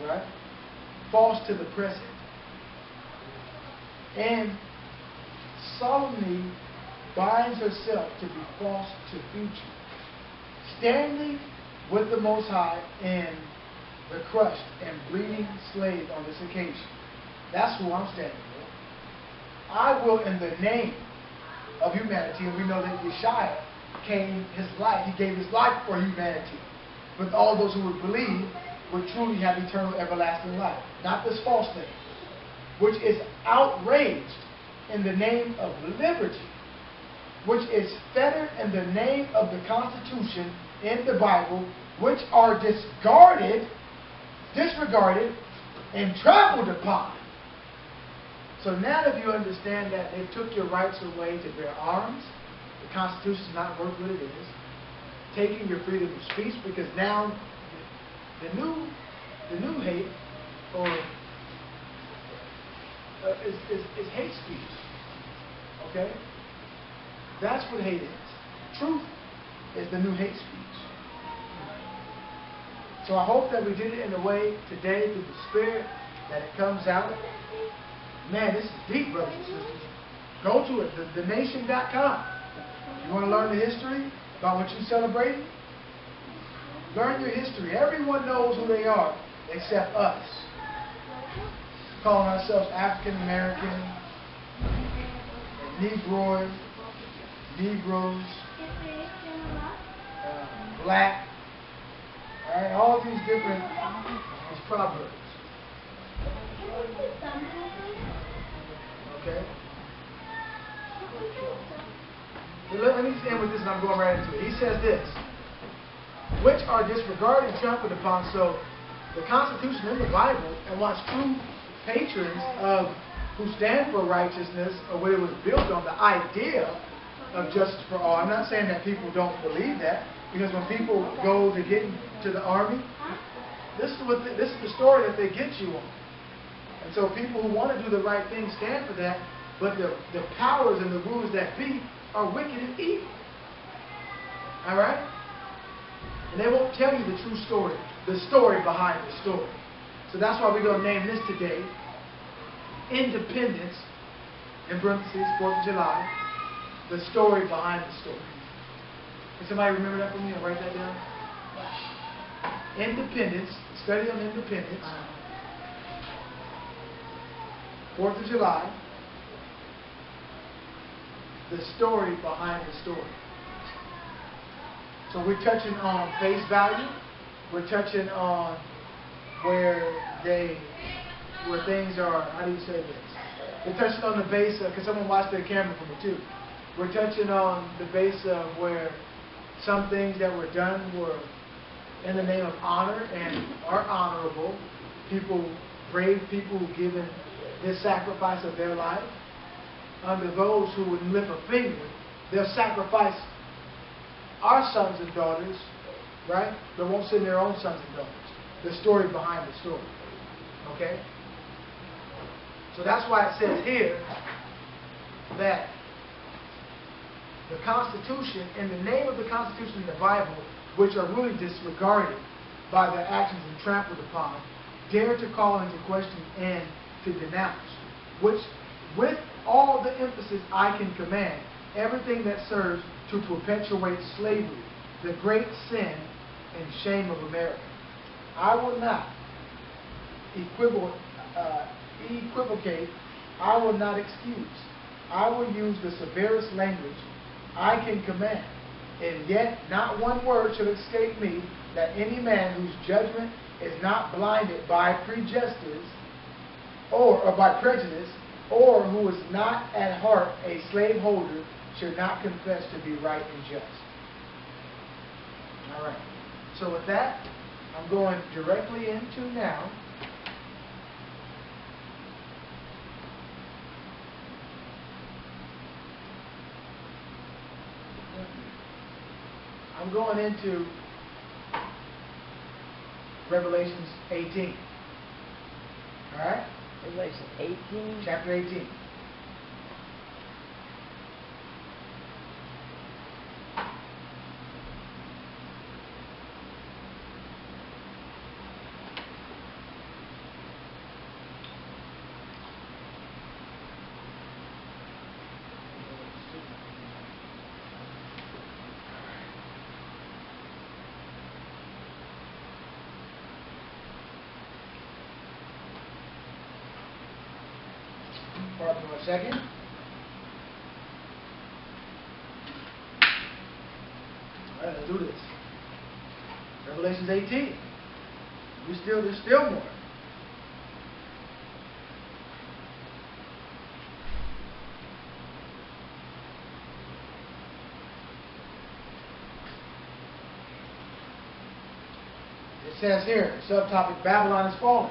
right? False to the present, and solemnly binds herself to be false to future, standing with the Most High in the crushed and bleeding slave on this occasion. That's who I'm standing with. I will, in the name of humanity, and we know that Yeshua came his life, he gave his life for humanity. But all those who would believe would truly have eternal everlasting life. Not this false thing, which is outraged in the name of liberty, which is fettered in the name of the Constitution in the Bible, which are disregarded, and trampled upon. So now that you understand that they took your rights away to bear arms, the Constitution is not worth what it is, taking your freedom of speech, because now the new hate or is hate speech. Okay? That's what hate is. Truth is the new hate speech. So I hope that we did it in a way today through the Spirit that it comes out. Man, this is deep, brothers and sisters. Go to it, thenation.com. You want to learn the history about what you're celebrating? Learn your history. Everyone knows who they are except us. Calling ourselves African American, Negroid, Negroes, black, all right, all these different proverbs. Okay? Let me just end with this and I'm going right into it. He says this, which are disregarded and trampled upon. So the Constitution in the Bible, and what's true patrons of who stand for righteousness, or what it was built on, the idea of justice for all. I'm not saying that people don't believe that, because when people go to get into the army, this is the story that they get you on. And so people who want to do the right thing stand for that, but the powers and the rulers that be are wicked and evil. Alright? And they won't tell you the true story, the story behind the story. So that's why we're going to name this today, Independence, in parentheses, 4th of July, the story behind the story. Can somebody remember that for me and write that down? Independence, study on independence, 4th of July, the story behind the story. So we're touching on face value. We're touching on where things are, how do you say this? We're touching on the base of, because someone watched their camera for me too. We're touching on the base of where some things that were done were in the name of honor and are honorable. People, brave people who've given this sacrifice of their life. Under those who would lift a finger, they'll sacrifice our sons and daughters, right? But won't send their own sons and daughters. The story behind the story. Okay? So that's why it says here that the Constitution, in the name of the Constitution in the Bible, which are really disregarded by their actions and trampled upon, dare to call into question and to denounce, which with all the emphasis I can command, everything that serves to perpetuate slavery, the great sin and shame of America. I will not equivocate. I will not excuse. I will use the severest language I can command, and yet not one word shall escape me, that any man whose judgment is not blinded by prejudice or by prejudice, or who is not at heart a slaveholder, should not confess to be right and just. All right. So with that, I'm going directly into now I'm going into Revelations 18. All right? Revelation 18. Chapter 18. Pardon me 1 second. All right, let's do this. Revelations 18. There's still more. It says here, subtopic, Babylon is fallen.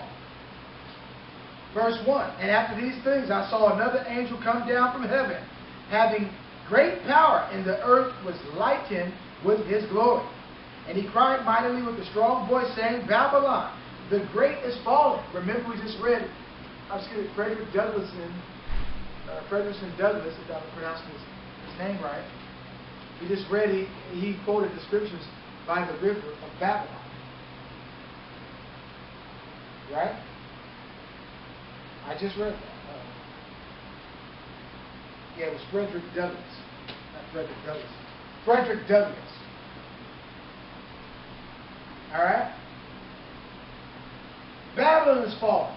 Verse 1, and after these things I saw another angel come down from heaven, having great power, and the earth was lightened with his glory. And he cried mightily with a strong voice, saying, Babylon, the great is fallen. Remember, we just read, Frederick Douglass, if I'm pronouncing his name right. We just read, he quoted the scriptures by the river of Babylon. Right? I just read that. Yeah, it was Frederick Douglass. Not Frederick Douglass. Frederick Douglass. All right? Babylon is fallen.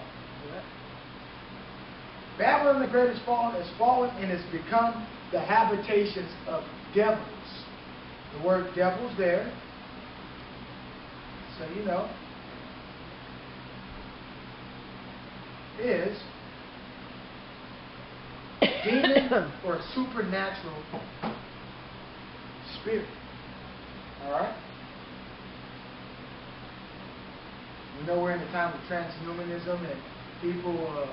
Babylon the Great is fallen and has become the habitations of devils. The word devils there, so you know, is demon or supernatural spirit. Alright? We know we're in a time of transhumanism and people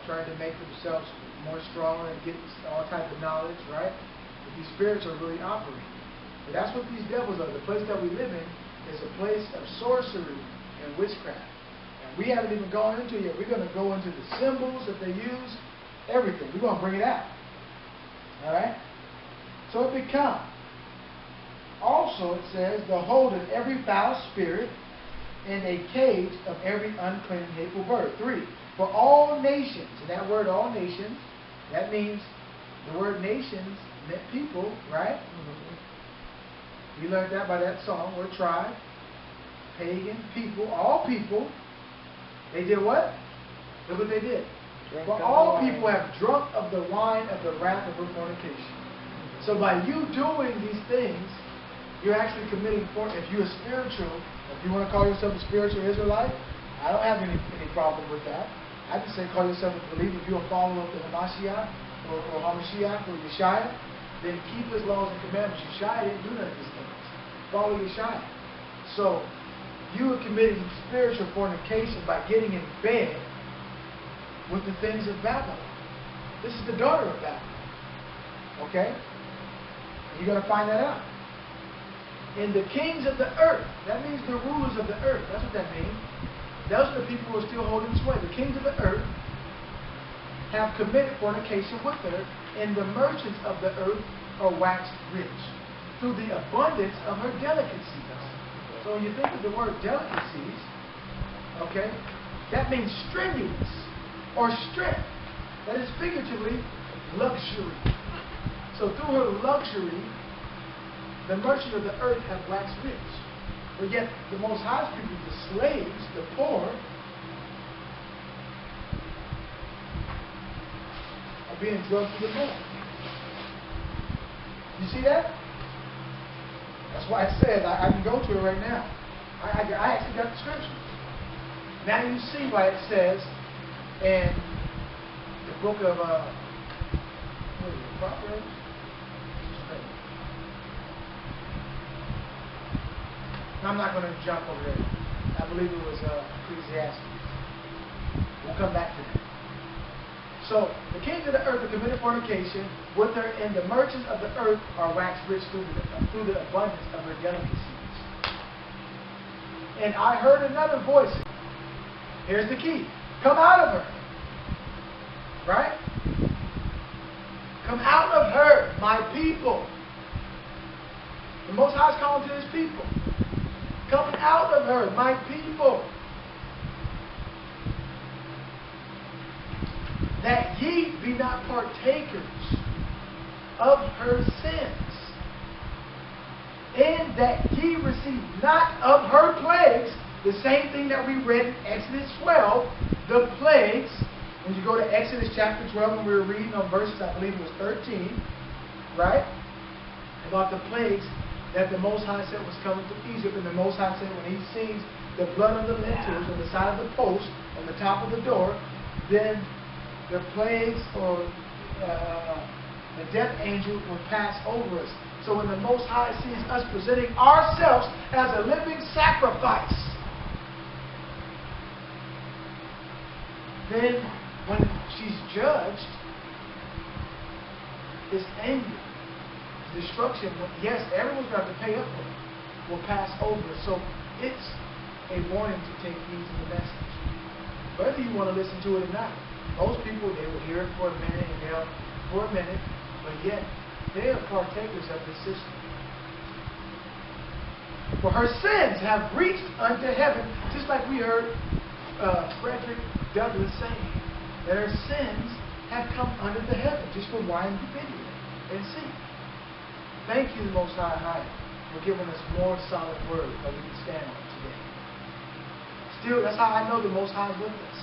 trying to make themselves more stronger and get all type of knowledge, right? But these spirits are really operating. But that's what these devils are. The place that we live in is a place of sorcery and witchcraft. We haven't even gone into it yet. We're going to go into the symbols that they use, everything. We're going to bring it out. All right? So it becomes. Also, it says, the hold of every foul spirit and a cage of every unclean, hateful bird. 3, for all nations, and that word all nations, that means the word nations meant people, right? We learned that by that song, word tribe, pagan, people, all people. They did what? Look what they did. For all people have drunk of the wine of the wrath of her fornication. So by you doing these things, you're actually committing, if you're spiritual, if you want to call yourself a spiritual Israelite, I don't have any problem with that. I just say call yourself a believer. If you're a follower of the Hamashiach or Hamashiach or Yeshua, then keep his laws and commandments. Yeshua didn't do none of these things. Follow Yeshua. So you are committing spiritual fornication by getting in bed with the things of Babylon. This is the daughter of Babylon. Okay? You're going to find that out. And the kings of the earth, that means the rulers of the earth. That's what that means. Those are the people who are still holding sway. The kings of the earth have committed fornication with her, and the merchants of the earth are waxed rich through the abundance of her delicacies. So when you think of the word delicacies, okay, that means strenuous or strength. That is figuratively luxury. So through her luxury, the merchants of the earth have waxed rich. But yet the Most High's people, the slaves, the poor, are being drugged to the bone. You see that? That's why it says, I can go to it right now. I actually got the scripture. Now you see why it says in the book of what is it, Proverbs? I'm not going to jump over there. I believe it was Ecclesiastes. We'll come back to that. So, the kings of the earth have committed fornication with her, and the merchants of the earth are waxed rich through the abundance of her delicacies. And I heard another voice. Here's the key. Come out of her. Right? Come out of her, my people. The Most High is calling to His people. Come out of her, my people. That ye be not partakers of her sins, and that ye receive not of her plagues, the same thing that we read in Exodus 12, the plagues. When you go to Exodus chapter 12, when we were reading on verses, I believe it was 13, right? About the plagues that the Most High said was coming to Egypt, and the Most High said when He sees the blood on the lintels, on the side of the post, on the top of the door, then the plagues or the death angel will pass over us. So when the Most High sees us presenting ourselves as a living sacrifice, then when she's judged, His anger, destruction, yes, everyone's going to have to pay up for it, will pass over. So it's a warning to take heed to the message. Whether you want to listen to it or not. Most people, they will hear it for a minute and they'll for a minute, but yet they are partakers of the system. For her sins have reached unto heaven, just like we heard Frederick Douglass saying, that her sins have come under the heaven, just for wine the video and see. Thank you, Most High, for giving us more solid word that we can stand on today. Still, that's how I know the Most High is with us.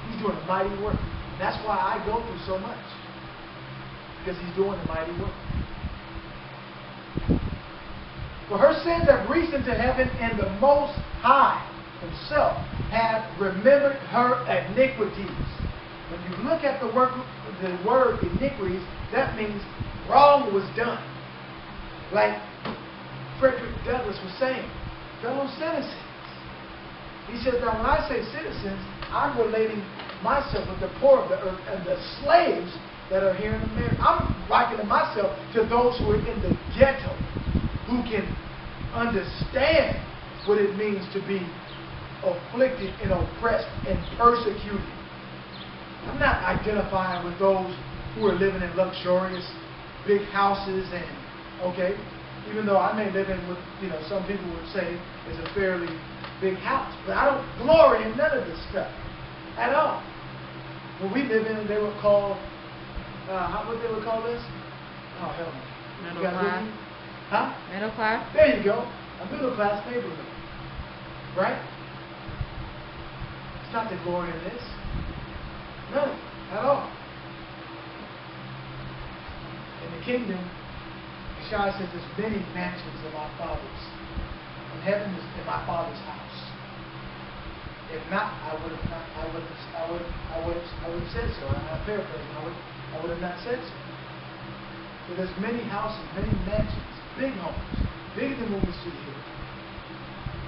He's doing a mighty work. That's why I go through so much. Because He's doing a mighty work. For her sins have reached into heaven, and the Most High Himself hath remembered her iniquities. When you look at the word iniquities, that means wrong was done. Like Frederick Douglass was saying, fellow citizens. He says, now when I say citizens, I'm relating myself with the poor of the earth and the slaves that are here in America. I'm likening myself to those who are in the ghetto, who can understand what it means to be afflicted and oppressed and persecuted. I'm not identifying with those who are living in luxurious big houses and, okay, even though I may live in what, some people would say is a fairly big house. But I don't glory in none of this stuff at all. When we live in, they would call, what they would call this? Oh, hell no. Middle class. Huh? Middle class. There you go. A middle class neighborhood. Right? It's not the glory in this. None at all. In the kingdom, Yeshua says there's many mansions in my Father's. And heaven is in my Father's house. If not, I would have said so. I'm paraphrasing. I would have not said so. So there's many houses, many mansions, big homes, bigger than what we see here.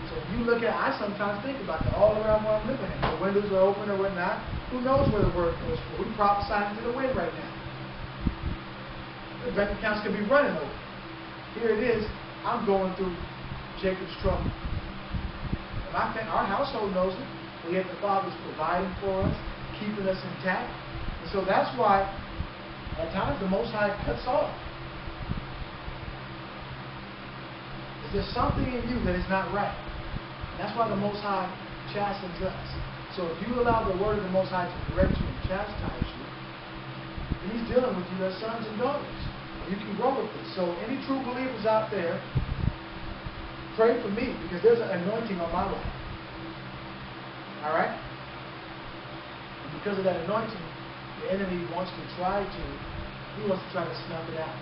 So when you look at, I sometimes think about that all around where I'm living in. The windows are open or whatnot. Who knows where the word goes for? We prophesying into the wind right now. The bank accounts could be running over. Here it is. I'm going through Jacob's trouble. And our household knows it. But yet the Father's providing for us, keeping us intact. And so that's why At times, the Most High cuts off. Is there something in you that is not right? That's why the Most High chastens us. So if you allow the word of the Most High to correct you and chastise you, then He's dealing with you as sons and daughters. You can grow with this. So any true believers out there, pray for me, because there's an anointing on my life. All right? And because of that anointing, the enemy wants to try to snuff it out.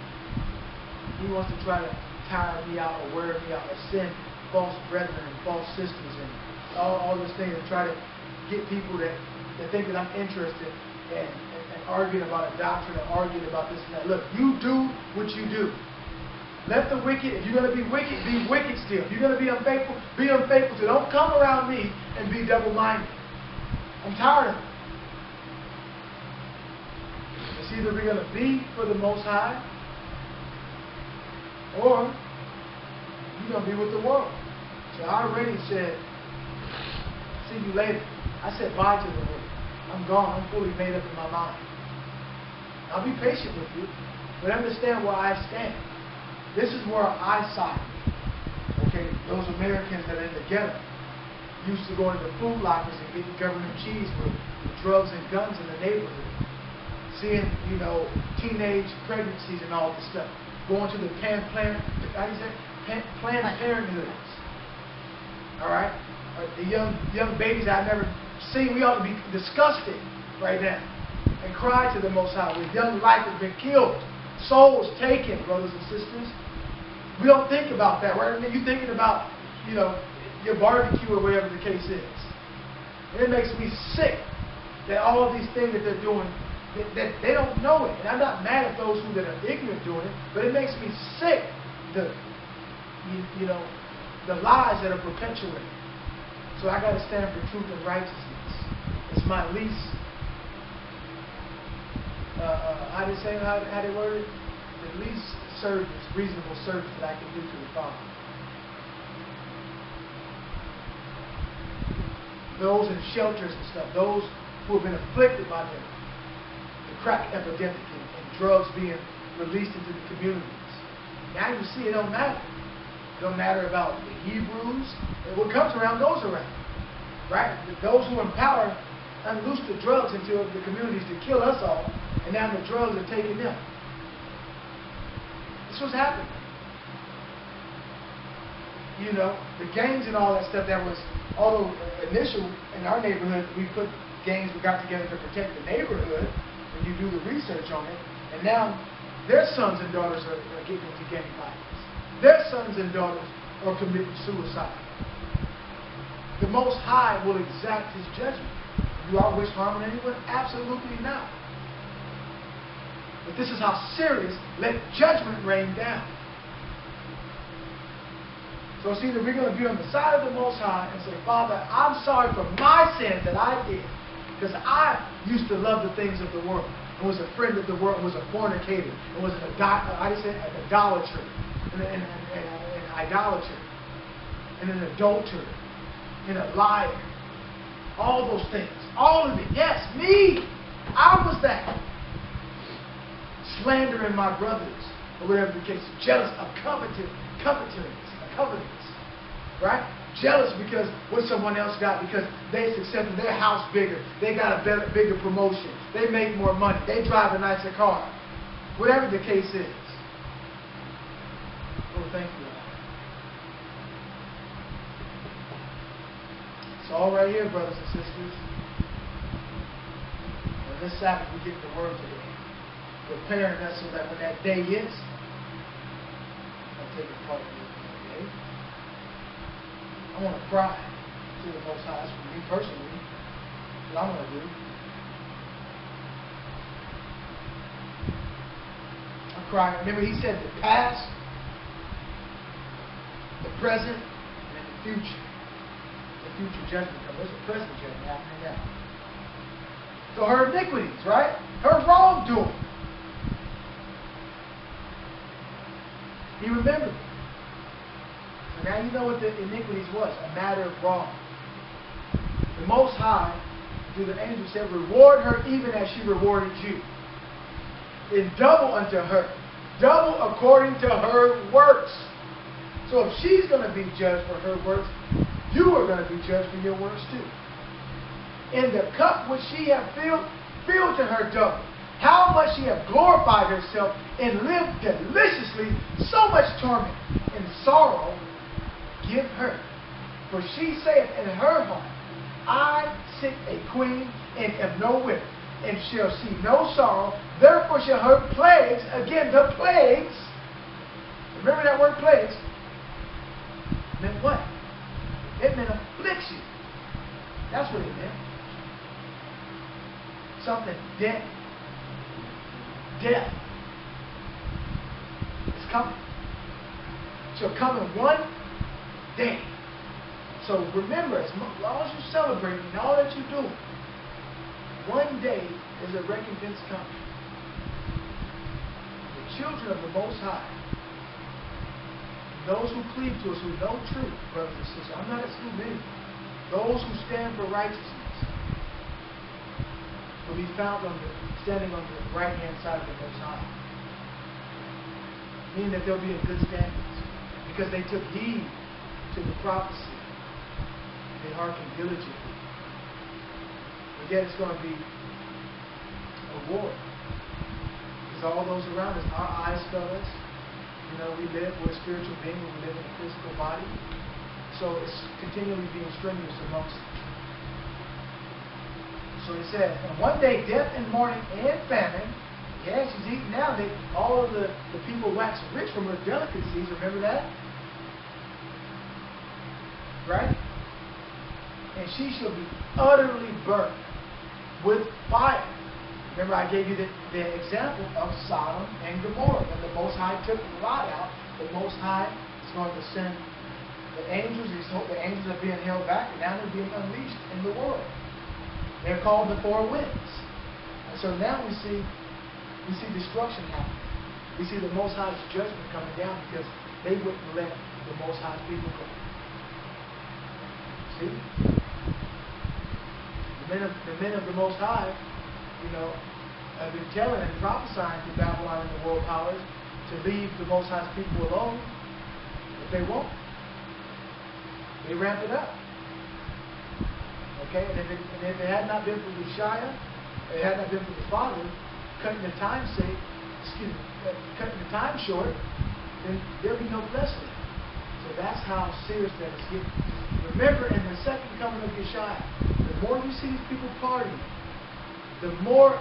He wants to try to tire me out or wear me out or send false brethren and false sisters and all those things and try to get people that think that I'm interested in arguing about a doctrine or arguing about this and that. Look, you do what you do. Let the wicked, if you're going to be wicked still. If you're going to be unfaithful still. Don't come around me and be double-minded. I'm tired of it. It's either we're going to be for the Most High or you're going to be with the world. So I already said, see you later. I said bye to the world. I'm gone. I'm fully made up in my mind. I'll be patient with you, but understand where I stand. This is where I side. Okay, those Americans that are in the ghetto used to go into food lockers and getting government cheese with drugs and guns in the neighborhood. Seeing, teenage pregnancies and all this stuff. Going to the Planned Parenthoods. All right? The young babies I've never seen. We ought to be disgusted right now and cry to the Most High. Where young life has been killed. Souls taken, brothers and sisters. We don't think about that, right? You're thinking about, your barbecue or whatever the case is. And it makes me sick that all of these things that they're doing, that they don't know it. And I'm not mad at those that are ignorant doing it, but it makes me sick, the lies that are perpetuated. So I got to stand for truth and righteousness. It's my least, how they word it? The least reasonable service that I can do to the Father. Those in shelters and stuff, those who have been afflicted by the crack epidemic and drugs being released into the communities. Now you see it don't matter. It don't matter about the Hebrews. What comes around goes around. Right? Those who empower unloose the drugs into the communities to kill us all, and now the drugs are taking them. This was happening. The gangs and all that stuff that was, although initial in our neighborhood, we put gangs, we got together to protect the neighborhood, when you do the research on it, and now their sons and daughters are getting into gang violence. Their sons and daughters are committing suicide. The Most High will exact His judgment. Do I wish harm on anyone? Absolutely not. But this is how serious. Let judgment rain down. So it's either we're going to be on the side of the Most High and say, Father, I'm sorry for my sins that I did. Because I used to love the things of the world. And was a friend of the world, and was a fornicator, and was an idolater, and idolater, and an adulterer, and a liar. All those things. All of it. Yes, me. I was that. Slandering my brothers, or whatever the case. Jealous of covetous. Right? Jealous because what someone else got, because they successful, their house bigger, they got a bigger promotion, they make more money, they drive a nicer car. Whatever the case is. Oh, thank you. It's all right here, brothers and sisters. On this Sabbath, we get the word today. Preparing us so that when that day is, I'll take a part of it. Okay? I want to cry to the Most High. For me personally, what I'm going to do. I'm crying. Remember, He said the past, the present, and the future. The future judgment comes. There's a present judgment happening now. So her iniquities, right? Her wrongdoing. He remembered. So now you know what the iniquities was. A matter of wrong. The Most High, through the angel, said, reward her even as she rewarded you. in double unto her. Double according to her works. So if she's going to be judged for her works, you are going to be judged for your works too. In the cup which she hath filled, fill to her double. How much she hath glorified herself and lived deliciously, so much torment and sorrow give her. For she saith in her heart, I sit a queen and am no widow, and shall see no sorrow. Therefore shall her plagues, again the plagues, remember that word plagues, meant what? It meant affliction. That's what it meant. Something dead. Death is coming. Shall come in one day. So remember, as long as you celebrate and all that you do, one day is a recompense coming. The children of the Most High, those who cleave to us, who know truth, brothers and sisters, I'm not excluding any, those who stand for righteousness, will be found standing on the right-hand side of the Most High. Meaning that they'll be in good standings because they took heed to the prophecy. They hearkened diligently. But yet it's going to be a war. Because all those around us, our eyes fail us. You know, we're a spiritual being and we live in a physical body. So it's continually being strenuous amongst us. So he said, and one day death and mourning and famine. Yeah, she's eating now. All of the people wax rich from her delicacies. Remember that? Right? And she shall be utterly burnt with fire. Remember I gave you the example of Sodom and Gomorrah. When the Most High took Lot out, the Most High is going to send the angels. The angels are being held back, and now they're being unleashed in the world. They're called the four winds. And so now we see destruction happening. We see the Most High's judgment coming down because they wouldn't let the Most High people go. See? The men of the Most High, have been telling and prophesying to Babylon and the world powers to leave the Most High's people alone, but they won't. They ramp it up. Okay, and if it had not been for Yeshua, it had not been for the Father cutting the time short, then there'll be no blessing. So that's how serious that is getting. Remember, in the second coming of Yeshua, the more you see these people partying, the more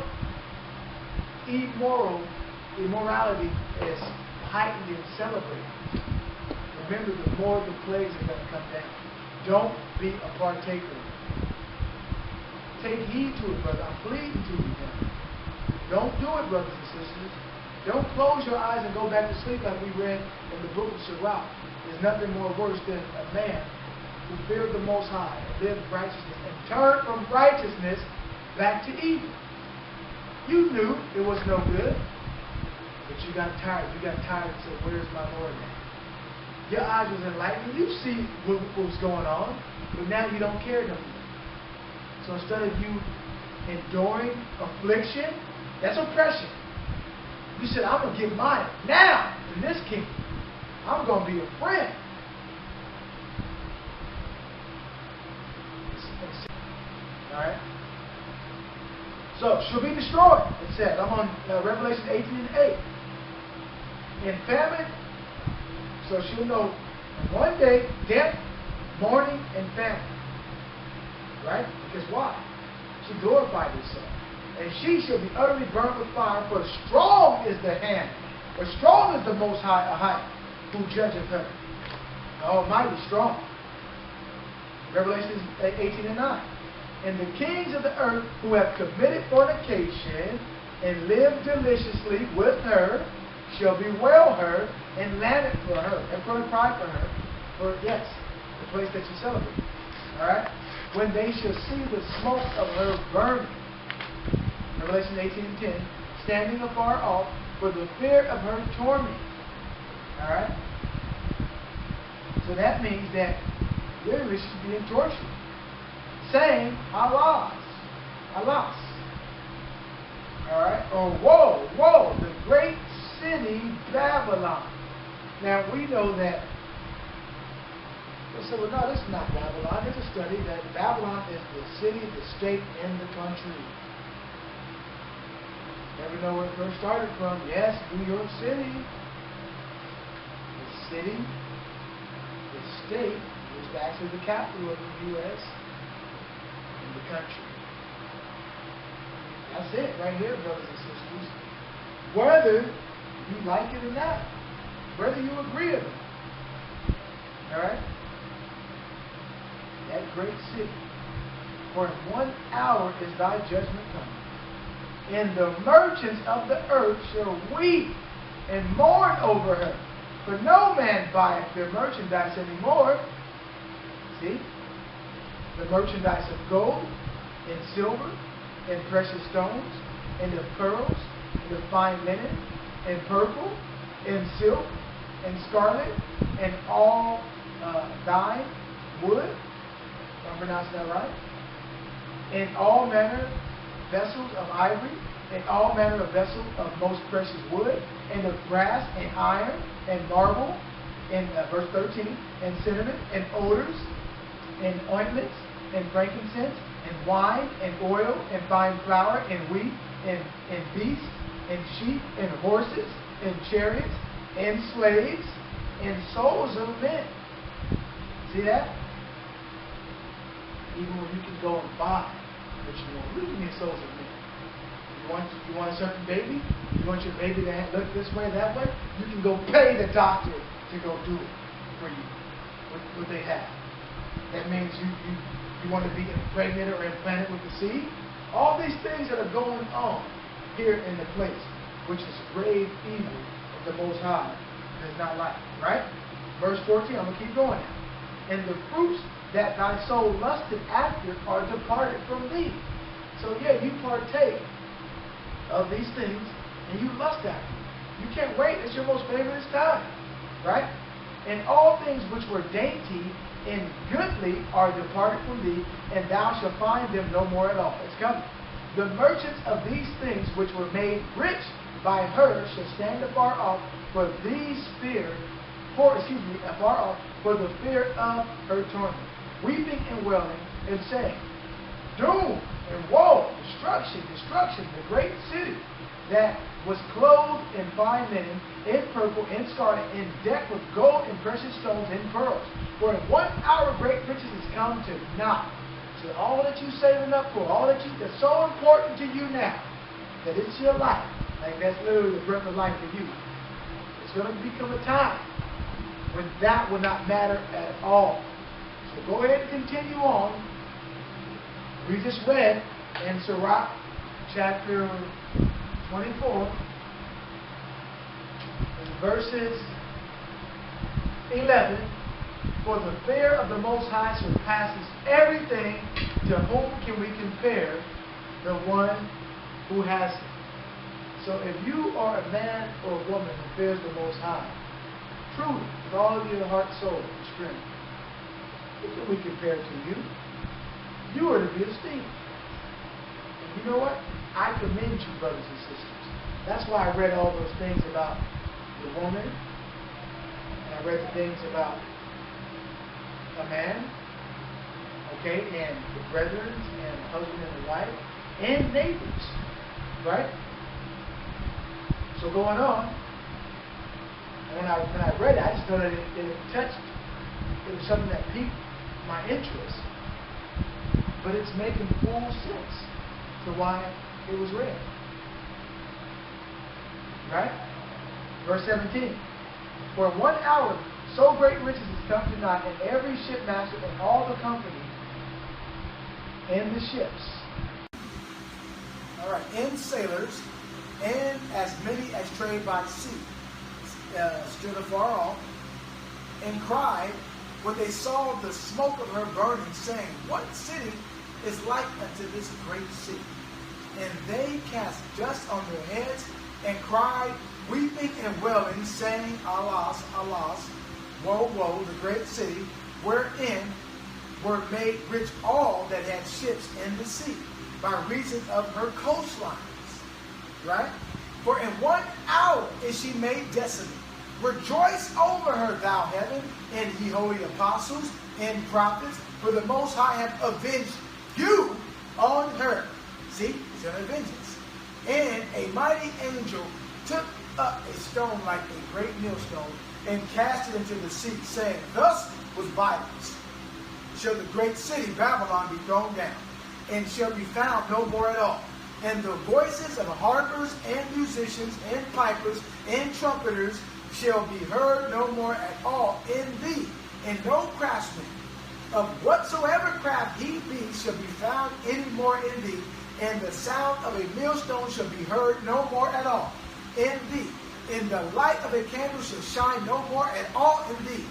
immorality is heightened and celebrated. Remember, the more the plagues are going to come down. Don't be a partaker. Take heed to it, brother. I'm pleading to you now. Don't do it, brothers and sisters. Don't close your eyes and go back to sleep like we read in the book of Sirach. There's nothing more worse than a man who feared the Most High and lived righteousness and turned from righteousness back to evil. You knew it was no good, but you got tired. You got tired and said, where's my Lord now? Your eyes was enlightened. You see what was going on, but now you don't care no more. So instead of you enduring affliction, that's oppression. You said, I'm going to get mine now in this kingdom. I'm going to be a friend. Alright? So, she'll be destroyed, it says. I'm on Revelation 18 and 8. In famine, so she'll know one day, death, mourning, and famine. Right? Because why? She glorified herself. And she shall be utterly burnt with fire, for strong is the hand, for strong is the Most High who judgeth her. The Almighty strong. Revelation 18 and 9. And the kings of the earth who have committed fornication and lived deliciously with her shall bewail her and lament for her and cry for her. For yes, the place that you celebrate. Alright? When they shall see the smoke of her burning. Revelation 18 and 10. Standing afar off for the fear of her torment. Alright? So that means that literally she's being tortured. Saying, Alas. Alas. All right? Or woe, woe, the great city Babylon. Now we know that. We'll say, well, no, this is not Babylon. There's a study that Babylon is the city, the state, and the country. Never know where it first started from. Yes, New York City. The city, the state, is actually the capital of the U.S. and the country. That's it right here, brothers and sisters. Whether you like it or not, whether you agree or not. All right? That great city. For in 1 hour is thy judgment coming. And the merchants of the earth shall weep and mourn over her. For no man buyeth their merchandise anymore. See? The merchandise of gold and silver and precious stones and of pearls and of fine linen and purple and silk and scarlet and all dyed wood. If I pronounce that right? And all manner vessels of ivory, and all manner of vessels of most precious wood, and of brass, and iron, and marble, and verse 13, and cinnamon, and odors, and ointments, and frankincense, and wine, and oil, and fine flour, and wheat, and beasts, and sheep, and horses, and chariots, and slaves, and souls of men. See that? Even when you can go and buy what you want. What do you mean souls of men? You want a certain baby? You want your baby to look this way, that way? You can go pay the doctor to go do it for you. What they have. That means you want to be impregnated or implanted with the seed. All these things that are going on here in the place, which is grave evil of the Most High, does not like. Right? Verse 14, I'm going to keep going now. And the fruits that thy soul lusted after are departed from thee. So yeah, you partake of these things and you lust after them. You can't wait. It's your most favorite time. Right? And all things which were dainty and goodly are departed from thee, and thou shalt find them no more at all. It's coming. The merchants of these things which were made rich by her shall stand afar off for these afar off for the fear of her torment, weeping and wailing, and saying, doom and woe, destruction, destruction, the great city that was clothed in fine linen, in purple, in scarlet, and decked with gold and precious stones and pearls. For in 1 hour great riches is come to naught. So all that you saving up for, all that's so important to you now, that it's your life. Like that's literally the breath of life for you. It's going to become a time when that will not matter at all. So go ahead and continue on. We just read in Sirach chapter 24, in verses 11, for the fear of the Most High surpasses everything, to whom can we compare the one who has it? So if you are a man or a woman who fears the Most High, truly, with all of your heart, soul, and strength, who can we compare to you? You are to be esteemed. And you know what? I commend you, brothers and sisters. That's why I read all those things about the woman, and I read the things about a man, okay, and the brethren, and the husband and the wife, and neighbors, right? So going on, and when I read it, I just know that it touched, it was something that piqued my interest, but it's making full sense to why it was read. Right? Verse 17. For 1 hour so great riches is come to naught, and every shipmaster and all the company in the ships. Alright, and sailors, and as many as trade by sea, stood afar off, and cried when they saw the smoke of her burning, saying, what city is like unto this great city? And they cast dust on their heads, and cried, weeping and wailing, saying, Alas, alas, woe, woe, the great city, wherein were made rich all that had ships in the sea, by reason of her coastlines. right? For in 1 hour is she made desolate. Rejoice over her, thou heaven, and ye holy apostles and prophets, for the Most High hath avenged you on her. See, it's an vengeance. And a mighty angel took up a stone like a great millstone and cast it into the sea, saying, thus with violence shall the great city Babylon be thrown down, and shall be found no more at all. And the voices of harpers and musicians and pipers and trumpeters shall be heard no more at all in thee, and no craftsman of whatsoever craft he be shall be found any more in thee, and the sound of a millstone shall be heard no more at all in thee, and the light of a candle shall shine no more at all in thee,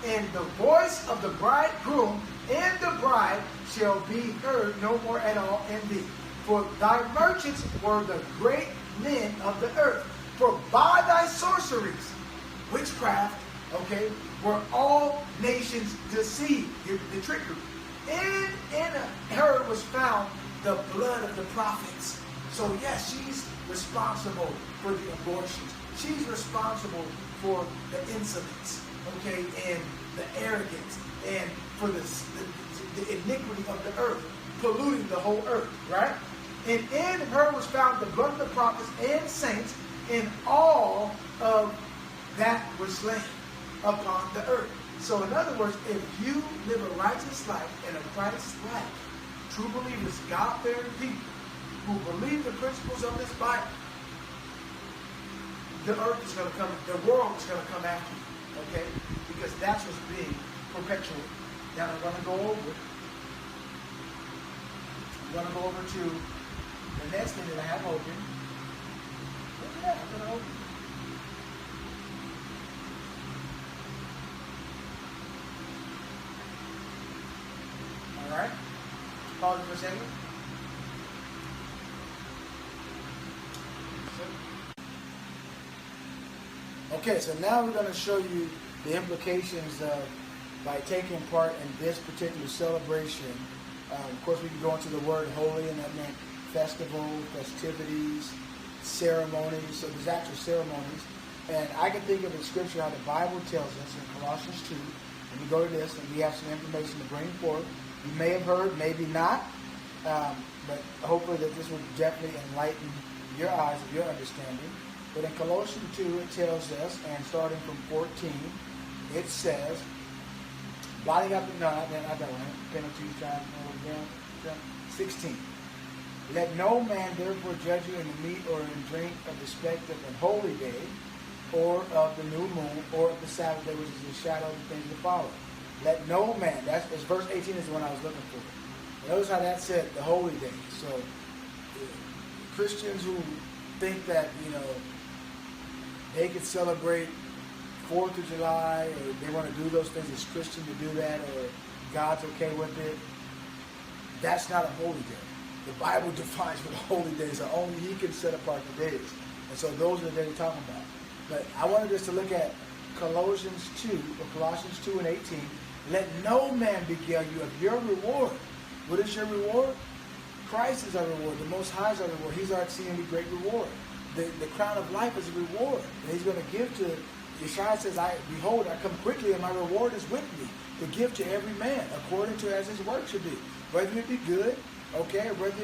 and the voice of the bridegroom and the bride shall be heard no more at all in thee. For thy merchants were the great men of the earth, for by thy sorceries, witchcraft, okay, were all nations deceived. The trickery. In her was found the blood of the prophets. So yes, she's responsible for the abortions. She's responsible for the insolence, okay, and the arrogance, and for the iniquity of the earth, polluting the whole earth, right? And in her was found the blood of the prophets and saints, and all of that was slain upon the earth. So in other words, if you live a righteous life and a Christ life, true believers, God-fearing people who believe the principles of this Bible, the earth is going to come, the world is going to come after you, okay? Because that's what's being perpetuated. Now I'm going to go over. I'm going to go over to the next thing that I have open. Yeah, I'm going to open. All right. Pause for a second. Okay, so now we're going to show you the implications of by taking part in this particular celebration. Of course, we can go into the word holy, and that meant festival, festivities, ceremonies. So there's actual ceremonies. And I can think of in Scripture how the Bible tells us in Colossians 2, and we go to this, and we have some information to bring forth. You may have heard, maybe not, but hopefully that this will definitely enlighten your eyes of your understanding. But in Colossians 2, it tells us, and starting from 14, it says, blotting out the, no, I don't want penalties, trying to down, 16. Let no man therefore judge you in the meat or in drink of the spect of an holy day, or of the new moon, or of the Sabbath day, which is the shadow of the things to follow. Let no man, that's verse 18 is the one I was looking for. Notice how that said the holy day. So Christians who think that, they could celebrate 4th of July, or they want to do those things, it's Christian to do that, or God's okay with it, that's not a holy day. The Bible defines what a holy day is. Only He can set apart the days. And so those are the days we're talking about. But I wanted us to look at Colossians 2 and 18. Let no man beguile you of your reward. What is your reward? Christ is our reward. The Most High is our reward. He's our exceedingly great reward. The crown of life is a reward. And He's going to give to, Yeshua says, behold, I come quickly, and my reward is with me, to give to every man, according to as his work should be. Whether it be good, okay, or whether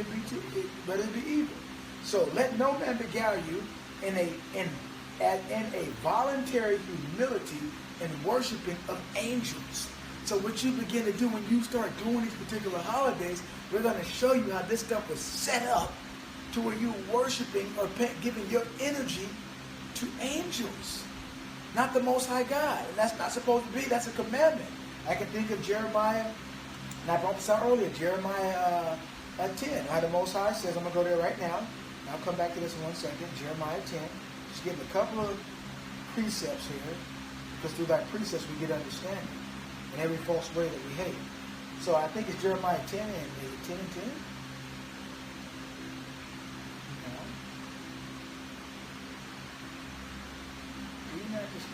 it be evil. So let no man beguile you in a voluntary humility and worshiping of angels. So what you begin to do when you start doing these particular holidays, we're going to show you how this stuff was set up to where you're worshiping or giving your energy to angels, not the Most High God. And that's not supposed to be. That's a commandment. I can think of Jeremiah, and I brought this out earlier, Jeremiah 10. How the Most High says, I'm going to go there right now. And I'll come back to this in 1 second. Jeremiah 10. Just give a couple of precepts here, because through that precepts we get understanding in every false way that we hate. So I think it's Jeremiah 10 and is it 10 and 10?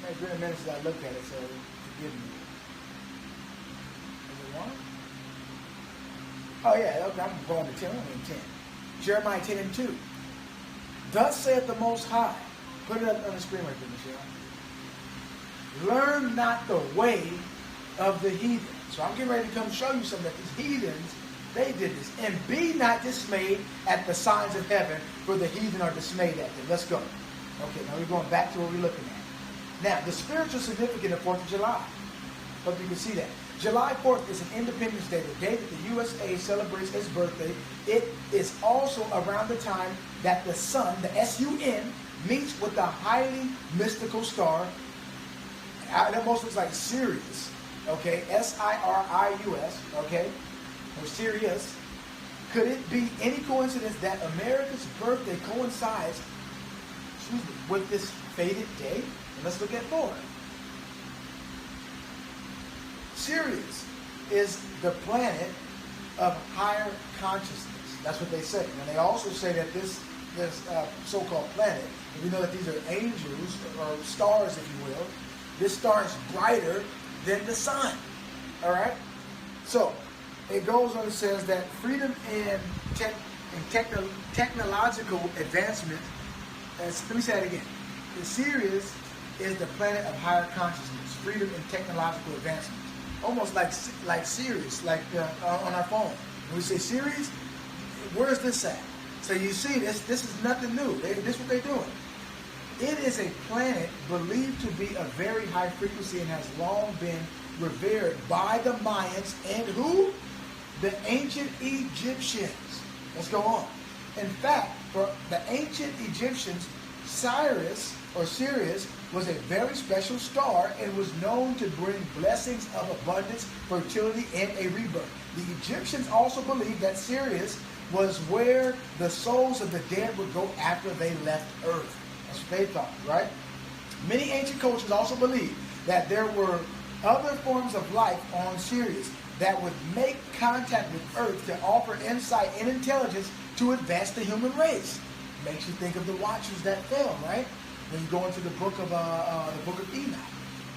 It's been a minute since I looked at it, so forgive me. Is it 1? Oh yeah, okay, I'm going to 10 and 10. Jeremiah 10 and 2. Thus saith the Most High. Put it up on the screen right there, Michelle. Learn not the way of the heathen. So I'm getting ready to come show you something that these heathens, they did this. And be not dismayed at the signs of heaven, for the heathen are dismayed at them. Let's go. Okay, now we're going back to what we're looking at. Now, the spiritual significance of 4th of July. Hope you can see that. July 4th is an Independence Day, the day that the USA celebrates its birthday. It is also around the time that the sun, the S-U-N, meets with the highly mystical star. It almost looks like Sirius, okay? S-I-R-I-U-S, okay? Or Sirius. Could it be any coincidence that America's birthday coincides, with this fated day? And let's look at more. Sirius is the planet of higher consciousness. That's what they say. And they also say that this so-called planet, and we know that these are angels or stars, if you will, this star is brighter than the sun. All right? So, it goes on and says that freedom and technological advancement, let me say it again. The Sirius is the planet of higher consciousness, freedom and technological advancement. Almost like Sirius, like on our phone. When we say Sirius, where's this at? So you see, this is nothing new. This is what they're doing. It is a planet believed to be of very high frequency and has long been revered by the Mayans and who? The ancient Egyptians. Let's go on. In fact, for the ancient Egyptians, Sirius was a very special star and was known to bring blessings of abundance, fertility, and a rebirth. The Egyptians also believed that Sirius was where the souls of the dead would go after they left Earth. That's what they thought, right? Many ancient cultures also believed that there were other forms of life on Sirius that would make contact with Earth to offer insight and intelligence to advance the human race. Makes you think of the Watchers that fell, right? When you go into the book of Enoch.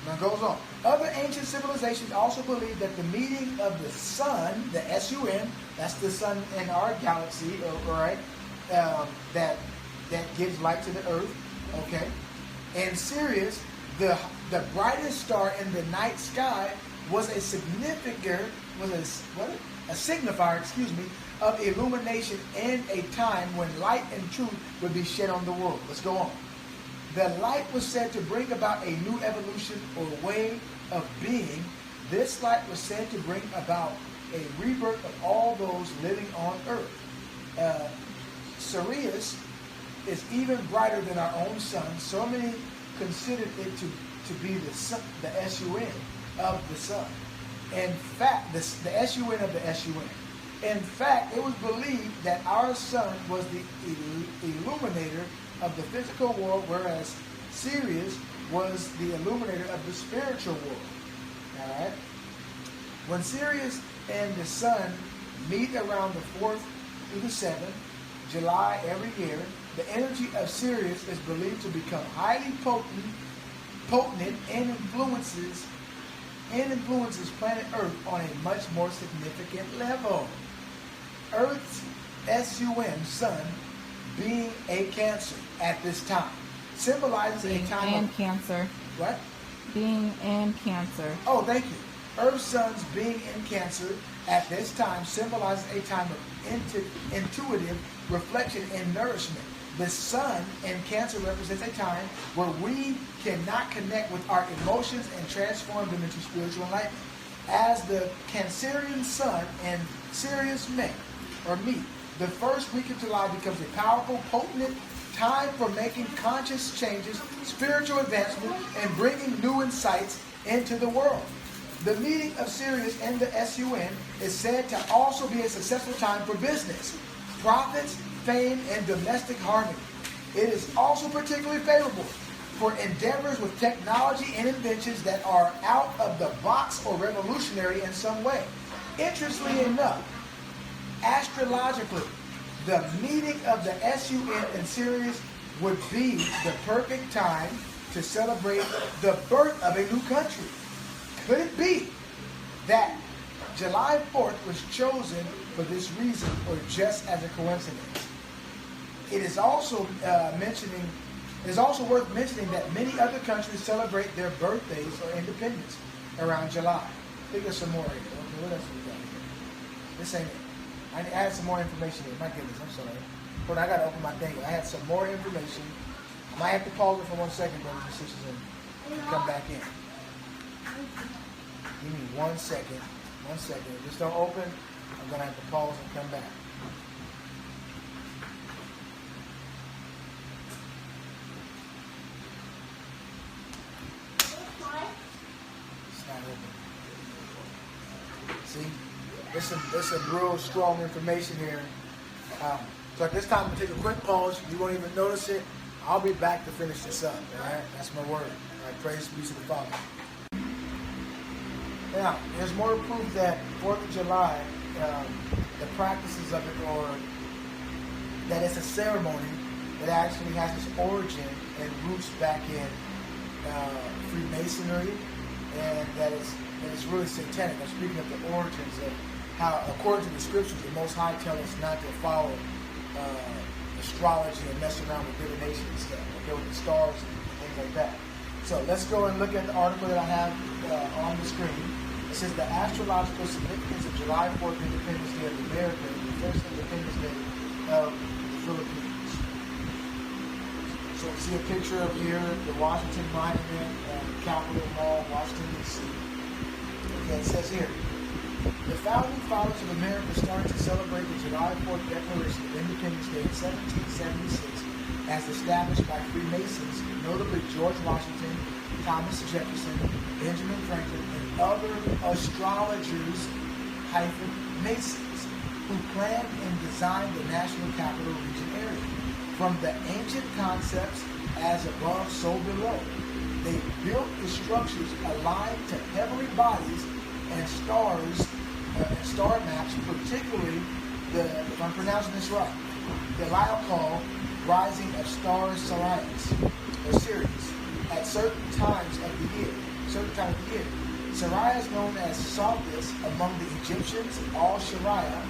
Now it goes on. Other ancient civilizations also believed that the meeting of the sun, the S-U-N, that's the sun in our galaxy, right? That gives light to the Earth, okay? And Sirius, the brightest star in the night sky, was a signifier, of illumination and a time when light and truth would be shed on the world. Let's go on. The light was said to bring about a new evolution or way of being. This light was said to bring about a rebirth of all those living on Earth. Sirius is even brighter than our own sun. So many considered it to be the sun, the S-U-N of the sun. In fact, the S-U-N of the S-U-N. In fact, it was believed that our sun was the illuminator of the physical world, whereas Sirius was the illuminator of the spiritual world. All right? When Sirius and the sun meet around the 4th through the 7th, July every year, the energy of Sirius is believed to become highly potent and influences planet Earth on a much more significant level. Earth's S-U-N, sun, being a Cancer at this time, symbolizes a time and of... Cancer. What? Being in Cancer. Oh, thank you. Earth's suns being in Cancer at this time symbolizes a time of intuitive reflection and nourishment. The sun in Cancer represents a time where we cannot connect with our emotions and transform them into spiritual enlightenment. As the Cancerian sun and Sirius meet, the first week of July becomes a powerful, potent time for making conscious changes, spiritual advancement, and bringing new insights into the world. The meeting of Sirius and the S-U-N is said to also be a successful time for business, profits, fame, and domestic harmony. It is also particularly favorable for endeavors with technology and inventions that are out of the box or revolutionary in some way. Interestingly enough, astrologically, the meeting of the S-U-N and Sirius would be the perfect time to celebrate the birth of a new country. Could it be that July 4th was chosen for this reason or just as a coincidence? It is also worth mentioning that many other countries celebrate their birthdays or independence around July. Think of some more here. Okay, what else we got here? This ain't it. I need to add some more information here. My goodness, I'm sorry. Hold on, I gotta open my thing. I had some more information. I might have to pause it for 1 second, brothers and sisters, and come back in. Give me 1 second. 1 second. Just don't open. I'm gonna have to pause and come back. It's not open. See? There's some real strong information here. So at this time, we'll take a quick pause. You won't even notice it. I'll be back to finish this up. All right? That's my word. All right? Praise be to the Father. Now, there's more proof that 4th of July, the practices of it, or that it's a ceremony that actually has its origin and roots back in Freemasonry, and that it's really satanic. I'm speaking of the origins of how, according to the scriptures, the Most High tell us not to follow astrology and mess around with divination and stuff, okay, with the stars and things like that. So let's go and look at the article that I have on the screen. It says the astrological significance of July 4th, Independence Day of America, the first Independence Day of the Philippines. So you see a picture of here, the Washington Monument, Capitol Mall, Washington, D.C. Okay, it says here, the founding fathers of America started to celebrate the July 4th Declaration of Independence Day in 1776 as established by Freemasons, notably George Washington, Thomas Jefferson, Benjamin Franklin, and other astrologers - Masons who planned and designed the National Capital Region area. From the ancient concepts as above, so below, they built the structures aligned to heavenly bodies and stars and star maps, particularly the, if I'm pronouncing this right, the Lyokal rising of stars Sirius at certain times of the year. Sirius is known as Sabbath among the Egyptians, Al-Shira,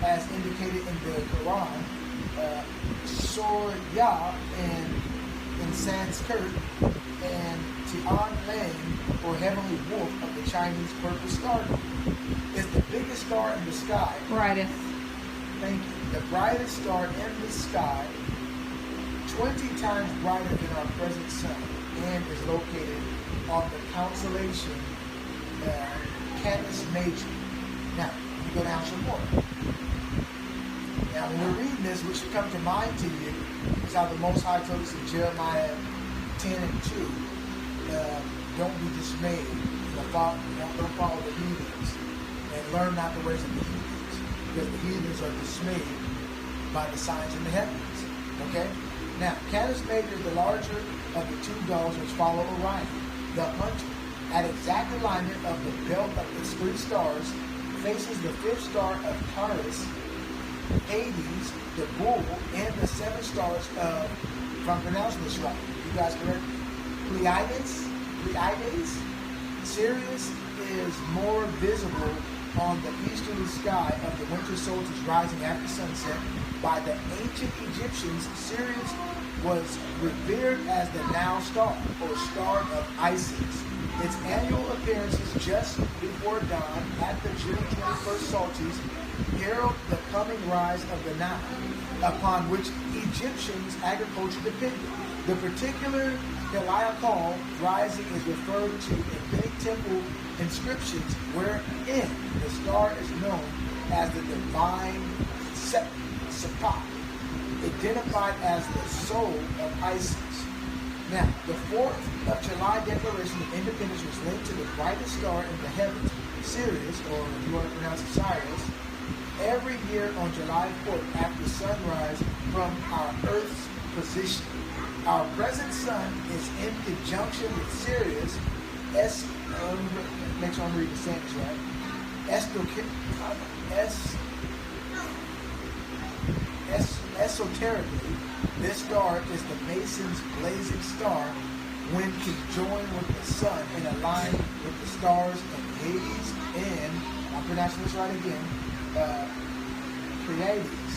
as indicated in the Quran, Surya in Sanskrit, and Tianlin, or heavenly wolf of the Chinese purple star, is the biggest star in the sky. Brightest. Thank you. The brightest star in the sky, 20 times brighter than our present sun, and is located on the constellation Canis Major. Now, you go down some more. Now, when we're reading this, what should come to mind to you is how the Most High told us in Jeremiah 10 and 2, don't be dismayed. Don't follow the heathens, and learn not the ways of the heathens, because the heathens are dismayed by the signs in the heavens. Okay? Now, Canis Major is the larger of the two dogs which follow Orion, the hunter, at exact alignment of the belt of its 3 stars, faces the 5th star of Taurus, Hades, the bull, and the 7 stars of, if I'm pronouncing this right, you guys correct me, Pleiades. Sirius is more visible on the easterly sky of the winter solstice rising after sunset. By the ancient Egyptians, Sirius was revered as the now star, or star of Isis. Its annual appearances just before dawn at the June 21st solstice herald the coming rise of the Nile, upon which Egyptians' agriculture depended. The particular Heliacal rising is referred to in many temple inscriptions, wherein the star is known as the divine Sepah, identified as the soul of Isis. Now, the 4th of July Declaration of Independence was linked to the brightest star in the heavens, Sirius, or if you want to pronounce it Sirius, every year on July 4th after sunrise from our Earth's position. Our present sun is in conjunction with Sirius, make sure I'm reading the sentence right, esoterically, this star is the Mason's blazing star when conjoined with the sun and aligned with the stars of Hades and, I'm pronouncing this right again, Pleiades.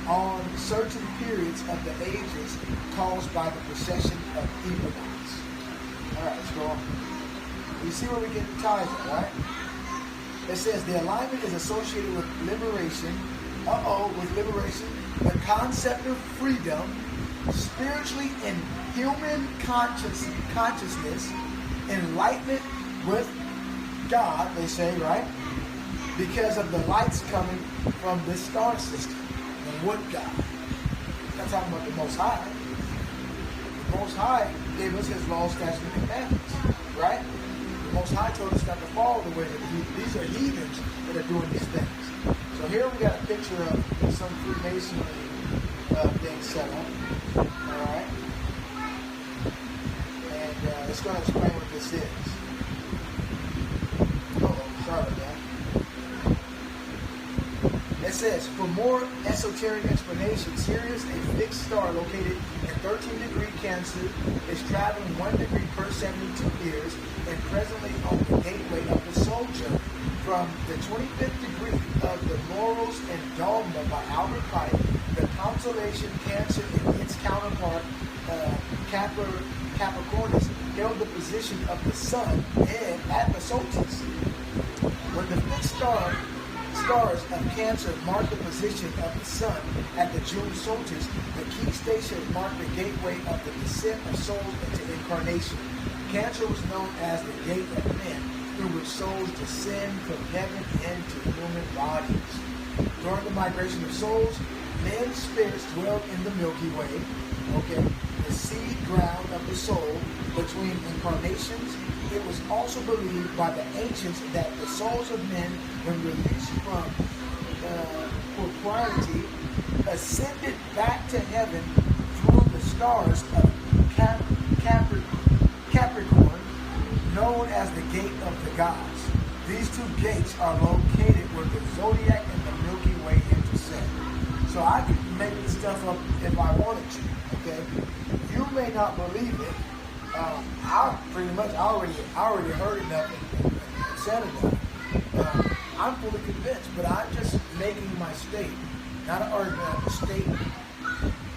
on certain periods of the ages caused by the procession of equinox. All right, let's go on. You see where we get the ties in, right? It says the alignment is associated with liberation. With liberation, the concept of freedom, spiritually in human consciousness, enlightenment with God, they say, right? Because of the lights coming from this star system. And what God? I'm not talking about the Most High. The Most High gave us His laws, statutes, and commandments, right? The Most High told us not to follow the way that these are heathens that are doing these things. So here we got a picture of some Freemasonry thing set up. Alright? And it's going to explain what this is. Sorry about that. It says, for more esoteric explanation, Sirius, a fixed star located in 13-degree Cancer, is traveling 1 degree per 72 years and presently on the gateway of the Soul Journey. From the 25th degree of the Morals and Dogma by Albert Pike, the constellation Cancer and its counterpart Capricornus held the position of the Sun and at the solstice. When the fixed stars of Cancer mark the position of the Sun at the June solstice, the key stations mark the gateway of the descent of souls into incarnation. Cancer was known as the gate of men, through which souls descend from heaven into human bodies. During the migration of souls, men's spirits dwell in the Milky Way, the seed ground of the soul between incarnations. It was also believed by the ancients that the souls of men, when released from propriety, ascended back to heaven through the stars of Capricorn, known as the Gate of the Gods. These two gates are located where the zodiac and the Milky Way intersect. So I could make this stuff up if I wanted to, okay? You may not believe it. I already heard enough and said enough. I'm fully convinced, but I'm just making my state, not an argument, I'm just stating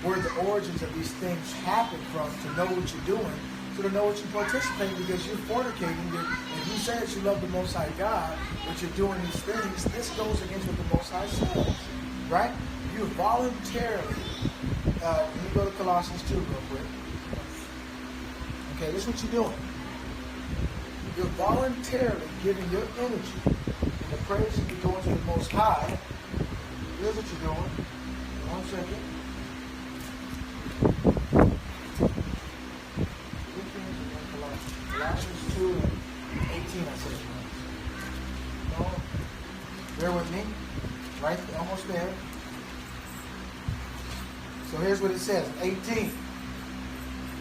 where the origins of these things happen from, to know what you're doing, so to know what you're participating, because you're fornicating. If you say that you love the Most High God, but you're doing these things, this goes against what the Most High says, right? You voluntarily, let me go to Colossians 2 real quick. Okay, this is what you're doing. You're voluntarily giving your energy and the praise that you're doing to the Most High. Here's what you're doing. 1 second. Colossians 2 and 18, I said. No, bear with me. Right, almost there. So here's what it says, 18.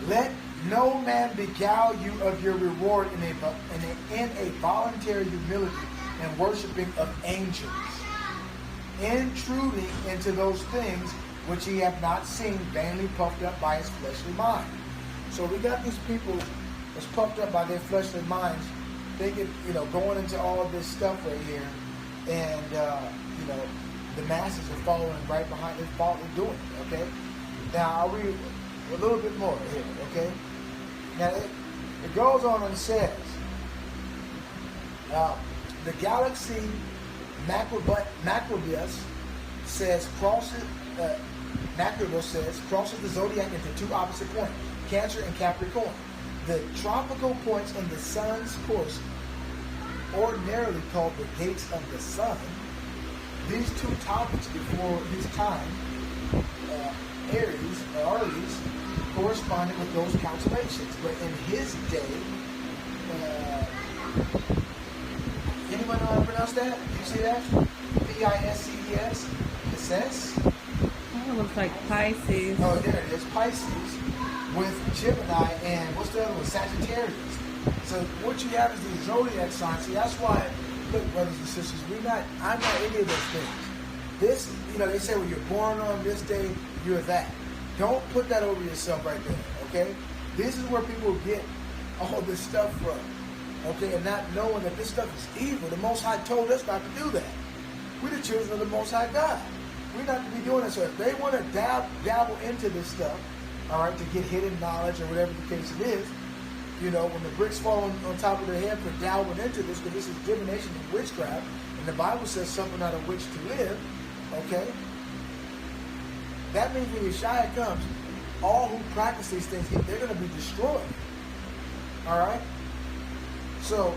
Let no man beguile you of your reward in a voluntary humility and worshiping of angels, intruding into those things which ye have not seen, vainly puffed up by his fleshly mind. So we got these people that's puffed up by their fleshly minds, thinking, going into all of this stuff right here, and the masses are following right behind them, doing it. Okay. Now I'll read a little bit more here. Okay. Now, it goes on and says, the galaxy Macrobus says crosses the zodiac into two opposite points, Cancer and Capricorn. The tropical points in the sun's course, ordinarily called the gates of the sun. These two topics before his time, Aries, corresponded with those constellations. But in his day, anyone know how to pronounce that? You see that? Pisces. Pisces? It looks like Pisces. Oh, there it is. Pisces with Gemini and what's the other one? Sagittarius. So what you have is the zodiac signs. See, that's why, look, brothers and sisters, I'm not any of those things. This, they say, well, you're born on this day, you're that. Don't put that over yourself right there, okay? This is where people get all this stuff from, okay? And not knowing that this stuff is evil. The Most High told us not to do that. We're the children of the Most High God. we're not to be doing it. So if they want to dabble into this stuff, all right, to get hidden knowledge or whatever the case it is, you know, when the bricks fall on top of their head for dabbling into this, because this is divination and witchcraft, and the Bible says something out of which to live, okay? That means when Yeshua comes, all who practice these things, they're going to be destroyed. All right? So,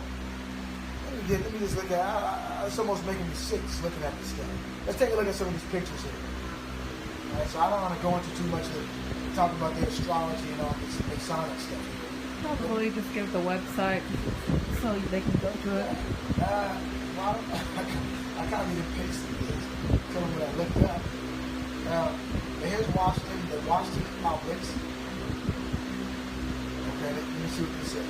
let me just look at it's almost making me sick just looking at this stuff. Let's take a look at some of these pictures here. All right, so I don't want to go into too much of talking about the astrology and all this Masonic stuff. Probably just give the website so they can go to it. Well, I copied and pasted this. Tell them what I looked up. Now, here's Washington, the Washington Complex. Okay, let me see what this says.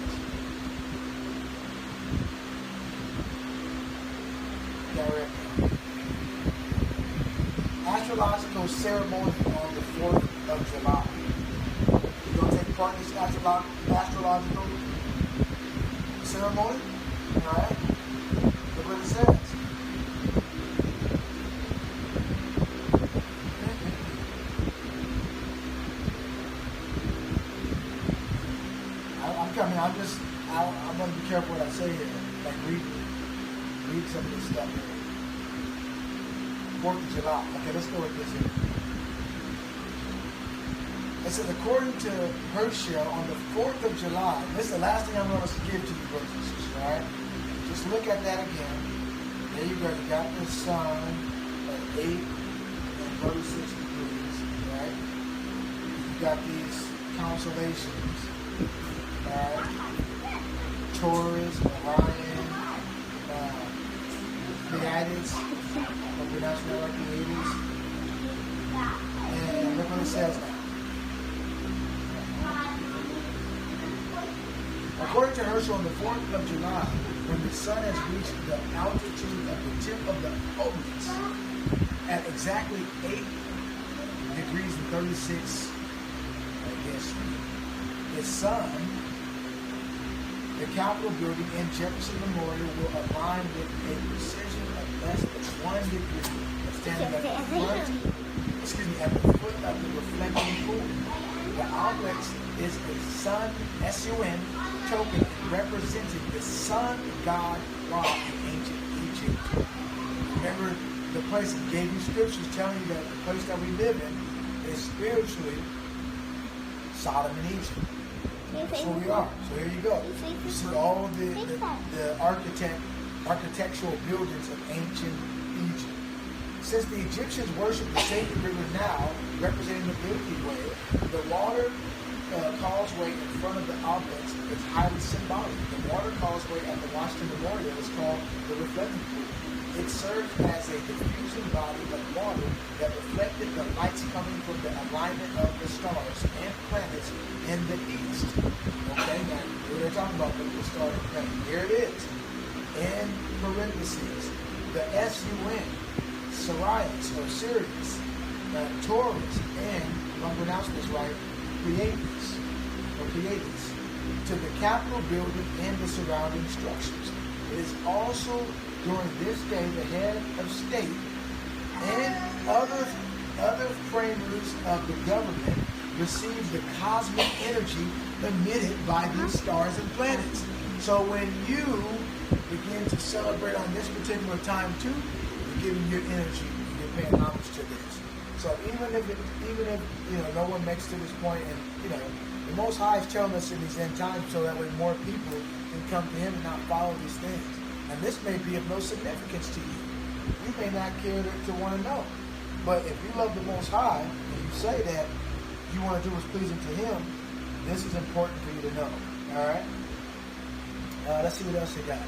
Astrological ceremony on the 4th of July. You going to take part in this astrological ceremony? Alright? Look what it says. I'm going to be careful what I say here. Like read some of this stuff here. 4th of July. Okay, let's go with this here. It says, according to Herschel, on the 4th of July, this is the last thing I'm going to give to you, brothers and sisters, all right? Just look at that again. There you go. You got the sun at 8 and 36 degrees, right? You got these constellations, all right? Taurus, Orion, Pleiades, what we now know like Pleiades. And look what it says now. According to Herschel, on the 4th of July, when the sun has reached the altitude of the tip of the orbits at exactly 8 degrees and 36, I guess, the sun, the Capitol building in Jefferson Memorial will align with a precision of less than 1 degree of standing at the foot of the reflecting pool. The obelisk is a sun, S-U-N, token representing the sun god Ra in ancient Egypt. Remember the place that gave you scriptures telling you that the place that we live in is spiritually Sodom and Egypt. That's where we are. So here you go. You see all the architectural buildings of ancient Egypt. Since the Egyptians worshipped the sacred river Nile, representing the Milky Way, the water causeway in front of the obelisk is highly symbolic. The water causeway at the Washington Memorial is called the reflecting pool. It served as a diffusing body of water that reflected the lights coming from the alignment of the stars and planets in the east. Okay, now what they're talking about with the star and planet. Here it is. In parentheses, the S-U-N, Sirius or Sirius, Taurus, and, if I'm pronouncing this right, Pleiades, to the Capitol building and the surrounding structures. It is also during this day the head of state and other framers of the government receive the cosmic energy emitted by these stars and planets. So when you begin to celebrate on this particular time too, you're giving your energy, you're paying homage to this. So even if no one makes to this point, and the Most High is telling us in these end times so that way more people can come to Him and not follow these things. And this may be of no significance to you. You may not care to want to know. But if you love the Most High and you say that you want to do what's pleasing to Him, this is important for you to know. All right? Let's see what else they got.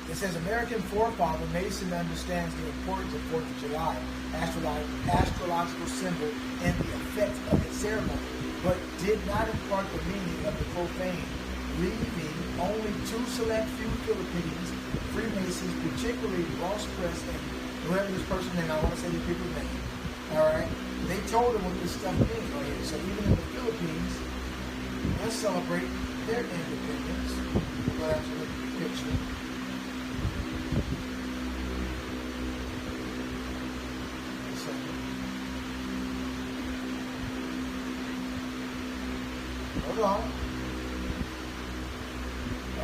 It says, American forefather Mason understands the importance of 4th of July, astrological symbol, and the effect of its ceremony, but did not impart the meaning of the profane, leaving only 2 select few Philippines, Freemasons, particularly Ross Press and whoever this person is, I want to say the people's name, all right? They told him what this stuff means right here. So even in the Philippines, they'll celebrate their independence. Go down to the picture. Hold on.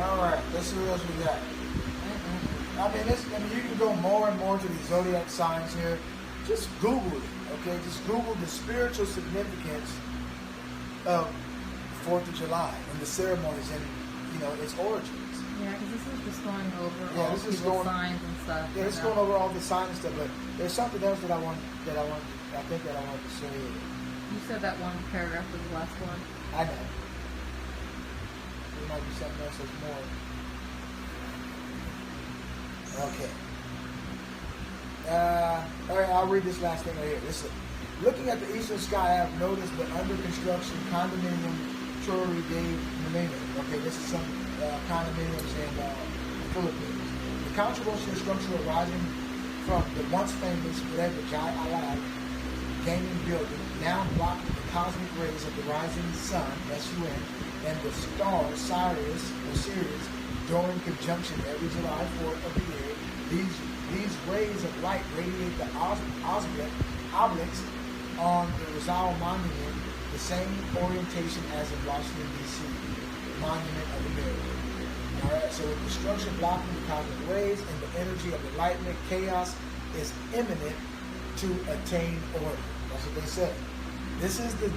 All right, let's see what else we got. I mean, you can go more and more to these zodiac signs here. Just Google it, okay? Just Google the spiritual significance of 4th of July and the ceremonies and, you know, its origins. Yeah, because this is just going over Yeah, all this is people's going- signs and stuff. Yeah, it's going over all the signs and stuff, but there's something else that I wanted to say. You said that one paragraph was the last one. I know. There might be something else that's more. Okay. All right, I'll read this last thing right here. Listen. Looking at the eastern sky, I have noticed the under construction condominium Torrey Dave Molina. Okay, this is some condominiums in the Philippines. The controversial structure arising from the once famous whatever Jai Alad gaming building now blocking the cosmic rays of the rising sun, S-U-N, and the star Sirius during conjunction every July 4th of the year. These rays of light radiate the obelisks on the Rizal Monument, the same orientation as in Washington, D.C., Monument of America. Alright, so with the structure blocking the cosmic rays and the energy of enlightenment, chaos is imminent to attain order. That's what they say. This is the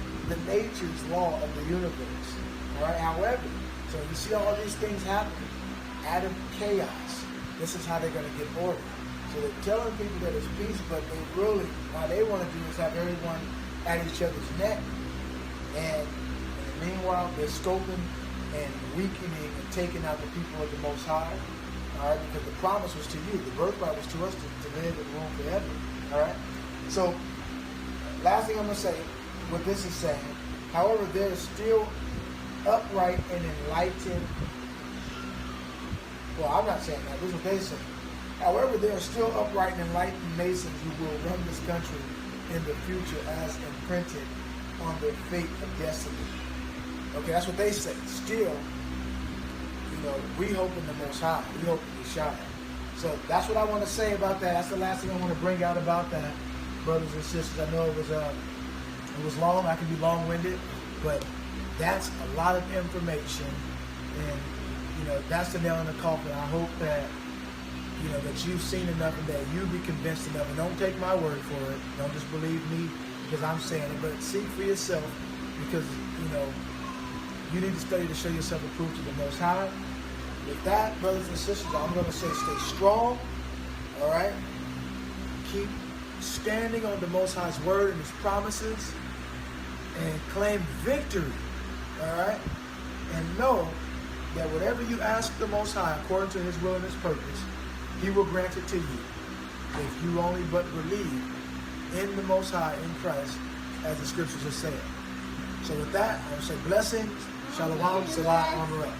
nature's law of the universe. Alright, however, so you see all these things happening out of chaos. This is how they're going to get order. So they're telling people that it's peace, but they really, all they want to do is have everyone at each other's neck. And meanwhile, they're scoping and weakening and taking out the people of the Most High. All right, because the promise was to you. The birthright was to us to live and rule forever. All right. So, last thing I'm going to say, what this is saying, however, they're still upright and enlightened. Well, I'm not saying that. This is what they say. However, there are still upright and enlightened Masons who will run this country in the future as imprinted on their fate of destiny. Okay, that's what they say. Still, you know, we hope in the Most High. We hope in the shine. So that's what I want to say about that. That's the last thing I want to bring out about that, brothers and sisters. I know it was long. I can be long-winded, but that's a lot of information, and you know, that's the nail in the coffin. I hope that, you know, that you've seen enough and that you be convinced enough. And don't take my word for it. Don't just believe me because I'm saying it, but seek for yourself, because, you know, you need to study to show yourself approved to the Most High. With that, brothers and sisters, I'm going to say stay strong, all right? Keep standing on the Most High's word and His promises and claim victory, all right? And know that whatever you ask the Most High according to His will and His purpose, He will grant it to you if you only but believe in the Most High, in Christ, as the Scriptures are saying. So with that, I will say blessings, shalom, salah, amarah.